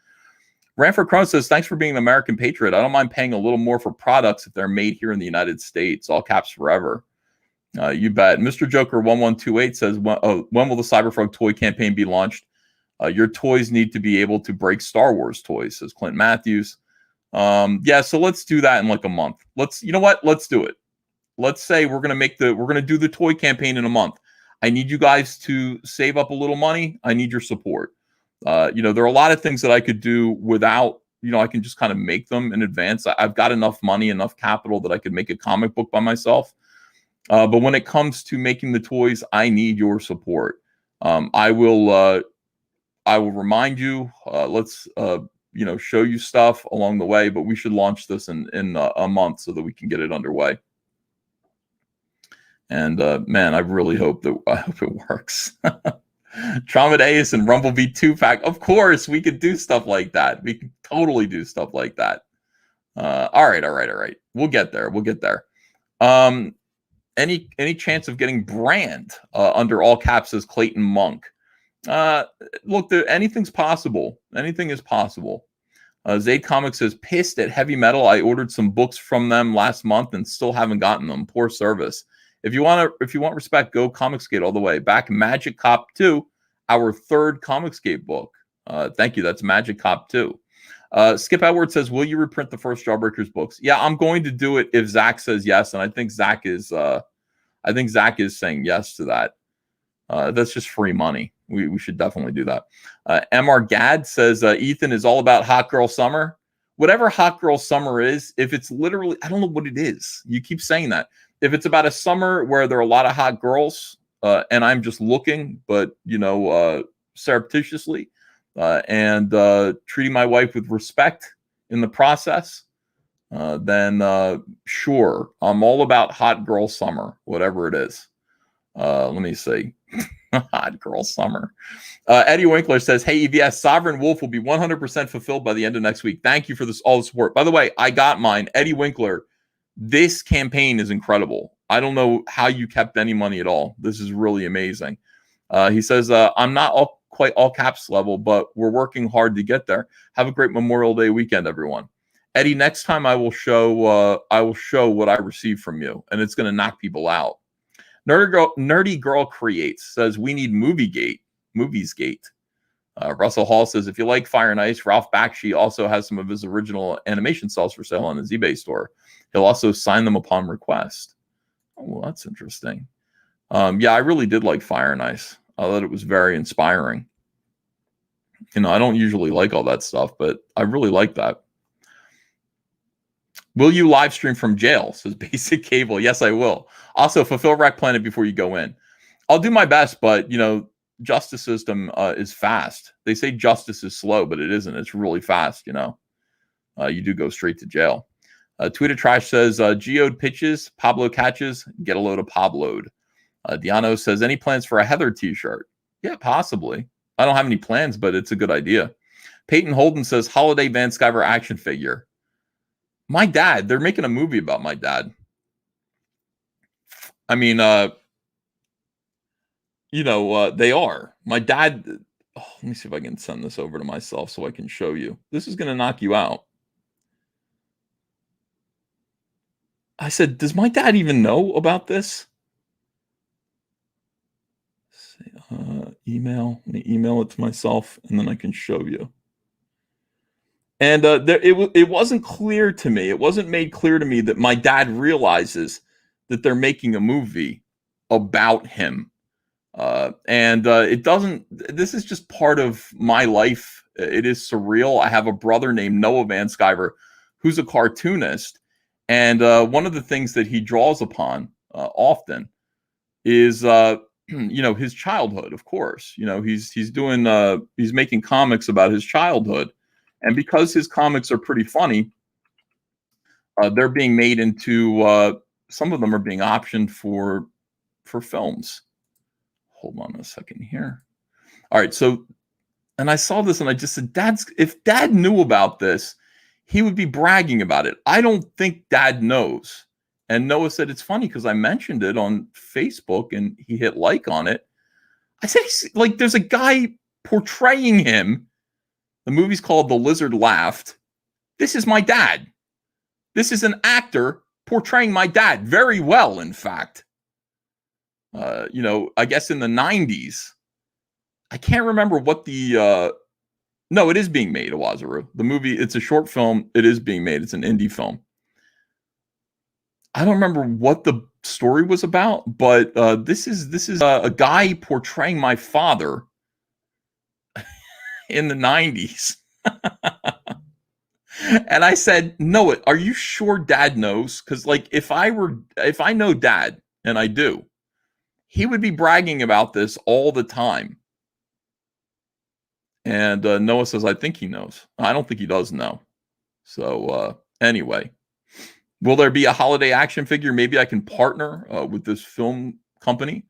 S8: Ranford Crone says, thanks for being an American patriot. I don't mind paying a little more for products if they're made here in the United States. All caps forever. You bet. Mr. Joker 1128 says, when will the Cyberfrog toy campaign be launched? Your toys need to be able to break Star Wars toys, says Clint Matthews. Yeah, so let's do that in like a month. You know what? Let's do it. Let's say we're going to do the toy campaign in a month. I need you guys to save up a little money. I need your support. You know, there are a lot of things that I could do without, you know, I can just kind of make them in advance. I've got enough money, enough capital that I could make a comic book by myself. But when it comes to making the toys, I need your support. I will remind you, let's, you know, show you stuff along the way, but we should launch this in a month so that we can get it underway. And man, I really hope it works. Traumadeus and Rumblebee 2-pack. Of course, we could do stuff like that. We could totally do stuff like that. All right. We'll get there. Any chance of getting Brand under all caps, says Clayton Monk. Look, anything's possible. Anything is possible. Zayd Comics says, pissed at Heavy Metal. I ordered some books from them last month and still haven't gotten them. Poor service. If you want respect, go Comicsgate all the way. Back Magic Cop 2, our third Comicsgate book. Thank you. That's Magic Cop 2. Skip Edwards says, will you reprint the first Jawbreakers books? Yeah, I'm going to do it if Zach says yes, and I think Zach is saying yes to that. That's just free money. We should definitely do that. MR Gad says, Ethan is all about Hot Girl Summer. Whatever Hot Girl Summer is, if it's literally, I don't know what it is. You keep saying that. If it's about a summer where there are a lot of hot girls, and I'm just looking, but, surreptitiously, and treating my wife with respect in the process, then sure, I'm all about Hot Girl Summer, whatever it is. Let me see. Hot Girl Summer. Eddie Winkler says, hey, EVS, Sovereign Wolf will be 100% fulfilled by the end of next week. Thank you for all the support. By the way, I got mine. Eddie Winkler, this campaign is incredible. I don't know how you kept any money at all. This is really amazing. He says, I'm not quite all caps level, but we're working hard to get there. Have a great Memorial Day weekend, everyone. Eddie, next time I will show what I received from you, and it's going to knock people out. Nerdy Girl Creates says, we need Moviesgate. Russell Hall says, if you like Fire and Ice, Ralph Bakshi also has some of his original animation cells for sale on his eBay store. He'll also sign them upon request. Oh, well, that's interesting. Yeah, I really did like Fire and Ice. I thought it was very inspiring. I don't usually like all that stuff, but I really like that. Will you live stream from jail? Says Basic Cable. Yes, I will. Also, fulfill Rack Planet before you go in. I'll do my best, but, justice system is fast. They say justice is slow, but it isn't. It's really fast, You do go straight to jail. Tweeter Trash says, Geode pitches, Pablo catches, get a load of Pabloed. Diano says, any plans for a Heather t-shirt? Yeah, possibly. I don't have any plans, but it's a good idea. Peyton Holden says, holiday Van Skyver action figure. My dad, they're making a movie about my dad. I mean, they are. My dad, let me see if I can send this over to myself so I can show you. This is going to knock you out. I said, does my dad even know about this? Email. Let me email it to myself, and then I can show you. And it wasn't clear to me. It wasn't made clear to me that my dad realizes that they're making a movie about him. It doesn't. This is just part of my life. It is surreal. I have a brother named Noah Van Skyver, who's a cartoonist, and one of the things that he draws upon often is his childhood. Of course, he's making comics about his childhood. And because his comics are pretty funny, they're being made into, some of them are being optioned for films. Hold on a second here. All right. So, and I saw this and I just said, if Dad knew about this, he would be bragging about it. I don't think Dad knows. And Noah said, it's funny because I mentioned it on Facebook and he hit like on it. I said, there's a guy portraying him. The movie's called The Lizard Laughed. This is my dad. This is an actor portraying my dad very well, in fact. I guess in the 90s. I can't remember what no, it is being made, Awazaru. The movie, it's a short film. It is being made. It's an indie film. I don't remember what the story was about, but this is a guy portraying my father in the 90s. And I said, Noah, are you sure Dad knows? Because if I know Dad, and I do, he would be bragging about this all the time. And Noah says, I think he knows. I don't think he does know. So anyway, will there be a holiday action figure? Maybe I can partner with this film company.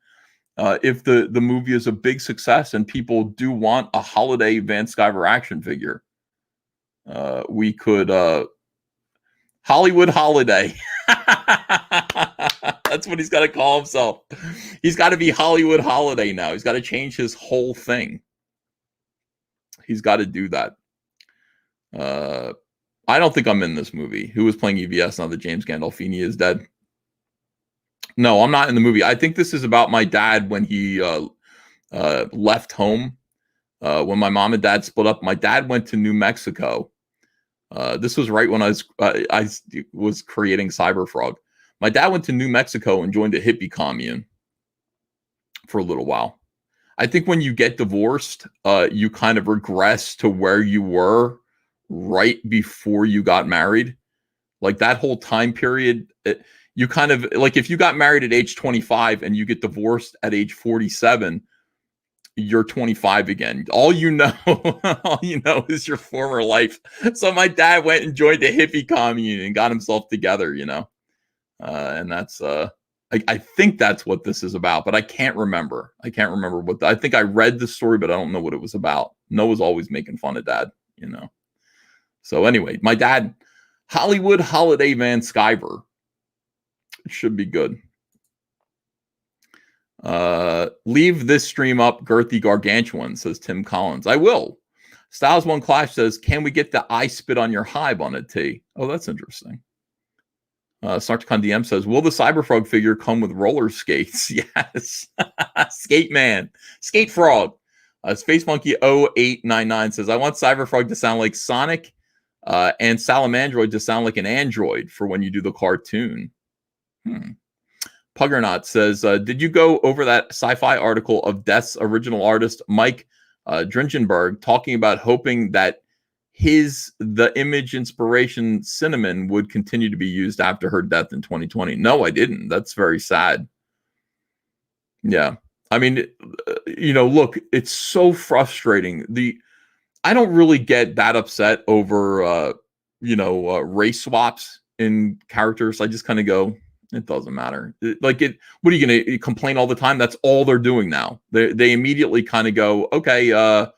S8: If the movie is a big success and people do want a holiday Van Skyver action figure, we could Hollywood Holiday. That's what he's got to call himself. He's got to be Hollywood Holiday now. He's got to change his whole thing. He's got to do that. I don't think I'm in this movie. Who was playing EVS now that James Gandolfini is dead? No, I'm not in the movie. I think this is about my dad when he left home. When my mom and dad split up, my dad went to New Mexico. This was right when I was creating Cyberfrog. My dad went to New Mexico and joined a hippie commune for a little while. I think when you get divorced, you kind of regress to where you were right before you got married. Like that whole time period, you kind of like if you got married at age 25 and you get divorced at age 47, you're 25 again. All you know is your former life. So my dad went and joined a hippie commune and got himself together, and that's I think that's what this is about, but I can't remember. I think I read the story, but I don't know what it was about. Noah's always making fun of dad, So anyway, my dad, Hollywood Holiday Van Skyver. It should be good. Leave this stream up, girthy gargantuan, says Tim Collins. I will. Styles One Clash says, can we get the I spit on your hive on a T? Oh, that's interesting. Sartcon DM says, will the Cyberfrog figure come with roller skates? Yes. Skate Man. Skate Frog. Space Monkey 0899 says, I want Cyberfrog to sound like Sonic and Salamandroid to sound like an android for when you do the cartoon. Puggernaut says, did you go over that sci-fi article of Death's original artist, Mike Dringenberg, talking about hoping that the image inspiration Cinnamon would continue to be used after her death in 2020? No, I didn't. That's very sad. Yeah. I mean, look, it's so frustrating. I don't really get that upset over, race swaps in characters. I just kind of go, it doesn't matter. What are you going to complain all the time? That's all they're doing now. They immediately kind of go, okay,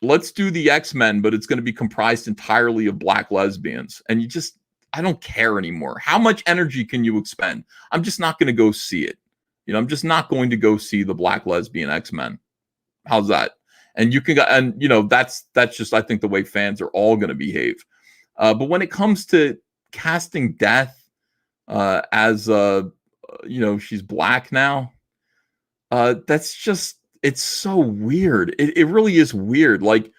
S8: let's do the X-Men, but it's going to be comprised entirely of black lesbians. And I don't care anymore. How much energy can you expend? I'm just not going to go see it. I'm just not going to go see the black lesbian X-Men. How's that? And that's just, I think, the way fans are all going to behave. But when it comes to casting Death as she's black now, that's just, it's so weird. It really is weird. Like,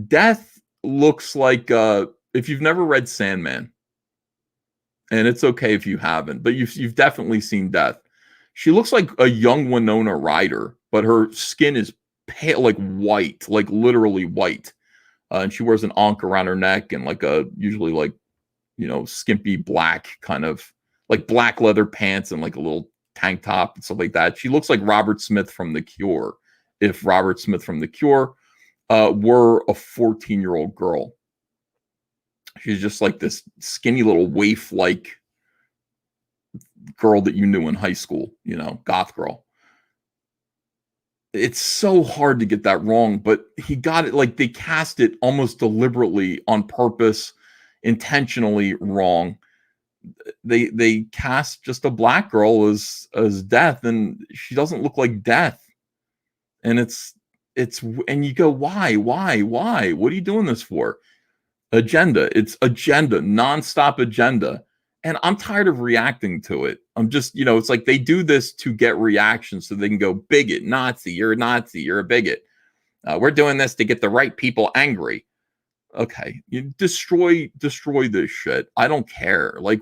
S8: Death looks like if you've never read Sandman, and it's okay if you haven't, but you've definitely seen Death. She looks like a young Winona Ryder, but her skin is pale, like white, like literally white. And she wears an ankh around her neck and like usually skimpy black kind of like black leather pants and like a little tank top and stuff like that. She looks like Robert Smith from The Cure. If Robert Smith from The Cure were a 14-year-old girl. She's just like this skinny little waif-like girl that you knew in high school, goth girl. It's so hard to get that wrong, but he got it. Like, they cast it almost deliberately on purpose, intentionally wrong. They cast just a black girl as Death, and she doesn't look like Death. And and you go, why? What are you doing this for? Agenda. It's agenda, nonstop agenda. And I'm tired of reacting to it. I'm just, it's like they do this to get reactions so they can go, bigot, Nazi, you're a bigot. We're doing this to get the right people angry. Okay, you destroy this shit. I don't care. Like,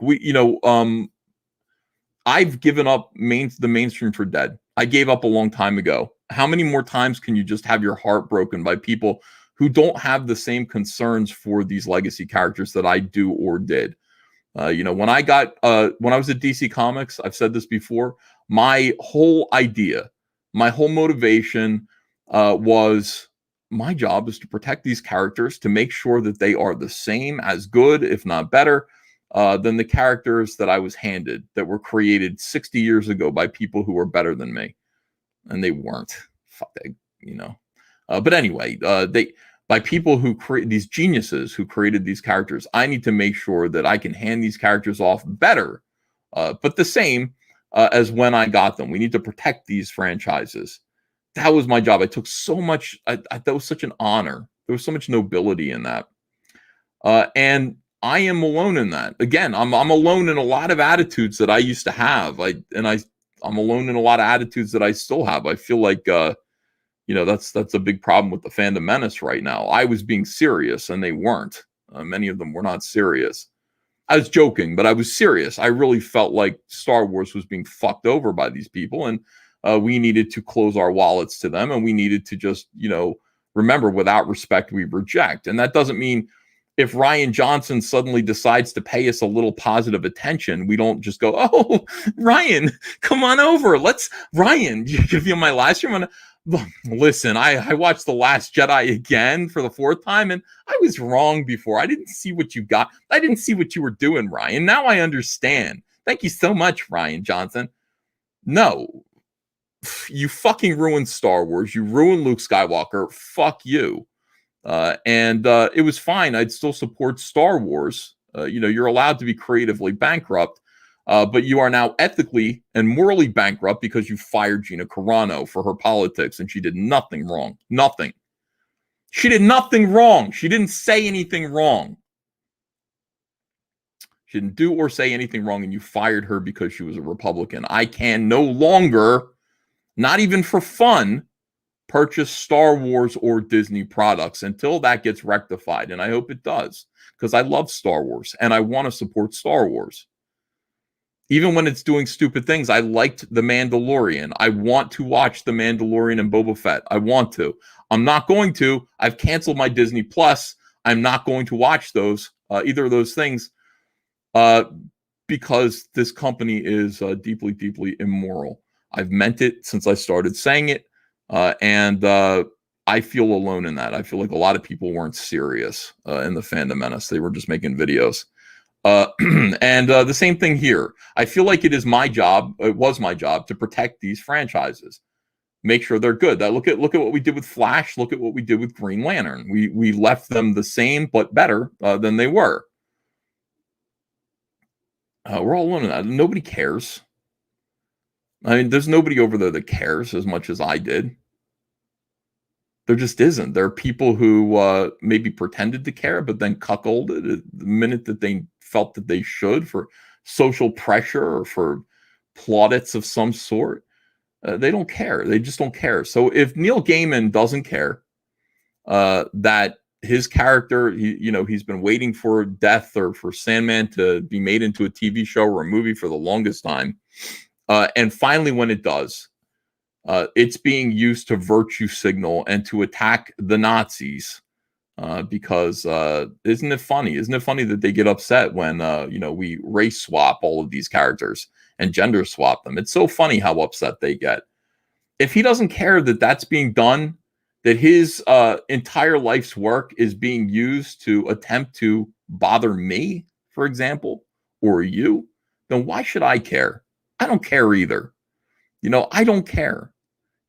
S8: I've given up the mainstream for dead. I gave up a long time ago. How many more times can you just have your heart broken by people who don't have the same concerns for these legacy characters that I do or did? When I was at DC Comics, I've said this before, my whole idea, my whole motivation was my job is to protect these characters, to make sure that they are the same as good, if not better, than the characters that I was handed, that were created 60 years ago by people who were better than me. And they weren't. Fuck that, But anyway, by people who create these geniuses who created these characters, I need to make sure that I can hand these characters off better but the same as when I got them. We need to protect these franchises. That was my job. I took so much. That was such an honor. There was so much nobility in that. And I am alone in that. Again, I'm alone in a lot of attitudes that I used to have. I'm alone in a lot of attitudes that I still have. I feel like that's a big problem with the fandom menace right now. I was being serious and they weren't. Many of them were not serious. I was joking, but I was serious. I really felt like Star Wars was being fucked over by these people, and we needed to close our wallets to them, and we needed to just, remember, without respect, we reject. And that doesn't mean if Ryan Johnson suddenly decides to pay us a little positive attention, we don't just go, "Oh, Ryan, come on over. Ryan, you give you my last year." Listen, I watched The Last Jedi again for the 4th time, and I was wrong before. I didn't see what you got. I didn't see what you were doing, Ryan. Now I understand. Thank you so much, Ryan Johnson. No, you fucking ruined Star Wars. You ruined Luke Skywalker. Fuck you. And it was fine. I'd still support Star Wars. You're allowed to be creatively bankrupt. But you are now ethically and morally bankrupt because you fired Gina Carano for her politics, and she did nothing wrong. Nothing. She did nothing wrong. She didn't say anything wrong. She didn't do or say anything wrong, and you fired her because she was a Republican. I can no longer, not even for fun, purchase Star Wars or Disney products until that gets rectified, and I hope it does, because I love Star Wars, and I want to support Star Wars. Even when it's doing stupid things, I liked The Mandalorian. I want to watch The Mandalorian and Boba Fett. I want to. I'm not going to. I've canceled my Disney Plus. I'm not going to watch those, either of those things, because this company is deeply, deeply immoral. I've meant it since I started saying it, and I feel alone in that. I feel like a lot of people weren't serious in the fandom menace. They were just making videos. And the same thing here. I feel like it is my job. It was my job to protect these franchises, make sure they're good. Look at what we did with Flash. Look at what we did with Green Lantern. We left them the same but better than they were. We're all alone in that. Nobody cares. I mean, there's nobody over there that cares as much as I did. There just isn't. There are people who maybe pretended to care, but then cuckolded the minute that they felt that they should for social pressure or for plaudits of some sort. They don't care. They just don't care. So if Neil Gaiman doesn't care that his character, he's been waiting for death or for Sandman to be made into a TV show or a movie for the longest time, and finally when it does, it's being used to virtue signal and to attack the Nazis. Because isn't it funny? Isn't it funny that they get upset when we race swap all of these characters and gender swap them? It's so funny how upset they get. If he doesn't care that that's being done, that his entire life's work is being used to attempt to bother me, for example, or you, then why should I care? I don't care either. I don't care.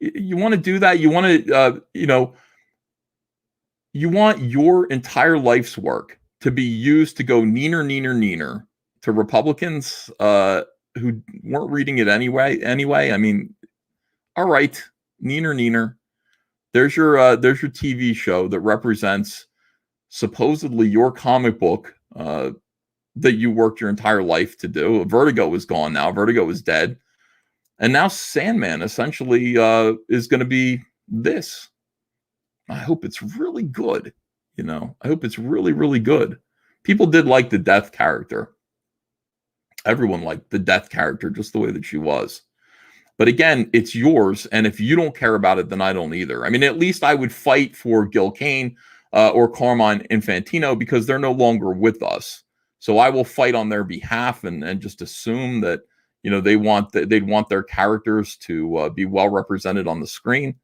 S8: You want to do that? You want to, you want your entire life's work to be used to go neener to Republicans who weren't reading it anyway. I mean, all right, neener. There's your TV show that represents supposedly your comic book that you worked your entire life to do. Vertigo is gone now. Vertigo is dead. And now Sandman essentially is going to be this. I hope it's really good. I hope it's really, really good. People did like the Death character. Everyone liked the Death character just the way that she was. But again, it's yours. And if you don't care about it, then I don't either. I mean, at least I would fight for Gil Kane or Carmine Infantino because they're no longer with us. So I will fight on their behalf and just assume that, they'd want their characters to be well represented on the screen.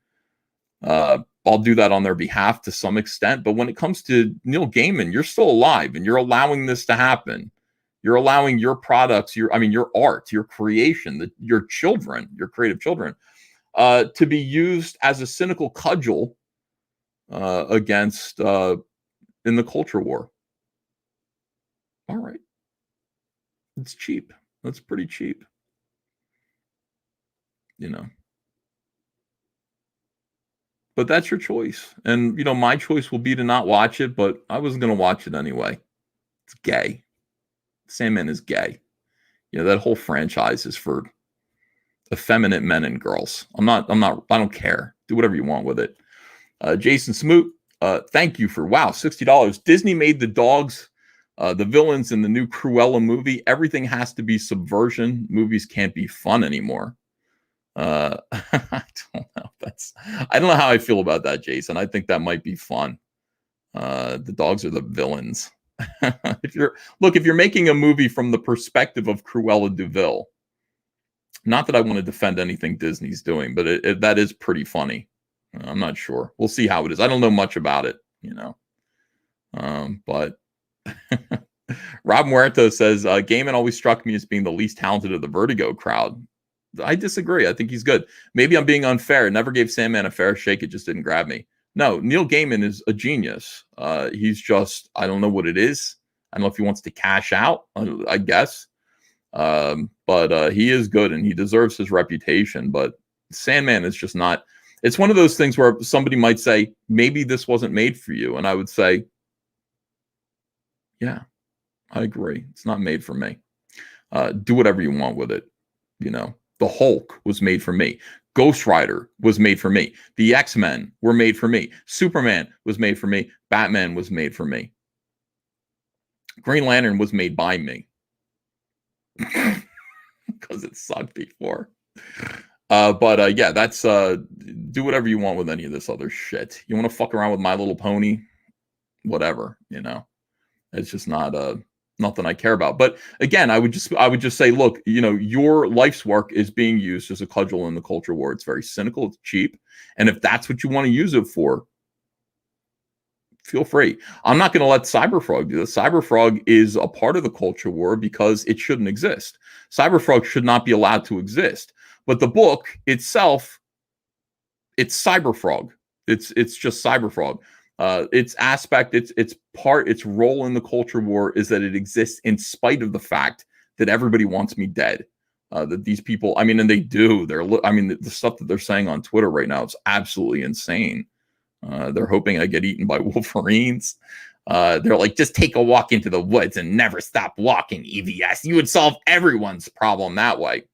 S8: I'll do that on their behalf to some extent. But when it comes to Neil Gaiman, you're still alive and you're allowing this to happen. You're allowing your products, your art, your creation, your children, your creative children, to be used as a cynical cudgel against in the culture war. All right. It's cheap. That's pretty cheap. You know. But that's your choice. And, you know, my choice will be to not watch it, but I wasn't going to watch it anyway. It's gay. Sandman is gay. You know, that whole franchise is for effeminate men and girls. I don't care. Do whatever you want with it. Jason Smoot, thank you for, wow, $60. Disney made the dogs, the villains in the new Cruella movie. Everything has to be subversion. Movies can't be fun anymore. I don't know. I don't know how I feel about that, Jason. I think that might be fun. The dogs are the villains. if you're making a movie from the perspective of Cruella de Vil, not that I want to defend anything Disney's doing, but that is pretty funny. I'm not sure. We'll see how it is. I don't know much about it, you know. But Rob Muerto says, Gaiman always struck me as being the least talented of the Vertigo crowd. I disagree. I think he's good. Maybe I'm being unfair. Never gave Sandman a fair shake. It just didn't grab me. No, Neil Gaiman is a genius. He's just, I don't know what it is. I don't know if he wants to cash out, I guess. But he is good and he deserves his reputation. But Sandman is just not. It's one of those things where somebody might say, maybe this wasn't made for you. And I would say, yeah, I agree. It's not made for me. Do whatever you want with it. You know, the Hulk was made for me. Ghost Rider was made for me. The X-Men were made for me. Superman was made for me. Batman was made for me. Green Lantern was made by me. Because it sucked before. But yeah, that's do whatever you want with any of this other shit. You want to fuck around with My Little Pony? Whatever, you know. It's just not nothing I care about. But again, I would just say, look, you know, your life's work is being used as a cudgel in the culture war. It's very cynical, it's cheap. And if that's what you want to use it for, feel free. I'm not going to let Cyberfrog do this. Cyberfrog is a part of the culture war because it shouldn't exist. Cyberfrog should not be allowed to exist. But the book itself, it's Cyberfrog. It's just Cyberfrog. Its aspect, its role in the culture war is that it exists in spite of the fact that everybody wants me dead. That these people, I mean, and they do. The stuff that they're saying on Twitter right now is absolutely insane. They're hoping I get eaten by wolverines. They're like, just take a walk into the woods and never stop walking, EVS. You would solve everyone's problem that way.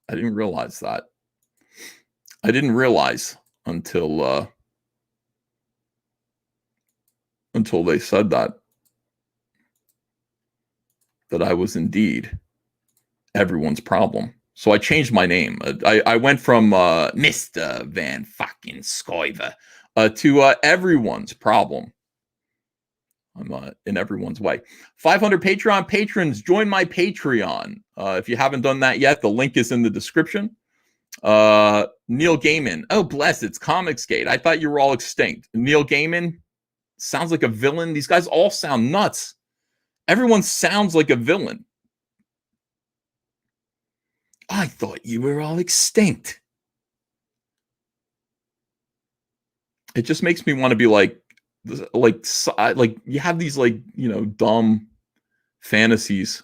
S8: I didn't realize that. I didn't realize until they said that I was indeed everyone's problem. So I changed my name. I went from Mr. Van fucking Scoiver to everyone's problem. I'm in everyone's way. 500 Patreon patrons, join my Patreon. If you haven't done that yet, the link is in the description. Neil Gaiman. Oh, bless, it's Comicsgate. I thought you were all extinct. Neil Gaiman sounds like a villain. These guys all sound nuts. Everyone sounds like a villain. I thought you were all extinct. It just makes me want to be like you have these like, you know, dumb fantasies.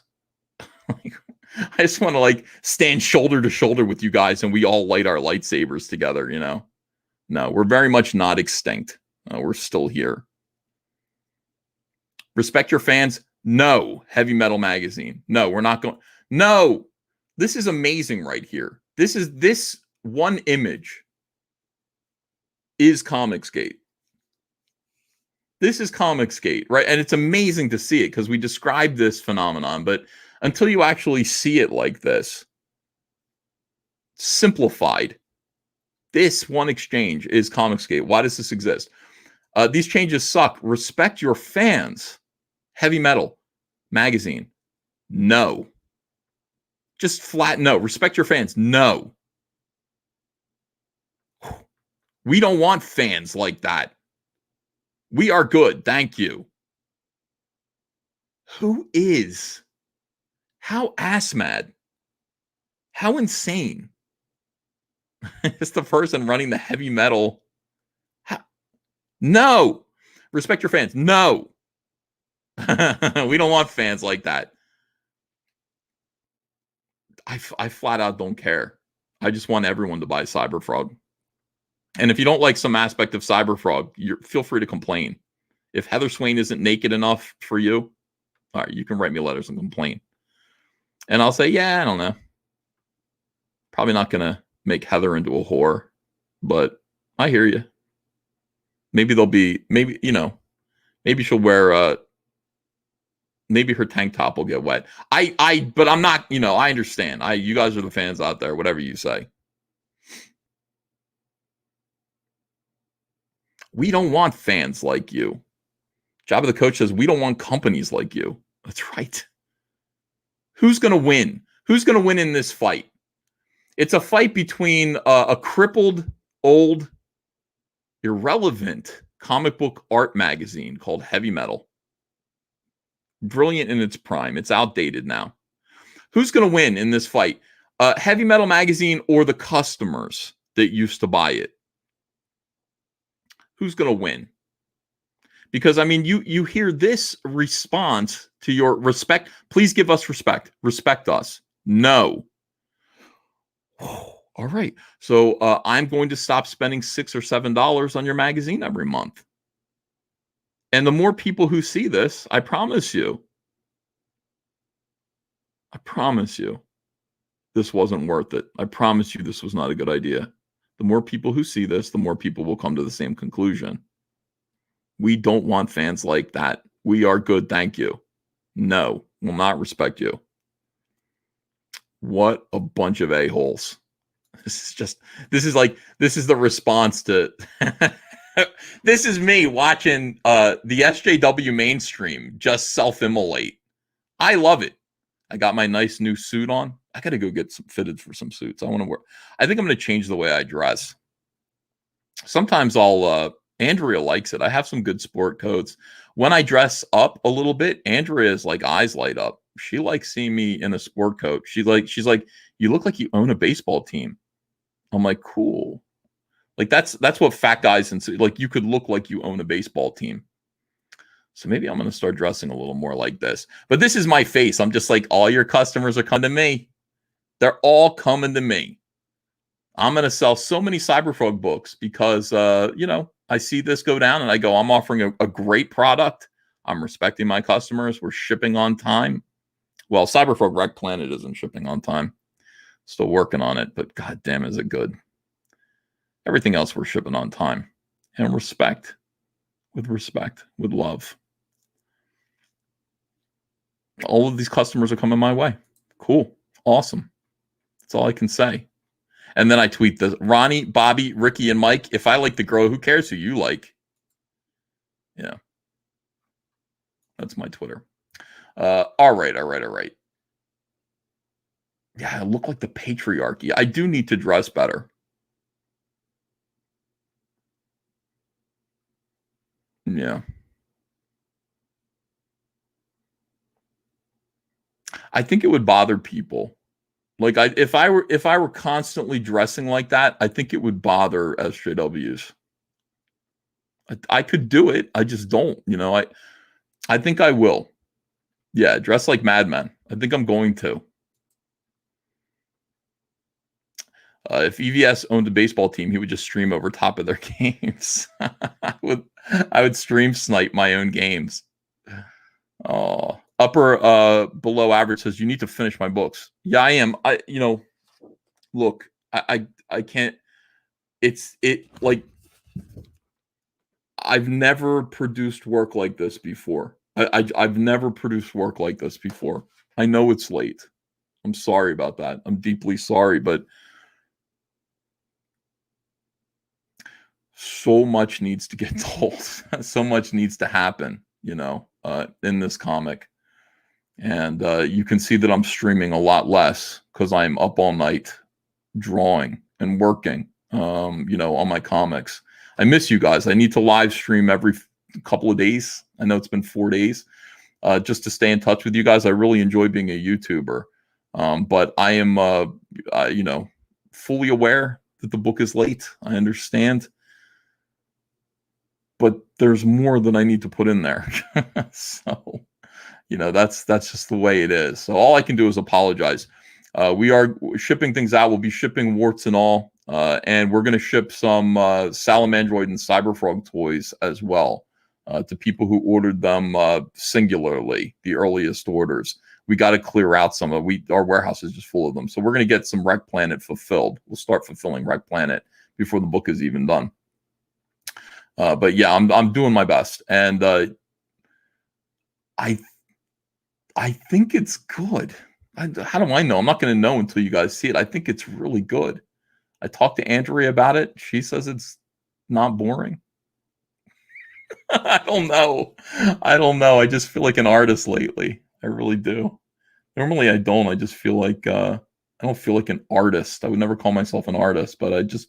S8: I just want to like stand shoulder to shoulder with you guys and we all light our lightsabers together, you know. No, we're very much not extinct. We're still here. Respect your fans. No. Heavy Metal Magazine. No, we're not going. No. This is amazing right here. This one image is Comicsgate. This is Comicsgate, right? And it's amazing to see it because we described this phenomenon, but until you actually see it like this, simplified, this one exchange is Comicsgate. Why does this exist? These changes suck. Respect your fans. Heavy Metal Magazine. No. Just flat no. Respect your fans. No. We don't want fans like that. We are good. Thank you. Who is? How ass mad? How insane? It's the person running the Heavy Metal. No. Respect your fans. No. We don't want fans like that. I flat out don't care. I just want everyone to buy Cyberfrog. And if you don't like some aspect of Cyberfrog, feel free to complain. If Heather Swain isn't naked enough for you, all right, you can write me letters and complain. And I'll say, yeah, I don't know. Probably not going to make Heather into a whore, but I hear you. Maybe maybe she'll wear, maybe her tank top will get wet. But I'm not, I understand. You guys are the fans out there, whatever you say. We don't want fans like you. Jabba the Coach says, we don't want companies like you. That's right. Who's going to win? Who's going to win in this fight? It's a fight between a crippled, old, irrelevant comic book art magazine called Heavy Metal. Brilliant in its prime. It's outdated now. Who's going to win in this fight? Heavy Metal magazine or the customers that used to buy it? Who's going to win? Because, I mean, you hear this response to your respect. Please give us respect. Respect us. No. All right. So I'm going to stop spending $6 or $7 on your magazine every month. And the more people who see this, I promise you, this wasn't worth it. I promise you this was not a good idea. The more people who see this, the more people will come to the same conclusion. We don't want fans like that. We are good, thank you. No, will not respect you. What a bunch of a-holes. This is the response to this is me watching the SJW mainstream just self-immolate. I love it. I got my nice new suit on. I got to go get some fitted for some suits. I think I'm going to change the way I dress. Sometimes Andrea likes it. I have some good sport coats. When I dress up a little bit, Andrea's like eyes light up. She likes seeing me in a sport coat. She's like, you look like you own a baseball team. I'm like, cool. Like that's what fat guys and like you could look like you own a baseball team. So maybe I'm going to start dressing a little more like this. But this is my face. I'm just like, all your customers are coming to me. They're all coming to me. I'm going to sell so many Cyberfrog books because, I see this go down and I go, I'm offering a great product. I'm respecting my customers. We're shipping on time. Well, Cyberfrog Wreck Planet isn't shipping on time. Still working on it, but god damn, is it good. Everything else we're shipping on time. And respect, with love. All of these customers are coming my way. Cool. Awesome. That's all I can say. And then I tweet this. Ronnie, Bobby, Ricky, and Mike, if I like the grow, who cares who you like? Yeah. That's my Twitter. All right. Yeah, I look like the patriarchy. I do need to dress better. Yeah. I think it would bother people. Like if I were constantly dressing like that, I think it would bother SJWs. I could do it. I just don't, I think I will. Yeah, dress like madmen. I think I'm going to. If EVS owned a baseball team, he would just stream over top of their games. I would stream snipe my own games. Oh, upper below average says you need to finish my books. Yeah, I am. Look, I can't. I've never produced work like this before. I've never produced work like this before. I know it's late. I'm sorry about that. I'm deeply sorry, but so much needs to get told. So much needs to happen, in this comic. And you can see that I'm streaming a lot less because I'm up all night drawing and working, on my comics. I miss you guys. I need to live stream every couple of days. I know it's been 4 days just to stay in touch with you guys. I really enjoy being a YouTuber. But I am, fully aware that the book is late. I understand. But there's more than I need to put in there. So, that's just the way it is. So all I can do is apologize. We are shipping things out. We'll be shipping warts and all. And we're going to ship some Salamandroid and Cyberfrog toys as well to people who ordered them singularly, the earliest orders. We got to clear out some of our warehouse is just full of them. So we're going to get some Wreck Planet fulfilled. We'll start fulfilling Wreck Planet before the book is even done. But yeah, I'm doing my best, and I think it's good. How do I know? I'm not going to know until you guys see it. I think it's really good. I talked to Andrea about it. She says it's not boring. I don't know. I just feel like an artist lately. I really do. Normally I don't. I just feel like I don't feel like an artist. I would never call myself an artist, but I just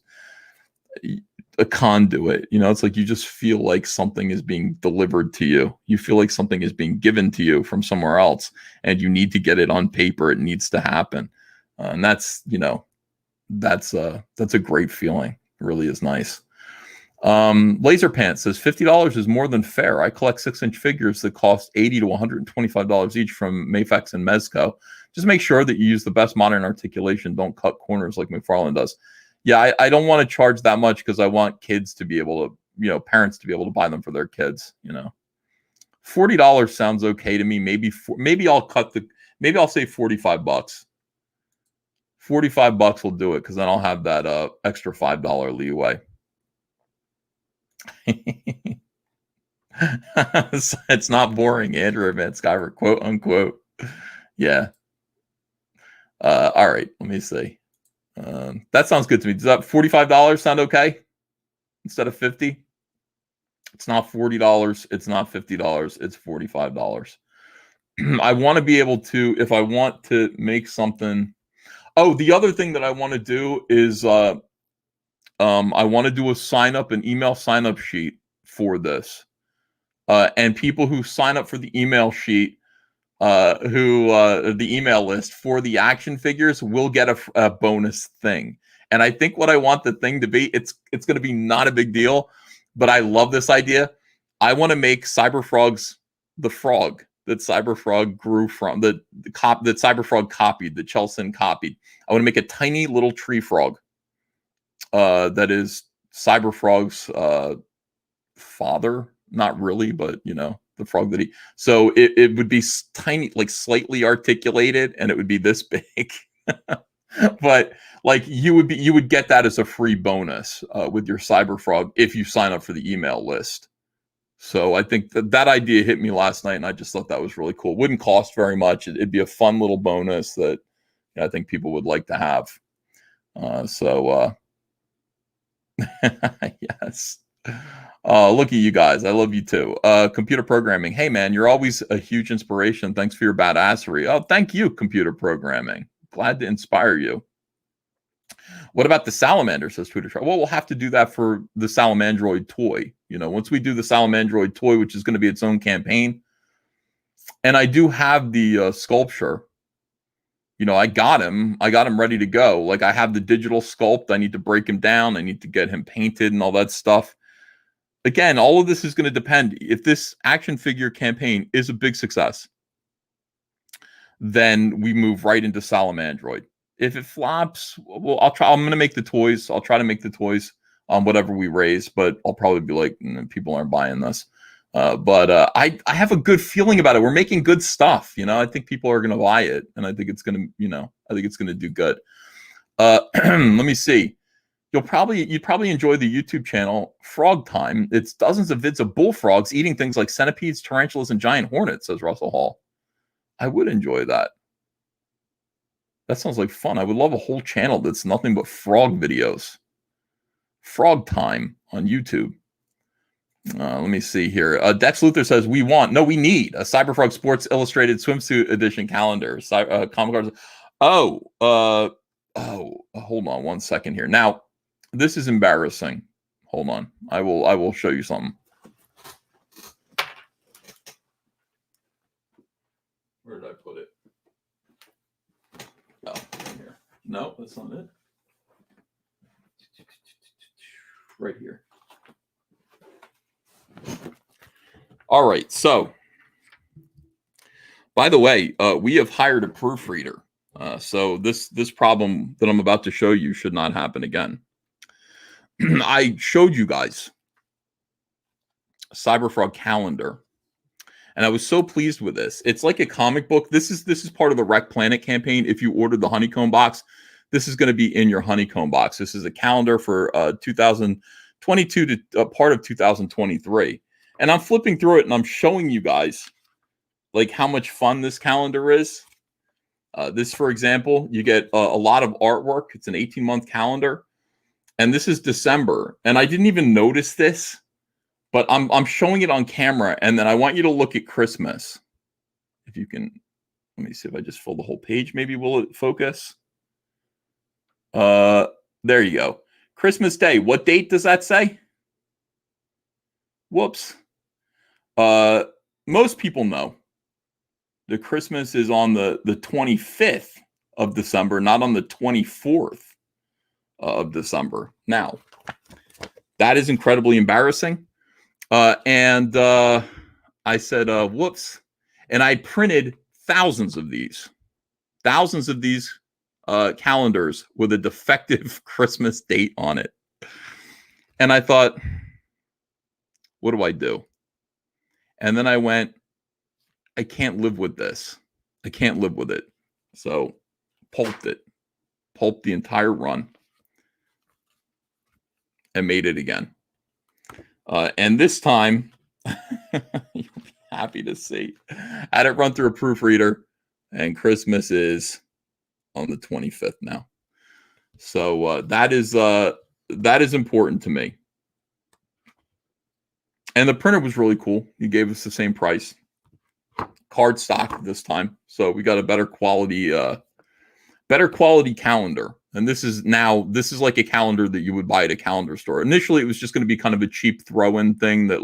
S8: a conduit. It's like you just feel like something is being delivered to you. You feel like something is being given to you from somewhere else, and you need to get it on paper. It needs to happen, and that's a great feeling. It really is nice. Laser Pants says $50 is more than fair. I collect 6-inch figures that cost $80 to $125 each from Mafex and Mezco. Just make sure that you use the best modern articulation. Don't cut corners like McFarlane does. Yeah, I don't want to charge that much because I want kids to be able to, parents to be able to buy them for their kids. $40 sounds okay to me. Maybe I'll say $45. $45 will do it because then I'll have that extra $5 leeway. It's not boring, Andrew Van Skyver, quote unquote. Yeah. All right, let me see. That sounds good to me. Does that $45 sound okay instead of $50? It's not $40. It's not $50. It's $45. I want to be able to, if I want to make something. Oh, the other thing that I want to do is I want to do an email sign up sheet for this. And people who sign up for the email sheet, the email list for the action figures will get a bonus thing. And I think what I want the thing to be, it's going to be not a big deal, but I love this idea. I want to make Cyberfrog's the frog that Cyberfrog grew from, that Cyberfrog copied, that Chelson copied. I want to make a tiny little tree frog that is Cyberfrog's father. Not really, but the frog that so it would be tiny, like slightly articulated, and it would be this big. But like you would get that as a free bonus with your Cyberfrog if you sign up for the email list. So I think that idea hit me last night, and I just thought that was really cool. It wouldn't cost very much. It'd be a fun little bonus that I think people would like to have. Yes. Look at you guys. I love you too. Computer programming. Hey man, you're always a huge inspiration. Thanks for your badassery. Oh, thank you, computer programming. Glad to inspire you. What about the salamander, says Twitter? Well, we'll have to do that for the Salamandroid toy. Once we do the Salamandroid toy, which is going to be its own campaign. And I do have the sculpture. I got him ready to go. Like I have the digital sculpt. I need to break him down. I need to get him painted and all that stuff. Again, all of this is going to depend. If this action figure campaign is a big success, then we move right into Salamandroid. If it flops, well, I'll try. I'm going to make the toys. I'll try to make the toys on whatever we raise, but I'll probably be like, people aren't buying this. But I have a good feeling about it. We're making good stuff. I think people are going to buy it, and I think it's going to, I think it's going to do good. Let me see. You'd probably enjoy the YouTube channel Frog Time. It's dozens of vids of bullfrogs eating things like centipedes, tarantulas, and giant hornets, says Russell Hall. I would enjoy that. That sounds like fun. I would love a whole channel that's nothing but frog videos. Frog Time on YouTube. Let me see here. Dex Luther says we need a Cyberfrog Sports Illustrated Swimsuit Edition calendar. Comic cards. Hold on one second here. Now, this is embarrassing. Hold on. I will show you something. Where did I put it? Oh, here. No, that's not it. Right here. All right. So, by the way, we have hired a proofreader. So this problem that I'm about to show you should not happen again. I showed you guys a Cyberfrog calendar, and I was so pleased with this. It's like a comic book. This is part of the Wreck Planet campaign. If you ordered the honeycomb box, this is going to be in your honeycomb box. This is a calendar for 2022 to part of 2023. And I'm flipping through it and I'm showing you guys like how much fun this calendar is. This, for example, you get a lot of artwork. It's an 18-month calendar. And this is December. And I didn't even notice this, but I'm showing it on camera. And then I want you to look at Christmas. If you can, let me see if I just fill the whole page. Maybe will it focus? There you go. Christmas Day. What date does that say? Whoops. Most people know the Christmas is on the 25th of December, not on the 24th of December. Now, that is incredibly embarrassing. And I said, whoops. And I printed thousands of these calendars with a defective Christmas date on it. And I thought, what do I do? And then I went, I can't live with this. I can't live with it. So pulped the entire run and made it again. And this time, you'll be happy to see, I had it run through a proofreader, and Christmas is on the 25th now. So that is important to me. And the printer was really cool. He gave us the same price. Card stock this time. So we got a better quality calendar. And this is like a calendar that you would buy at a calendar store. Initially, it was just going to be kind of a cheap throw-in thing that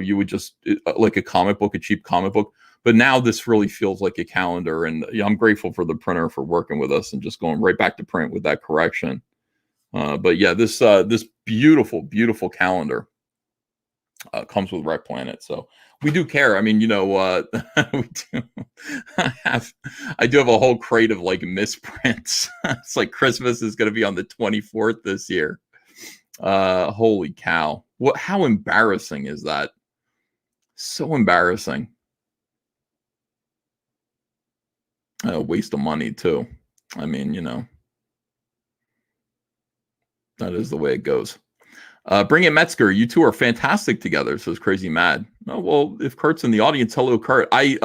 S8: you would just like a comic book, a cheap comic book. But now this really feels like a calendar. And I'm grateful for the printer for working with us and just going right back to print with that correction. But yeah, this beautiful, beautiful calendar comes with Wreck Planet. So we do care. I mean, we do. I do have a whole crate of like misprints. It's like Christmas is going to be on the 24th this year. Holy cow. How embarrassing is that? So embarrassing. Waste of money too. I mean, that is the way it goes. Bring it, Metzger. You two are fantastic together. Says Crazy Mad. Oh, well, if Kurt's in the audience, hello, Kurt. I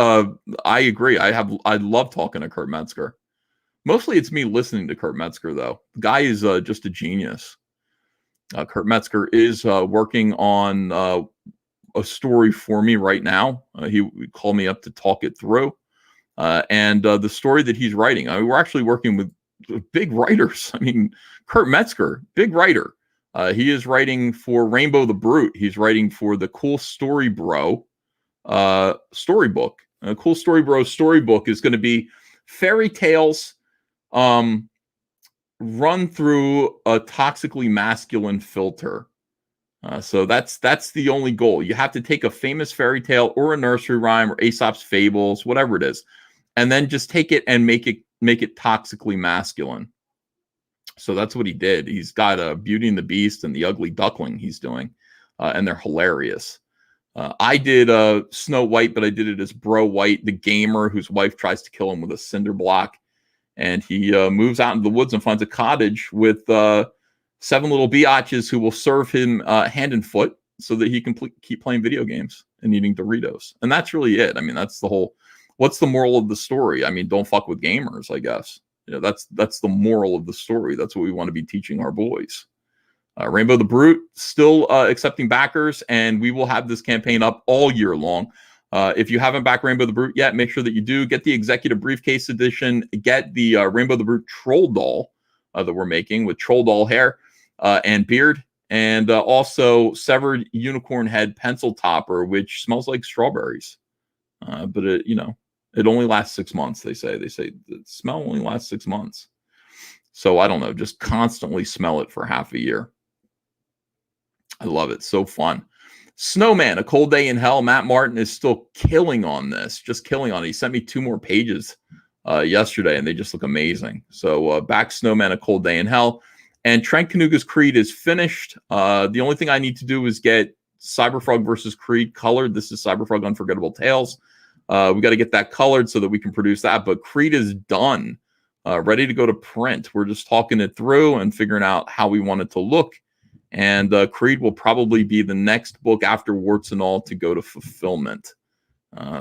S8: agree. I love talking to Kurt Metzger. Mostly it's me listening to Kurt Metzger, though. The guy is just a genius. Kurt Metzger is working on a story for me right now. He called me up to talk it through. And the story that he's writing, we're actually working with big writers. I mean, Kurt Metzger, big writer. He is writing for Rainbow the Brute. He's writing for the Cool Story Bro storybook. Cool Story Bro storybook is going to be fairy tales run through a toxically masculine filter. So that's the only goal. You have to take a famous fairy tale or a nursery rhyme or Aesop's Fables, whatever it is, and then just take it and make it toxically masculine. So that's what he did. He's got Beauty and the Beast and the Ugly Duckling he's doing, and they're hilarious. I did Snow White, but I did it as Bro White, the gamer whose wife tries to kill him with a cinder block. And he moves out into the woods and finds a cottage with 7 little biatches who will serve him hand and foot so that he can keep playing video games and eating Doritos. And that's really it. I mean, that's the whole, what's the moral of the story? I mean, don't fuck with gamers, I guess. That's the moral of the story. That's what we want to be teaching our boys. Rainbow the Brute still accepting backers, and we will have this campaign up all year long. If you haven't backed Rainbow the Brute yet, make sure that you do. Get the Executive Briefcase Edition. Get the Rainbow the Brute Troll Doll that we're making with Troll Doll hair and beard, and also Severed Unicorn Head Pencil Topper, which smells like strawberries. But it only lasts 6 months, they say. They say the smell only lasts 6 months. So I don't know, just constantly smell it for half a year. I love it. So fun. Snowman, A Cold Day in Hell. Matt Martin is still killing on this, just killing on it. He sent me 2 more pages yesterday, and they just look amazing. So back Snowman, A Cold Day in Hell. And Trent Kanuga's Creed is finished. The only thing I need to do is get Cyberfrog versus Creed colored. This is Cyberfrog Unforgettable Tales. We got to get that colored so that we can produce that. But Creed is done, ready to go to print. We're just talking it through and figuring out how we want it to look. And Creed will probably be the next book after Warts and All to go to fulfillment.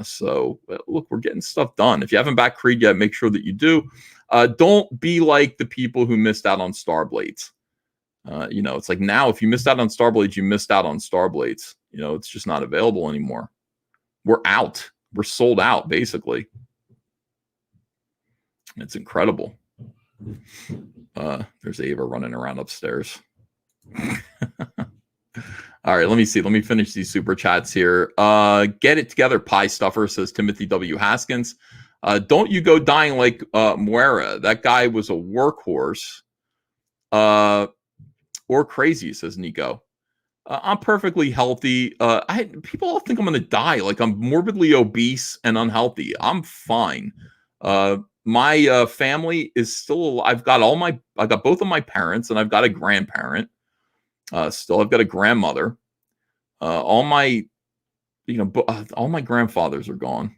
S8: So look, we're getting stuff done. If you haven't backed Creed yet, make sure that you do. Don't be like the people who missed out on Starblades. It's like now if you missed out on Starblades, you missed out on Starblades. It's just not available anymore. We're out. We're sold out, basically. It's incredible. There's Ava running around upstairs. All right, let me see. Let me finish these super chats here. Get it together, pie stuffer, says Timothy W. Haskins. Don't you go dying like Muera. That guy was a workhorse. Or crazy, says Nico. I'm perfectly healthy. People all think I'm going to die. Like I'm morbidly obese and unhealthy. I'm fine. My family is still. I got both of my parents, and I've got a grandparent. Still, I've got a grandmother. All my grandfathers are gone.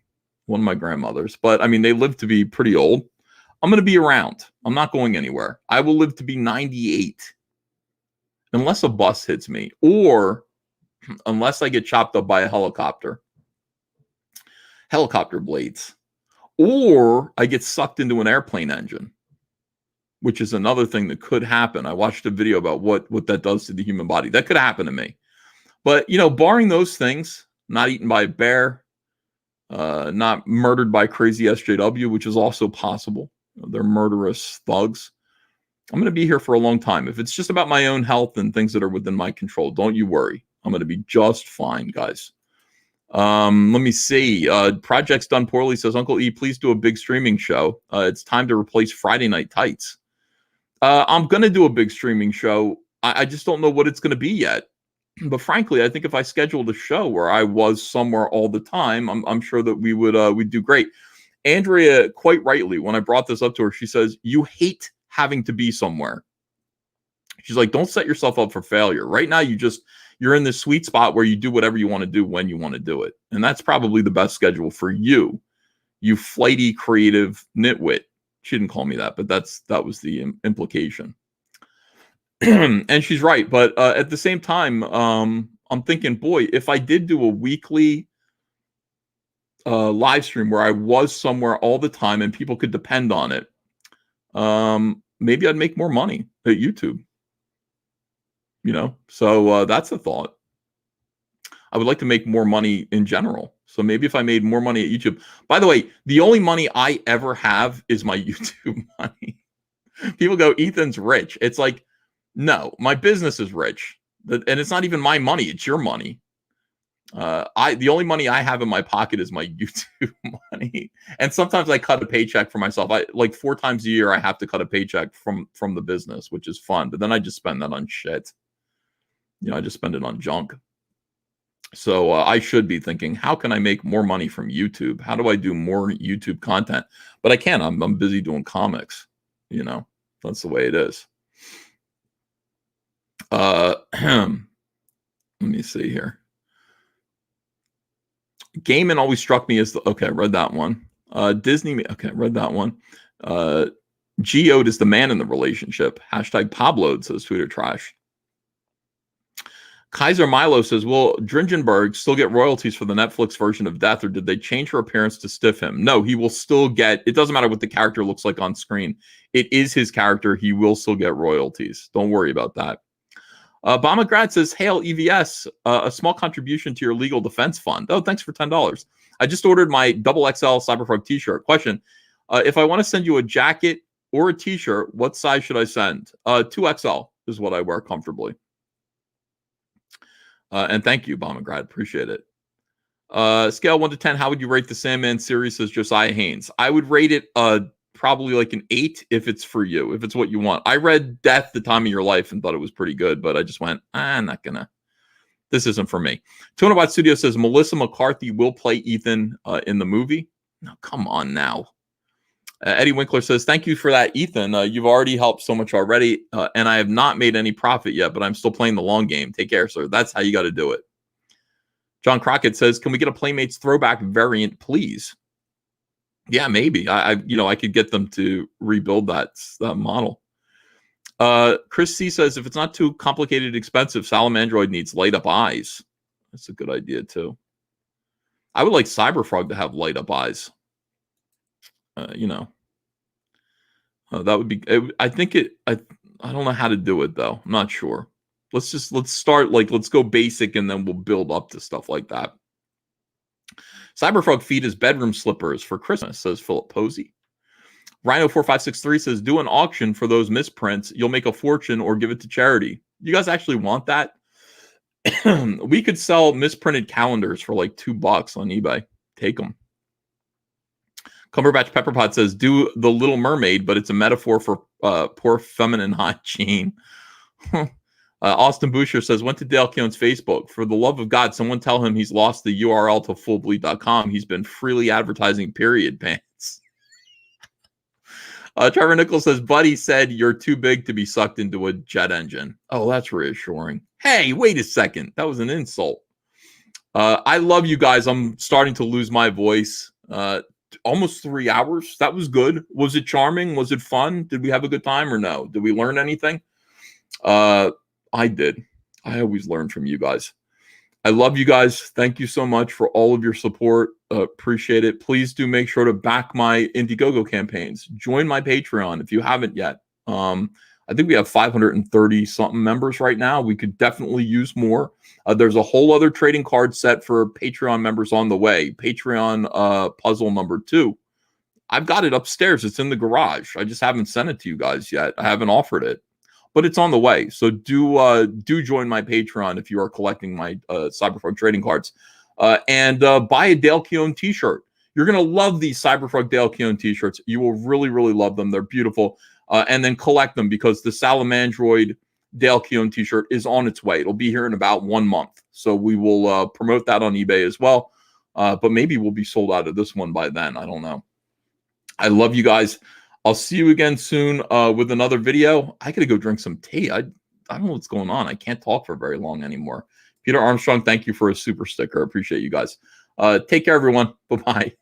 S8: One of my grandmothers, but I mean, they lived to be pretty old. I'm going to be around. I'm not going anywhere. I will live to be 98, unless a bus hits me, or unless I get chopped up by a helicopter blades, or I get sucked into an airplane engine, which is another thing that could happen. I watched a video about what that does to the human body. That could happen to me. But, barring those things, not eaten by a bear, not murdered by crazy SJW, which is also possible. They're murderous thugs. I'm going to be here for a long time. If it's just about my own health and things that are within my control, don't you worry. I'm going to be just fine, guys. Let me see. Project's Done Poorly says, Uncle E, please do a big streaming show. It's time to replace Friday Night Tights. I'm going to do a big streaming show. I just don't know what it's going to be yet. But frankly, I think if I scheduled a show where I was somewhere all the time, I'm sure that we'd do great. Andrea, quite rightly, when I brought this up to her, she says, you hate having to be somewhere. She's like, don't set yourself up for failure. Right now, you're in this sweet spot where you do whatever you want to do when you want to do it. And that's probably the best schedule for you, you flighty, creative nitwit. She didn't call me that, but that was the implication. And she's right. But at the same time, I'm thinking, boy, if I did do a weekly live stream where I was somewhere all the time and people could depend on it, maybe I'd make more money at YouTube. So that's a thought. I would like to make more money in general. So maybe if I made more money at YouTube. By the way, the only money I ever have is my YouTube money. People go, Ethan's rich. It's like, no, my business is rich. And it's not even my money. It's your money. The only money I have in my pocket is my YouTube money. And sometimes I cut a paycheck for myself. Like 4 times a year, I have to cut a paycheck from the business, which is fun. But then I just spend that on shit. I just spend it on junk. So I should be thinking, how can I make more money from YouTube? How do I do more YouTube content? But I can't. I'm busy doing comics. That's the way it is. Let me see here. Gaiman always struck me as okay, I read that one. Disney, okay, I read that one. Geode is the man in the relationship. Hashtag Pablo says Twitter trash. Kaiser Milo says, will Dringenberg still get royalties for the Netflix version of Death, or did they change her appearance to stiff him? No, he will still get, it doesn't matter what the character looks like on screen. It is his character. He will still get royalties. Don't worry about that. Bomagrad says, hail EVS, a small contribution to your legal defense fund. Oh, thanks for $10. I just ordered my XXL Cyberfrog t-shirt. Question, if I want to send you a jacket or a t-shirt, what size should I send? 2XL is what I wear comfortably. And thank you, Bomagrad. Appreciate it. Scale 1 to 10, how would you rate the Sandman series, says Josiah Haynes? I would rate it probably like an 8 if it's for you, if it's what you want. I read Death, the Time of Your Life, and thought it was pretty good, but I just went, I'm not gonna. This isn't for me. 200 Watt Studio says Melissa McCarthy will play Ethan in the movie. No, come on now. Eddie Winkler says, thank you for that, Ethan. You've already helped so much already, and I have not made any profit yet, but I'm still playing the long game. Take care, sir. That's how you got to do it. John Crockett says, can we get a Playmates throwback variant, please? Yeah, maybe. I could get them to rebuild that model. Chris C says, if it's not too complicated, expensive, Salamandroid needs light up eyes. That's a good idea, too. I would like Cyberfrog to have light up eyes. That would be. I think it. I don't know how to do it though. I'm not sure. Let's start let's go basic and then we'll build up to stuff like that. Cyberfrog feed his bedroom slippers for Christmas, says Philip Posey. Rhino4563 says, do an auction for those misprints. You'll make a fortune or give it to charity. You guys actually want that? We could sell misprinted calendars for like $2 on eBay. Take them. Cumberbatch Pepperpot says, do the Little Mermaid, but it's a metaphor for poor feminine hygiene. Austin Boucher says, went to Dale Keown's Facebook. For the love of God, someone tell him he's lost the URL to fullbleed.com. He's been freely advertising period pants. Trevor Nichols says, Buddy said you're too big to be sucked into a jet engine. Oh, that's reassuring. Hey, wait a second. That was an insult. I love you guys. I'm starting to lose my voice. Almost 3 hours. That was good. Was it charming? Was it fun? Did we have a good time or no? Did we learn anything? I did. I always learn from you guys. I love you guys. Thank you so much for all of your support. Appreciate it. Please do make sure to back my Indiegogo campaigns. Join my Patreon if you haven't yet. I think we have 530 something members right now. We could definitely use more. There's a whole other trading card set for Patreon members on the way. Patreon puzzle number 2. I've got it upstairs. It's in the garage. I just haven't sent it to you guys yet. I haven't offered it, but it's on the way. So do join my Patreon if you are collecting my Cyberfrog trading cards. And buy a Dale Keown t-shirt. You're going to love these Cyberfrog Dale Keown t-shirts. You will really, really love them. They're beautiful. And then collect them because the Salamandroid Dale Keown t-shirt is on its way. It'll be here in about 1 month. So we will promote that on eBay as well. But maybe we'll be sold out of this one by then. I don't know. I love you guys. I'll see you again soon with another video. I got to go drink some tea. I don't know what's going on. I can't talk for very long anymore. Peter Armstrong, thank you for a super sticker. I appreciate you guys. Take care, everyone. Bye-bye.